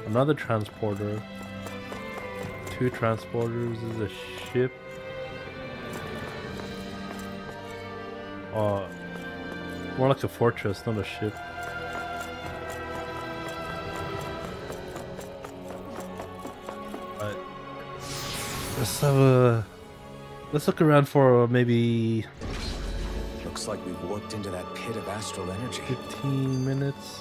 Another transporter. 2 transporters. This is a ship. More like a fortress, not a ship. Alright. Let's look around for maybe... Looks like we warped into that pit of astral energy. 15 minutes.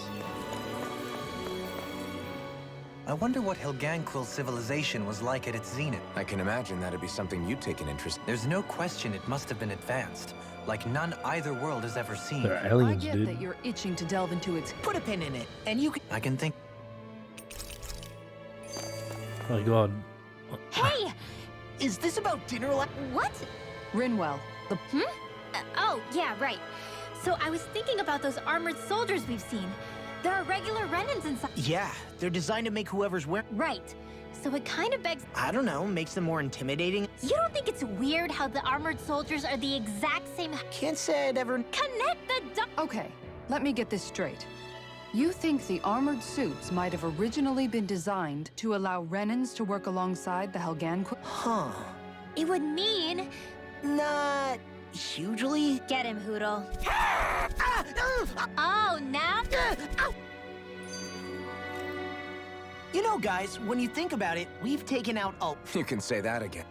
I wonder what Helganquil civilization was like at its zenith. I can imagine that'd be something you'd take an interest in. There's no question it must have been advanced, like none either world has ever seen. They're aliens, I get dude. that you're itching to delve into its... Put a pin in it, and you can... I can think... Oh my god. Hey! Is this about dinner What? Rinwell, the... Oh, yeah, right. So I was thinking about those armored soldiers we've seen. There are regular Renans inside. Yeah, they're designed to make whoever's wearing... Right. So it kind of begs... I don't know, makes them more intimidating. You don't think it's weird how the armored soldiers are the exact same... Can't say I'd ever... Connect the dots! Okay, let me get this straight. You think the armored suits might have originally been designed to allow Renans to work alongside the Helganquil? Huh. It would mean... Not... hugely? Get him, Hoodle. Oh, now? You know, guys, when you think about it, we've taken out... Oh, You can say that again.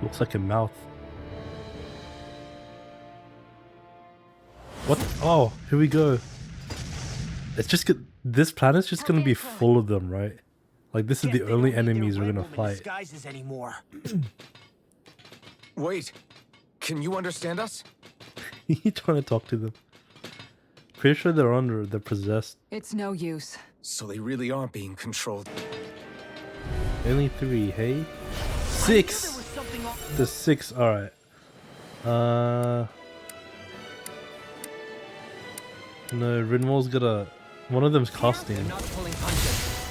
Looks like a mouth. What? Oh, here we go. It's just this planet's just gonna be full of them, right? Like this is the only enemies we're gonna fight. disguises anymore. Wait, can you understand us? You trying to talk to them? Pretty sure they're possessed. It's no use. So they really are being controlled. Only 3, hey? 6. There's 6. All right. No, Rinwell's got a... One of them's casting.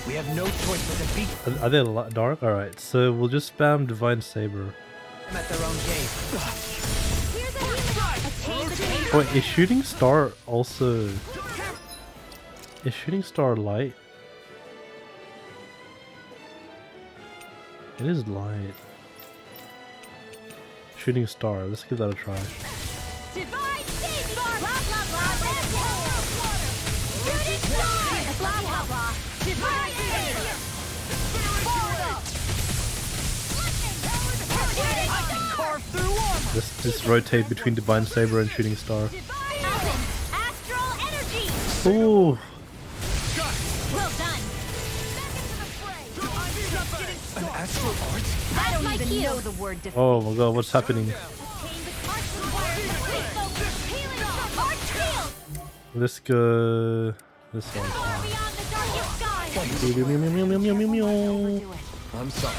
We have no choice but to beat Are they dark? Alright, so we'll just spam Divine Saber. them at their own game. Wait, is Shooting Star also... Is Shooting Star light? It is light. Shooting Star, let's give that a try. Divine Saber! Blah, blah, blah, Shooting Star! Blah, blah, blah. Divine Saber! I can carve through armor! Let's just rotate between Divine Saber and Shooting Star. Astral Energy! Ooh! Well done! An astral art? I don't even know the word defeat. Oh my god, what's happening? Let's go this one. I'm sorry.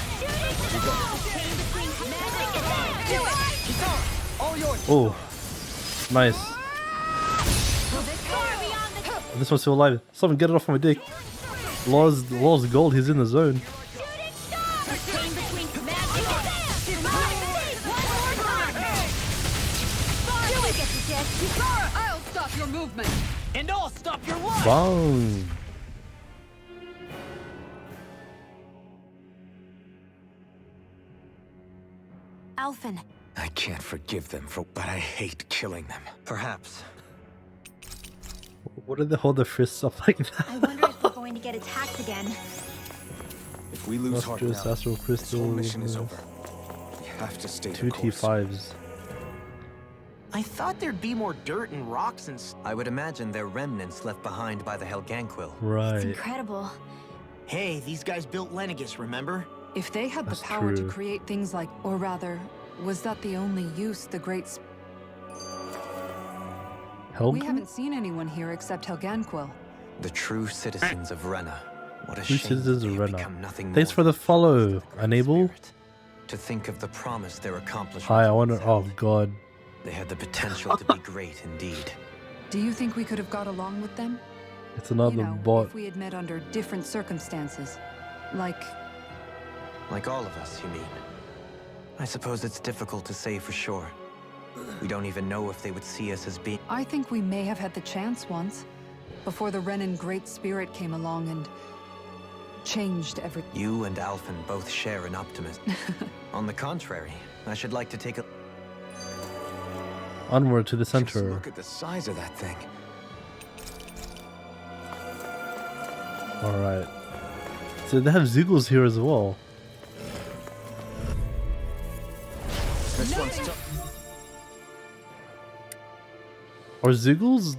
Oh, nice. This one's still alive. Someone get it off my dick. Law's gold, he's in the zone. I'll stop your movement. And I'll stop your life! Bang! Alphen. I can't forgive them but I hate killing them. Perhaps. What do they hold their fists up like that? I wonder if we're going to get attacked again. If we lose heart now, Astral this Crystal. whole mission is over. We have to stay Two the course. T5s. I thought there'd be more dirt and rocks and I would imagine they're remnants left behind by the Helganquil. Right. It's incredible. Hey, these guys built Lenegis, remember? If they had That's the power true. to create things like, or rather, was that the only use the great... We haven't seen anyone here except Helganquil. The true citizens of Rena. What a Two shame citizens they of have Rena. become nothing Thanks more for the than follow. Enable. to think of the promise their accomplishments. Hi, I wonder. Oh god. They had the potential to be great indeed. Do you think we could have got along with them? It's another You know, bot. if we had met under different circumstances. Like all of us, you mean? I suppose it's difficult to say for sure. We don't even know if they would see us as being... I think we may have had the chance once, before the Renan Great Spirit came along and changed everything. You and Alphen both share an optimism. On the contrary, I should like to take a... Onward to the Just center. look at the size of that thing. Alright. So they have Zeugles here as well. This one's tough. Are Zeugles...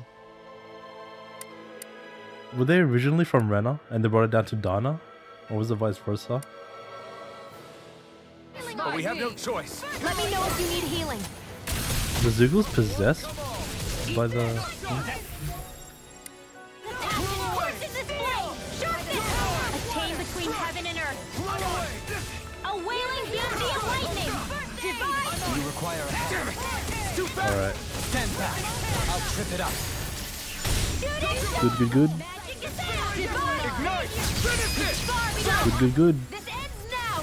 Were they originally from Rena and they brought it down to Dana? Or was it vice versa? But we have no choice. Let me know if you need healing. The Zeugles possessed by the... A chain between heaven and earth. A wailing beauty of lightning. Divine. You require a hand. Alright. Stand back. I'll trip it up. Good, good, good. Ignite! Finish it! Good, good, good.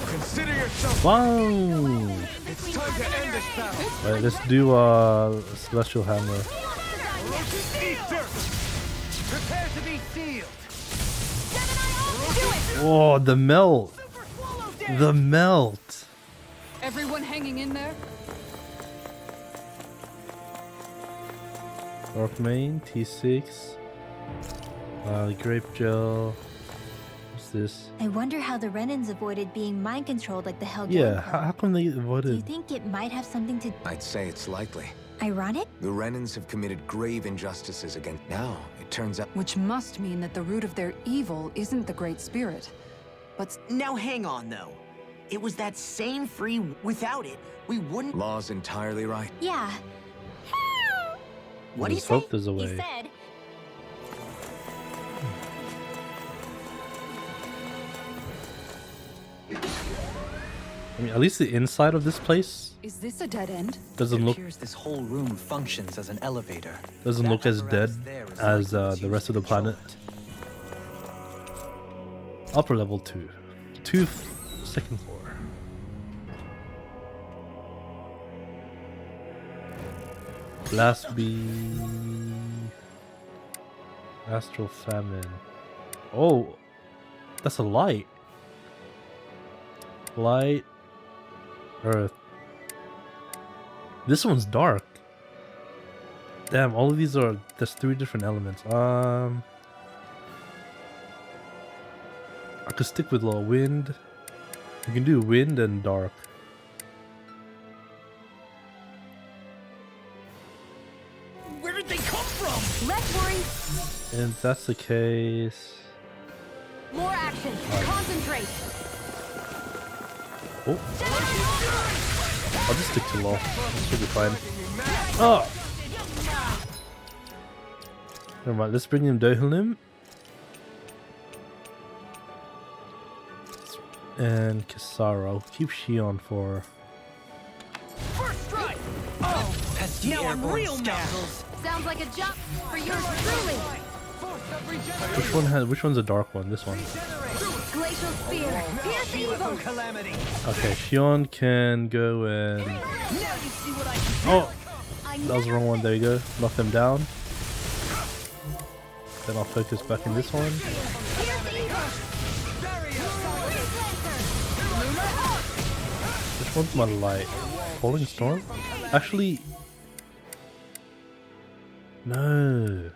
Consider yourself. Wow! It's time to end this battle. Alright, let's do Celestial Hammer. Eat dirt. Prepare to be sealed. Oh, the melt! The melt! Everyone hanging in there? Dark Main, T6. Grape Gel. What's this? I wonder how the Renans avoided being mind controlled like the Helgen. Yeah, how come they Do you avoided? think it might have something to... I'd say it's likely. Ironic? The Renans have committed grave injustices against... Now, it turns out... Which must mean that the root of their evil isn't the Great Spirit, but... Now hang on, though. It was that same free... Without it, we wouldn't... Law's entirely right. Yeah. What do you Let's say? hope there's a He way. said... I mean, at least the inside of this place Is this a dead end? doesn't It look appears this whole room functions as an elevator. doesn't look as dead as the rest of the planet. Upper level 2. Second floor. Blast Bee. Astral Famine. Oh, that's a light. Light. Earth. This one's dark. Damn, all of these are... There's 3 different elements. I could stick with low wind. You can do wind and dark. Where did they come from? Let's worry. And if that's the case... More action. Concentrate. Oh. I'll just stick to law. Should be fine. Oh! Never mind, let's bring him Dohilim. And Kisara. I'll keep Shion for... First strike! Oh, now I'm real mad. Sounds like a job for yours truly. Which one's a dark one? This one. Glacial spear. Pierce evil. Calamity. Okay, Shion can go and... Now you see what I can Oh! That was the wrong one. There you go. Knock them down. Then I'll focus back in this one. Which one's my light? controlling storm? Actually, no.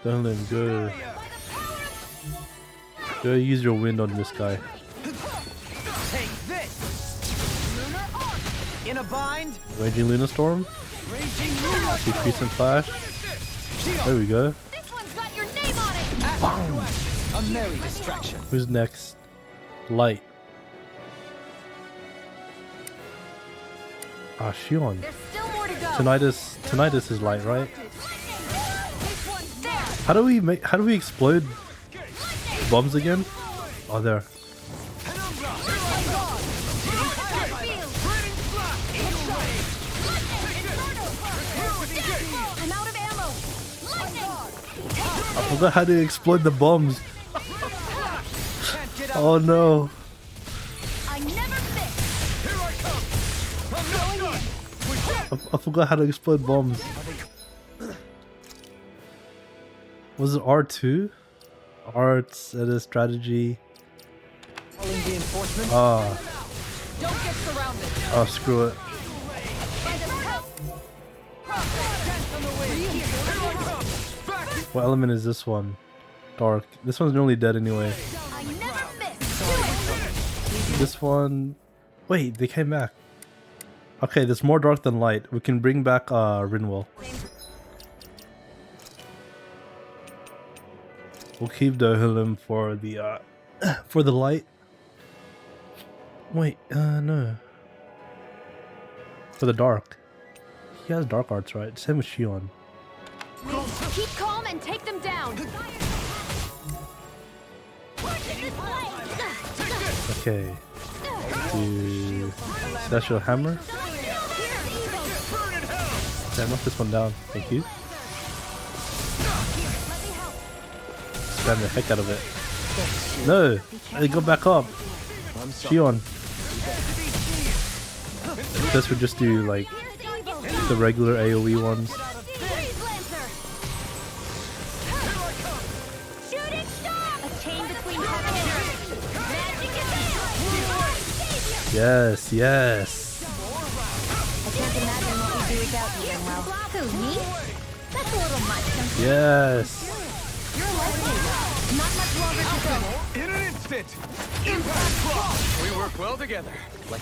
Don't let him go. Go use your wind on this guy. Take this! Lunar arc! In a bind? Raging Lunar Storm. Decrease in flash. There we go. This one's got your name on it! Bam. A merry distraction. Who's next? Light. Ah, Shion. There's still more to go. Tinnitus is light, right? How do we explode bombs again? Oh, there. I'm out of ammo. I forgot how to explode the bombs. Oh no. I never miss. I forgot how to explode bombs. Was it R2? Arts, it is strategy. Ah. Don't get surrounded. Oh, screw it. What element is this one? Dark. This one's nearly dead anyway. I never miss. This one... Wait, they came back. Okay, there's more dark than light. We can bring back Rinwell. We'll keep Dohilim for the light. Wait, no. For the dark. He has dark arts, right? Same with Shion. Keep calm and take them down. Okay. Do Celestial Hammer. Okay, knock this one down. Thank you. Spam the heck out of it. No! They go back up! Shion. I guess we just do like the regular AoE ones. Yes, yes. I can't imagine what we'd do without you, Rinwell. Who, me? That's a little much. Yes. You're like me. Not much longer to go. In an instant! Impact block! We work well together.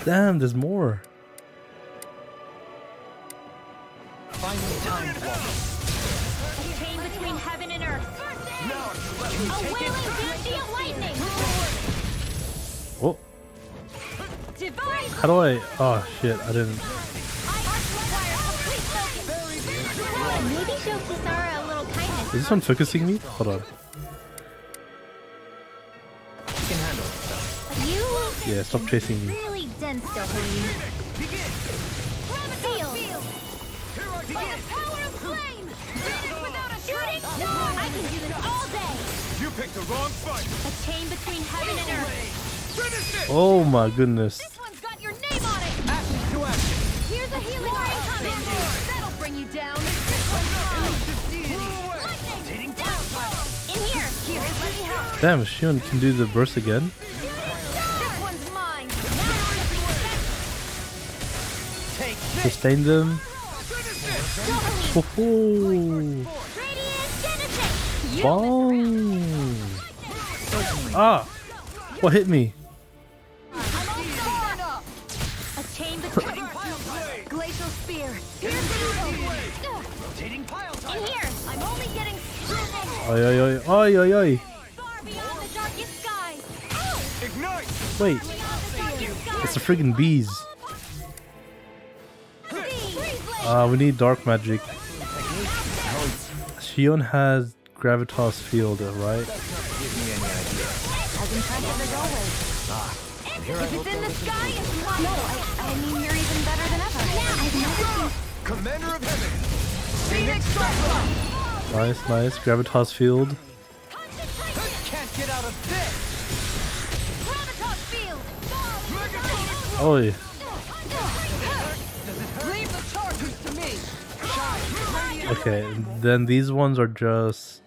Damn, there's more. Finally time to walk. A chain between heaven and earth. Now, A wailing banshee of lightning. Oh, Divine. how do I? Oh shit, I didn't. Maybe show Kisara a little kindness. Is this one focusing me? Hold on. You Yeah, stop chasing me. really dense, Dohilim. Feel. By the power of flame. Without a shooting star. I can do this all day. you picked the wrong fight! A chain between heaven and earth. Finish it! Oh my goodness. This one's got your name on it. Action to action. Here's a healing ray coming. That'll bring you down. Lightning. Down. In here. Here, let me help. Damn, Shion can do the burst again. This one's mine. Take Sustain them. Ho ho. Radiant Genesis. Bong. Ah! What hit me? A chain between glacial spear. rotating pile In time. here. I'm only getting Oi oi oi oi oi oi. far beyond the darkest skies. Ignite! Wait, it's the friggin' bees. We need dark magic. Shion has Gravitas Field, right? As impressive as always. If it's in the sky, it's mine. No, I mean, you're even better than ever. Yeah, I've never seen... Commander of Heaven! Phoenix Strike! Nice, nice. Gravitas Field. Can't get out of this. Gravitas Field! Oi. Leave the charges to me. Shine. Radiant. Okay, then these ones are just...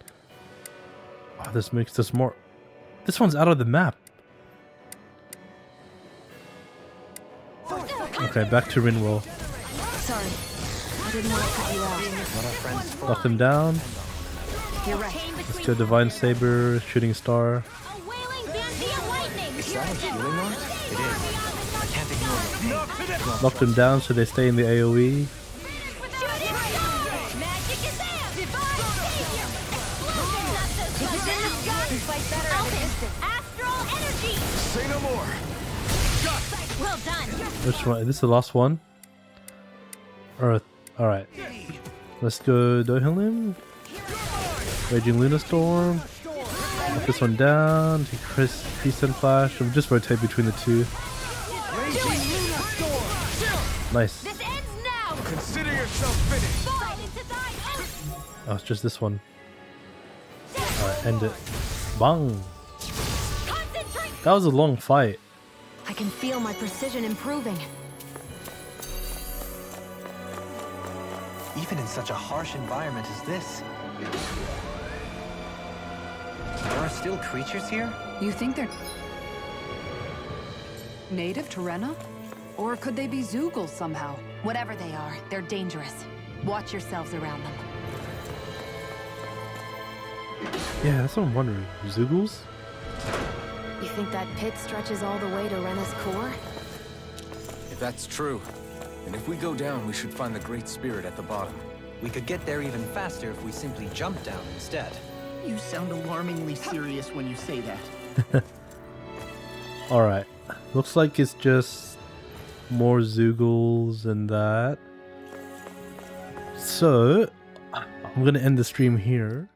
Oh, this makes this more... This one's out of the map. Okay, back to Rinwell. Sorry, I didn't want to cut you out. Lock them down. You're right. Let's do a Divine Saber, Shooting Star. Is that a healing art? It is. I can't ignore it. Lock them down so they stay in the AoE. Say no more. Well done. Which one? Is this the last one? Alright. Let's go Dohilim. Raging Luna Storm. Knock this one down. Take Crescent Flash. We'll just rotate between the two. Nice. Consider yourself finished. Oh, it's just this one. Alright, end it. Bang! That was a long fight. I can feel my precision improving. Even in such a harsh environment as this. There are still creatures here? You think they're native to Rena? Or could they be Zeugles somehow? Whatever they are, they're dangerous. Watch yourselves around them. Yeah, that's what I'm wondering. Zeugles? You think that pit stretches all the way to Rena's core? If that's true, then if we go down, we should find the Great Spirit at the bottom. We could get there even faster if we simply jump down instead. You sound alarmingly serious when you say that. Alright. Looks like it's just more Zeugles and that. So, I'm gonna end the stream here.